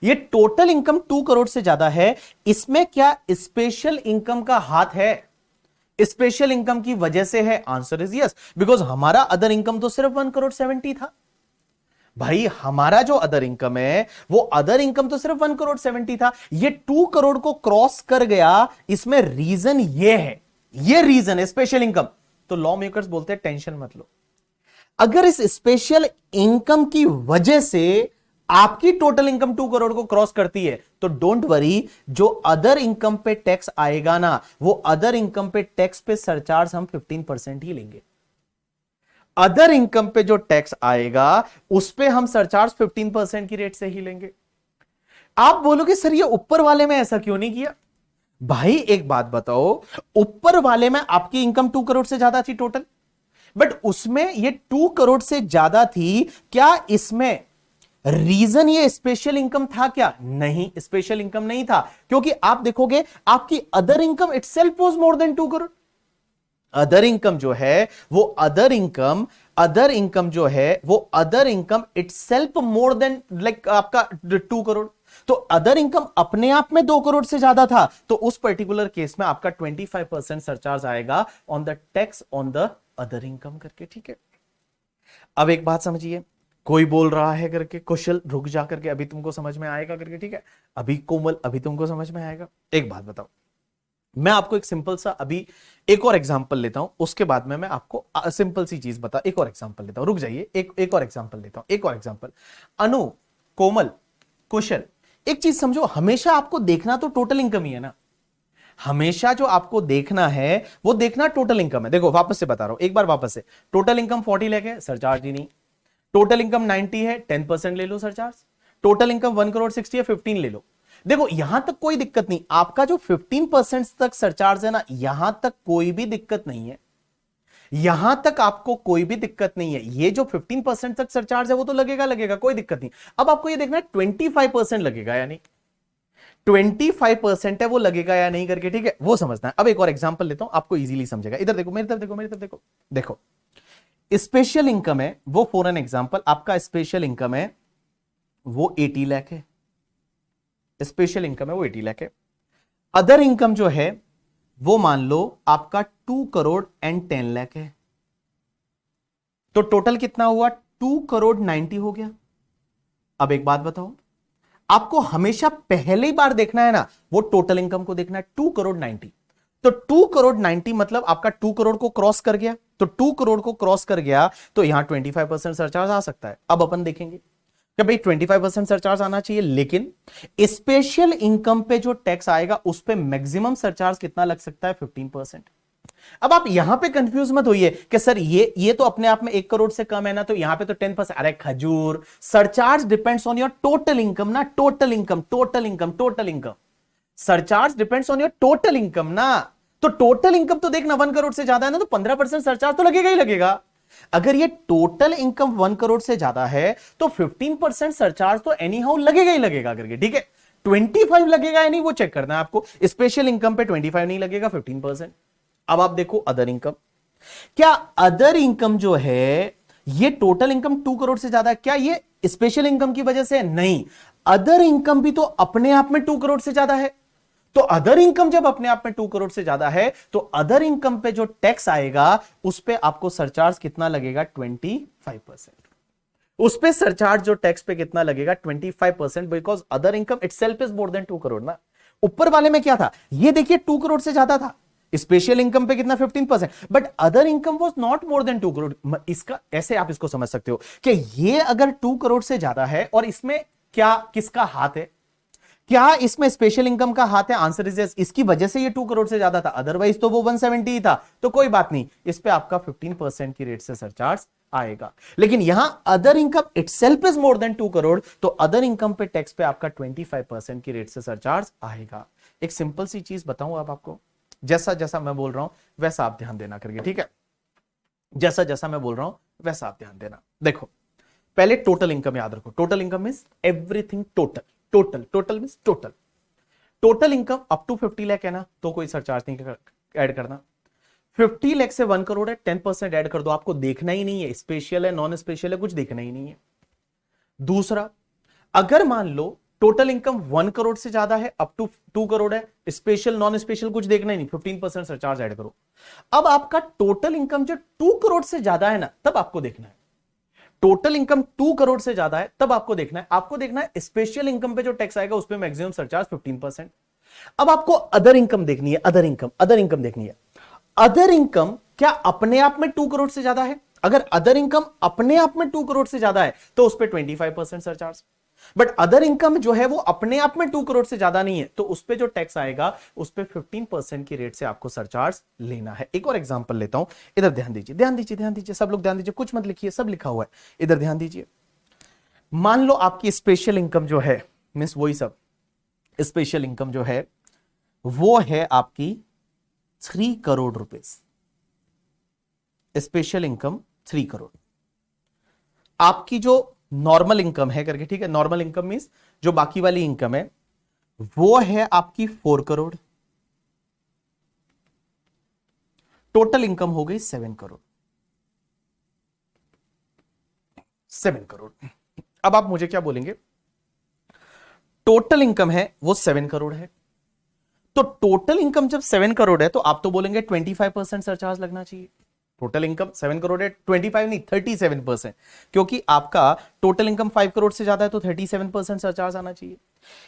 ये टोटल इनकम 2 करोड़ से ज्यादा है, इसमें क्या स्पेशल इनकम का हाथ है? स्पेशल इनकम की वजह से है। आंसर इज यस, बिकॉज हमारा अदर इनकम तो सिर्फ 1 करोड़ 70 था। भाई हमारा जो अदर इनकम है, वो अदर इनकम तो सिर्फ 1 करोड़ 70 था, ये 2 करोड़ को क्रॉस कर गया। इसमें रीजन ये है, ये रीजन है स्पेशल इनकम। तो लॉ मेकर्स बोलते हैं टेंशन मत लो, अगर इस स्पेशल इनकम की वजह से आपकी टोटल इनकम 2 करोड़ को क्रॉस करती है तो डोंट वरी, जो अदर इनकम पे टैक्स आएगा ना, वो अदर इनकम पे टैक्स पे सरचार्ज हम 15% ही लेंगे। अदर इनकम पे जो टैक्स आएगा उस पे हम सरचार्ज 15% की रेट से ही लेंगे। आप बोलोगे सर ये ऊपर वाले में ऐसा क्यों नहीं किया? भाई एक बात बताओ, ऊपर वाले में आपकी इनकम 2 करोड़ से ज्यादा थी टोटल, बट उसमें ये 2 करोड़ से ज्यादा थी, क्या इसमें रीजन ये स्पेशल इनकम था क्या? नहीं, स्पेशल इनकम नहीं था, क्योंकि आप देखोगे आपकी other income itself was more than 2 crore. Other income जो है वो अदर इनकम जो है वो other income itself more than like आपका 2 करोड़। तो अदर इनकम अपने आप में 2 करोड़ से ज्यादा था, तो उस पर्टिकुलर केस में आपका 25% सरचार्ज आएगा on the tax on the other income करके। ठीक है, अब एक बात समझिए, कोई बोल रहा है करके कुशल रुक जा करके, अभी तुमको समझ में आएगा करके। ठीक है, अभी कोमल अभी तुमको समझ में आएगा। एक बात बताओ, मैं आपको एक सिंपल सा अभी एक और एग्जांपल लेता हूं, उसके बाद में मैं आपको सिंपल सी चीज बता, एक और एग्जांपल लेता हूं, रुक जाइए, एक और एग्जांपल लेता हूं, एक और एग्जांपल। अनु, कोमल, कुशल, एक चीज समझो, हमेशा आपको देखना तो टोटल इनकम ही है ना। हमेशा जो आपको देखना है वो देखना टोटल इनकम है। देखो वापस से बता रहा हूं, एक बार वापस से, टोटल इनकम 40 लाख है, सरचार्ज ही नहीं। टोटल इनकम 90 है, 10% ले लो सरचार्ज। टोटल इनकम 1 करोड़ 60 है, 15 ले लो। देखो यहां तक कोई दिक्कत नहीं, आपका जो 15% तक सरचार्ज है ना, यहां तक कोई भी दिक्कत नहीं है, यहां तक आपको कोई भी दिक्कत नहीं है। ये जो 15% तक सरचार्ज है वो तो लगेगा लगेगा, कोई दिक्कत नहीं। अब आपको ये देखना है 25% लगेगा यानी 25% है वो लगेगा या नहीं करके, ठीक है, वो समझना है। अब एक और एग्जांपल लेता हूं, आपको इजीली समझेगा। इधर देखो, मेरी तरफ देखो, मेरी तरफ देखो। देखो स्पेशल इनकम है वो, फॉर एन एग्जांपल आपका स्पेशल इनकम है वो 80 लाख है, स्पेशल इनकम है वो 80 लाख है। अदर इनकम जो है वो मान लो आपका 2 करोड़ एंड 10 लाख है। तो टोटल कितना हुआ? 2 करोड़ 90 हो गया। अब एक बात बताओ, आपको हमेशा पहली बार देखना है ना, वो टोटल इनकम को देखना है, 2 करोड़ 90। तो 2 करोड़ 90 मतलब आपका 2 करोड़ को क्रॉस कर गया। तो 2 करोड़ को क्रॉस कर गया तो यहां 25% सरचार्ज आ सकता है। अब अपन देखेंगे कि भाई 25% सरचार्ज आना चाहिए, लेकिन स्पेशल इनकम पे जो टैक्स आएगा उस पे मैक्सिमम सरचार्ज कितना लग सकता है? 15%। अब आप यहां पे कंफ्यूज मत होइए कि सर ये तो अपने आप में 1 करोड़ से कम है ना, तो यहां पे तो 10%। अरे खजूर, surcharge depends on your total income ना, total income, total income, total income. Surcharge depends on your total income ना। तो टोटल इनकम तो देखना 1 करोड़ से ज्यादा है ना, तो 15% सरचार्ज तो लगेगा ही लगेगा। अगर ये टोटल इनकम 1 करोड़ से ज्यादा है तो 15% सरचार्ज तो एनी हाउ लगेगा ही लगेगा करके, ठीक है। 25 लगेगा या नहीं वो चेक करना है आपको। स्पेशल इनकम पे 25 नहीं लगेगा, 15%। अब आप देखो अदर इनकम, क्या अदर इनकम जो है ये टोटल इनकम 2 करोड़ से ज्यादा है, क्या ये स्पेशल इनकम की वजह से? नहीं, अदर इनकम भी तो अपने आप में 2 करोड़ से ज्यादा है। तो अदर इनकम जब अपने आप में 2 करोड़ से ज्यादा है तो अदर इनकम पे जो टैक्स आएगा उस पे आपको सरचार्ज कितना लगेगा? 25%। उस पे सरचार्ज जो टैक्स पे कितना लगेगा? 25%, because other income itself is more than 2 crore ना। ऊपर वाले में क्या था? ये देखिए 2 करोड़ से ज्यादा था, स्पेशल इनकम पे कितना? 15%, but other income was not more than 2 crore. इसका ऐसे आप इसको समझ सकते हो कि ये अगर 2 करोड़ से ज्यादा है और इसमें क्या किसका हाथ है? क्या इसमें स्पेशल इनकम का हाथ है? Answer is yes. इसकी वजह से ये 2 करोड़ से ज्यादा था, अदरवाइज तो वो 170 ही था। तो कोई बात नहीं, इस पे आपका 15% की रेट से सरचार्ज आएगा। लेकिन यहां other income itself is more than 2 crore, तो अदर इनकम पे टैक्स पे आपका 25% की रेट से सरचार्ज आएगा। एक सिंपल सी चीज बताऊं अब आपको, जैसा जैसा मैं बोल रहा हूं वैसा आप ध्यान देना करके, ठीक है। जैसा जैसा मैं बोल रहा हूं वैसा आप ध्यान देना। देखो पहले टोटल इनकम याद रखो। Total income means everything total. Total, total means total. Total income up to 50 lakh है ना, तो कोई सरचार्ज नहीं ऐड करना। 50 लाख से 1 करोड़ है, 10% ऐड कर दो। आपको देखना ही नहीं है स्पेशल है नॉन स्पेशल है, कुछ देखना ही नहीं है। दूसरा, अगर मान लो टोटल इनकम 1 करोड़ से ज्यादा है, अप टू 2 करोड़ है, स्पेशल नॉन स्पेशल कुछ देखना ही नहीं, 15% सरचार्ज ऐड करो। अब आपका टोटल इनकम जो 2 करोड़ से ज्यादा है ना, तब आपको देखना है। टोटल इनकम 2 करोड़ से ज्यादा है तब आपको देखना है, आपको देखना है स्पेशल इनकम पे जो टैक्स आएगा उस पे मैक्सिमम सरचार्ज 15%। अब आपको अदर इनकम देखनी है, अदर इनकम, अदर इनकम देखनी है। अदर इनकम क्या अपने आप में 2 करोड़ से ज्यादा है? अगर अदर इनकम अपने आप में 2 करोड़ से ज्यादा है तो उस पर 25% सरचार्ज। बट अदर इनकम जो है वो अपने आप में 2 करोड़ से ज्यादा नहीं है, तो उस पर जो टैक्स आएगा उस पर 15% की रेट से आपको सरचार्ज लेना है। एक और एग्जांपल लेता हूं, इधर ध्यान दीजिए, ध्यान दीजिए, ध्यान दीजिए, सब लोग ध्यान दीजिए, कुछ मत लिखिए, सब लिखा हुआ है, इधर ध्यान दीजिए। मान लो आपकी स्पेशल इनकम जो है, मींस वही सब, स्पेशल इनकम जो है वो है आपकी 3 crore rupees. Special income 3 crore. आपकी जो नॉर्मल इनकम है करके, ठीक है, नॉर्मल इनकम मींस जो बाकी वाली इनकम है वो है आपकी 4 करोड़। टोटल इनकम हो गई 7 करोड़। 7 करोड़। अब आप मुझे क्या बोलेंगे? टोटल इनकम है वो 7 करोड़ है, तो टोटल इनकम जब 7 करोड़ है तो आप तो बोलेंगे 25% सरचार्ज लगना चाहिए। टोटल इनकम 7 करोड़ है, 25 नहीं 37%, क्योंकि आपका टोटल इनकम 5 करोड़ से ज्यादा है तो 37% सरचार्ज आना चाहिए।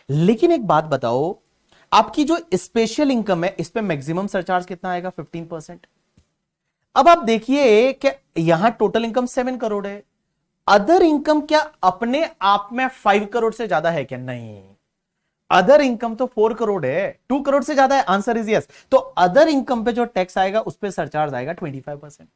लेकिन एक बात बताओ, आपकी जो स्पेशल इनकम है इस पे मैक्सिमम सरचार्ज कितना आएगा? 15%। अब आप देखिए कि यहां टोटल इनकम 7 करोड़ है, अदर इनकम क्या अपने आप में 5 करोड़ से ज्यादा है क्या? नहीं, अदर इनकम तो 4 करोड़ है, 2 करोड़ से ज्यादा है, आंसर इज यस। तो अदर इनकम पे जो टैक्स आएगा उस पे सरचार्ज आएगा 25%।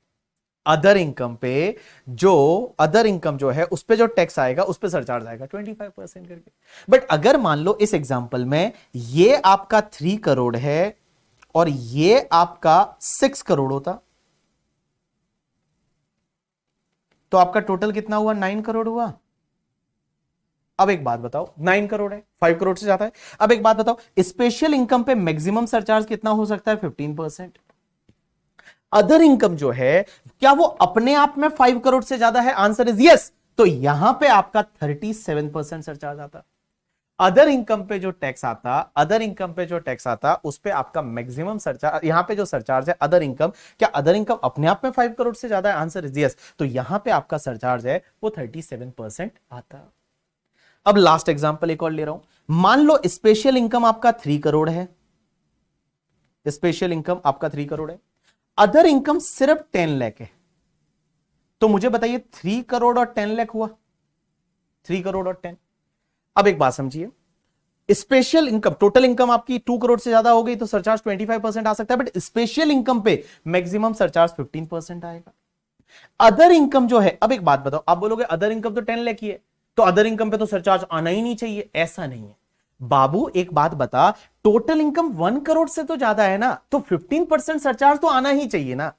अदर इनकम पे जो अदर इनकम जो है उस पे जो टैक्स आएगा उस पे सरचार्ज आएगा 25% करके। बट अगर मान लो इस एग्जांपल में ये आपका 3 करोड़ है और ये आपका 6 करोड़ होता, तो आपका टोटल कितना हुआ? 9 करोड़ हुआ। अब एक बात बताओ, 9 करोड़ है, 5 करोड़ से ज्यादा है। अब एक बात बताओ, स्पेशल इनकम पे मैक्सिमम सरचार्ज कितना हो सकता है? 15%। अदर इनकम जो है क्या वो अपने आप में 5 करोड़ से ज्यादा है? Answer is yes. तो यहां पे आपका 37% सरचार्ज आता। अदर इनकम पे जो टैक्स आता, अदर इनकम पे जो टैक्स आता उस पे आपका मैक्सिमम सरचार्ज, यहां पे जो सरचार्ज है अदर इनकम, क्या अदर इनकम अपने आप में 5 करोड़ से ज्यादा है? Answer is yes. तो यहां पे आपका सरचार्ज है वो 37% आता। अब लास्ट एग्जांपल एक और ले रहा हूं। मान लो स्पेशल इनकम आपका 3 करोड़ है, स्पेशल इनकम आपका 3 करोड़ है, अदर इनकम सिर्फ 10 लाख है। तो मुझे बताइए 3 करोड़ और 10 लाख हुआ, 3 करोड़ और 10। अब एक बात समझिए, स्पेशल इनकम, टोटल इनकम आपकी 2 करोड़ से ज्यादा हो गई तो सरचार्ज 25% आ सकता है, बट स्पेशल इनकम पे मैक्सिमम सरचार्ज 15% आएगा। अदर इनकम जो है, अब एक बात बताओ, आप बोलोगे अदर इनकम तो 10 लाख ही है, तो अदर इनकम पे तो सरचार्ज आना ही नहीं चाहिए। ऐसा नहीं है बाबू, एक बात बता, टोटल इनकम 1 करोड़ से तो ज्यादा है ना, तो 15% सरचार्ज तो आना ही चाहिए ना।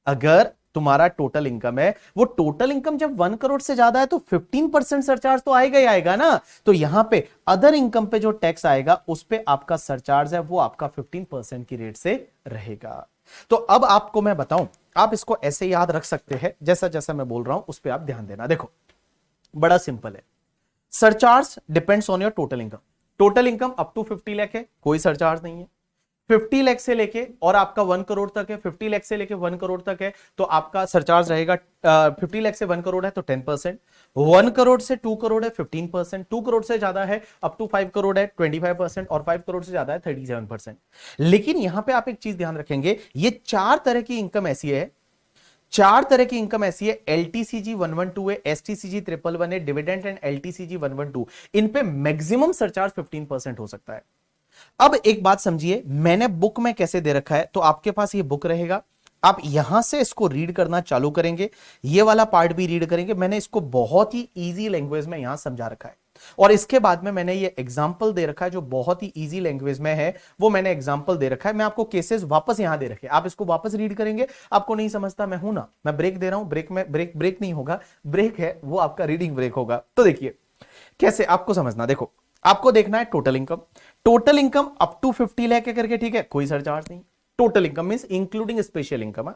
अगर तुम्हारा टोटल इनकम है, वो टोटल इनकम जब 1 करोड़ से ज्यादा है तो 15% सरचार्ज तो आएगा ही आएगा ना। तो यहां पे अदर इनकम पे जो टैक्स आएगा उस पे आपका सरचार्ज है वो आपका 15% की रेट से रहेगा। तो अब आपको मैं बताऊं, आप इसको ऐसे याद रख सकते हैं, जैसा जैसा मैं बोल रहा हूं उस पर आप ध्यान देना। देखो बड़ा सिंपल है, surcharge depends on your total income. Total income up to 50 lakh है, कोई सरचार्ज नहीं है। 50 लाख से लेके और आपका 1 करोड़ तक है, 50 लाख से लेके 1 करोड़ तक है तो आपका सरचार्ज रहेगा 50 लाख से 1 करोड़ है तो 10%, 1 करोड़ से 2 करोड़ है 15%, 2 करोड़ से ज्यादा है अप टू 5 करोड़ है 25% और 5 करोड़ से ज्यादा है 37%। लेकिन यहां पे आप एक चीज ध्यान रखेंगे, ये 4 तरह की इनकम ऐसी है, 4 तरह की इनकम ऐसी है, एलटीसीजी 112 है, एसटीसीजी 111 है, डिविडेंड एंड एलटीसीजी 112, इन पे मैक्सिमम सरचार्ज 15% हो सकता है। अब एक बात समझिए, मैंने बुक में कैसे दे रखा है, तो आपके पास ये बुक रहेगा, आप यहां से इसको रीड करना चालू करेंगे, ये वाला पार्ट भी रीड करेंगे। मैंने इसको बहुत ही इजी लैंग्वेज में यहां समझा रखा है और इसके बाद में मैंने ये एग्जाम्पल दे रखा है जो बहुत ही इजी लैंग्वेज में है, वो मैंने एग्जाम्पल दे रखा है। मैं आपको केसेस वापस यहां दे रखे, आप इसको वापस रीड करेंगे। आपको नहीं समझता, मैं हूं ना, मैं ब्रेक दे रहा हूं, ब्रेक में ब्रेक नहीं होगा, ब्रेक है वो आपका रीडिंग ब्रेक होगा। तो देखिए कैसे आपको समझना, देखो आपको देखना है total income, total income up to 50 lakh करके, ठीक है, कोई सरचार्ज नहीं। Total income means including special income है।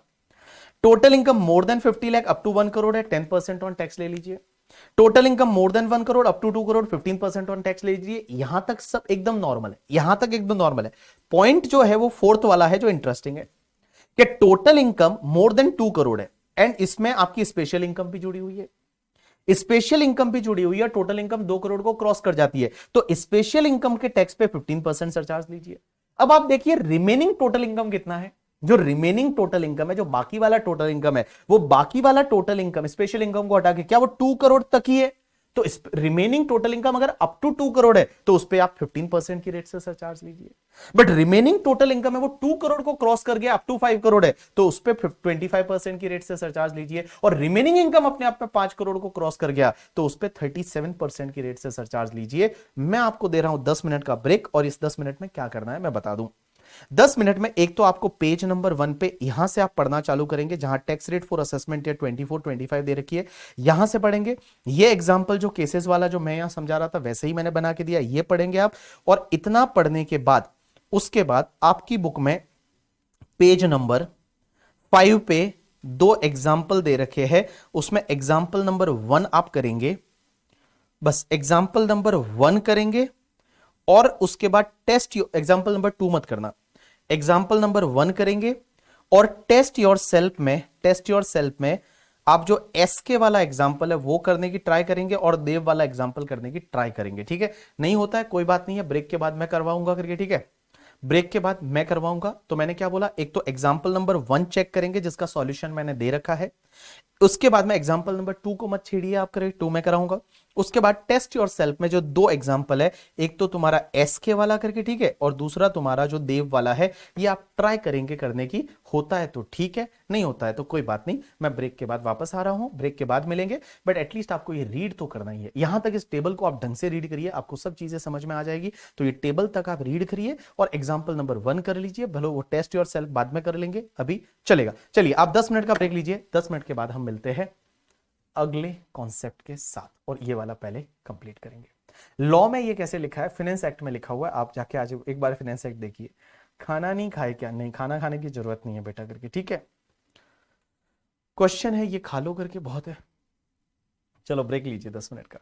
Total income more than 50 lakh up to 1 crore है, 10% ऑन टैक्स ले लीजिए। Total income more than 1 crore up to 2 crore, 15% on tax ले लीजिए। यहां तक सब एकदम नॉर्मल है, यहां तक एकदम नॉर्मल है। पॉइंट जो है वो फोर्थ वाला है जो इंटरेस्टिंग है कि total income more then 2 crore है एंड इसमें आपकी स्पेशल इनकम भी जुड़ी हुई है, स्पेशल इनकम भी जुड़ी हुई है, टोटल इनकम 2 करोड़ को क्रॉस कर जाती है, तो स्पेशल इनकम के टैक्स पे 15% सरचार्ज लीजिए। अब आप देखिए रिमेनिंग टोटल इनकम कितना है, जो रिमेनिंग टोटल इनकम है, जो बाकी वाला टोटल इनकम है, वो बाकी वाला टोटल इनकम स्पेशल इनकम को हटा के क्या वो 2 करोड़ तक ही है। तो रिमेनिंग टोटल इनकम अगर अप टू 2 करोड़ है तो उस पर आप 15% की रेट से सरचार्ज लीजिए। बट रिमेनिंग टोटल इनकम है वो 2 करोड़ को क्रॉस कर गया, अप टू 5 करोड़ है तो उस पर 25% की रेट से सरचार्ज लीजिए। और रिमेनिंग इनकम अपने आप में 5 करोड़ को क्रॉस कर गया तो उस पर 37% की रेट से सरचार्ज लीजिए। मैं आपको दे रहा हूं 10 मिनट का ब्रेक और इस 10 मिनट में क्या करना है मैं बता दूं। 10 मिनट में एक तो आपको पेज नंबर 1 पे यहां से आप पढ़ना चालू करेंगे जहां टैक्स रेट फॉर असेसमेंट या 24 25 दे रखी है, यहां से पढ़ेंगे। ये एग्जांपल जो केसेस वाला जो मैं यहां समझा रहा था वैसे ही मैंने बना के दिया, ये पढ़ेंगे आप। और इतना पढ़ने के बाद उसके बाद आपकी बुक में पेज नंबर 5 पे 2 एग्जाम्पल दे रखे हैं, उसमें एग्जाम्पल नंबर 1 आप करेंगे, बस एग्जाम्पल नंबर 1 करेंगे और उसके बाद टेस्ट, एग्जाम्पल नंबर 2 मत करना, एग्जाम्पल नंबर 1 करेंगे और टेस्ट योर सेल्फ में आप जो एसके वाला एग्जाम्पल है वो करने की ट्राई करेंगे और देव वाला एग्जाम्पल करने की ट्राई करेंगे, ठीक है। नहीं होता है कोई बात नहीं है, ब्रेक के बाद मैं करवाऊंगा करके, ठीक है, ब्रेक के बाद मैं करवाऊंगा। तो मैंने क्या बोला, एक तो एग्जाम्पल नंबर 1 चेक करेंगे जिसका सॉल्यूशन मैंने दे रखा है, उसके बाद में एग्जांपल नंबर 2 को मत छेड़िए, आप करें 2 मैं कराऊंगा। उसके बाद टेस्ट योर सेल्फ में जो 2 एग्जांपल है, एक तो तुम्हारा एसके वाला करके, ठीक है, और दूसरा तुम्हारा जो देव वाला है, ये आप ट्राई करेंगे करने की। होता है तो ठीक है, नहीं होता है तो कोई बात नहीं, मैं ब्रेक के बाद वापस आ रहा हूं, ब्रेक के बाद मिलेंगे। बट एटलीस्ट आपको ये रीड तो करना ही है। यहां तक इस टेबल को आप ढंग से रीड करिए, आपको सब चीजें समझ में आ जाएगी। तो ये टेबल तक आप रीड करिए और एग्जाम्पल नंबर 1 कर लीजिए, भले वो टेस्ट योर सेल्फ बाद में कर लेंगे, अभी चलेगा। चलिए आप 10 मिनट का ब्रेक लीजिए, 10 मिनट के बाद हम मिलते हैं अगले कॉन्सेप्ट के साथ, और ये वाला पहले कंप्लीट करेंगे। लॉ में ये कैसे लिखा है, फाइनेंस एक्ट में लिखा हुआ है, आप जाके आज एक बार फाइनेंस एक्ट देखिए। खाना नहीं खाए क्या, नहीं खाना खाने की जरूरत नहीं है बेटा करके, ठीक है। क्वेश्चन है ये खा लो करके बहुत है। चलो ब्रेक लीजिए 10 मिनट का।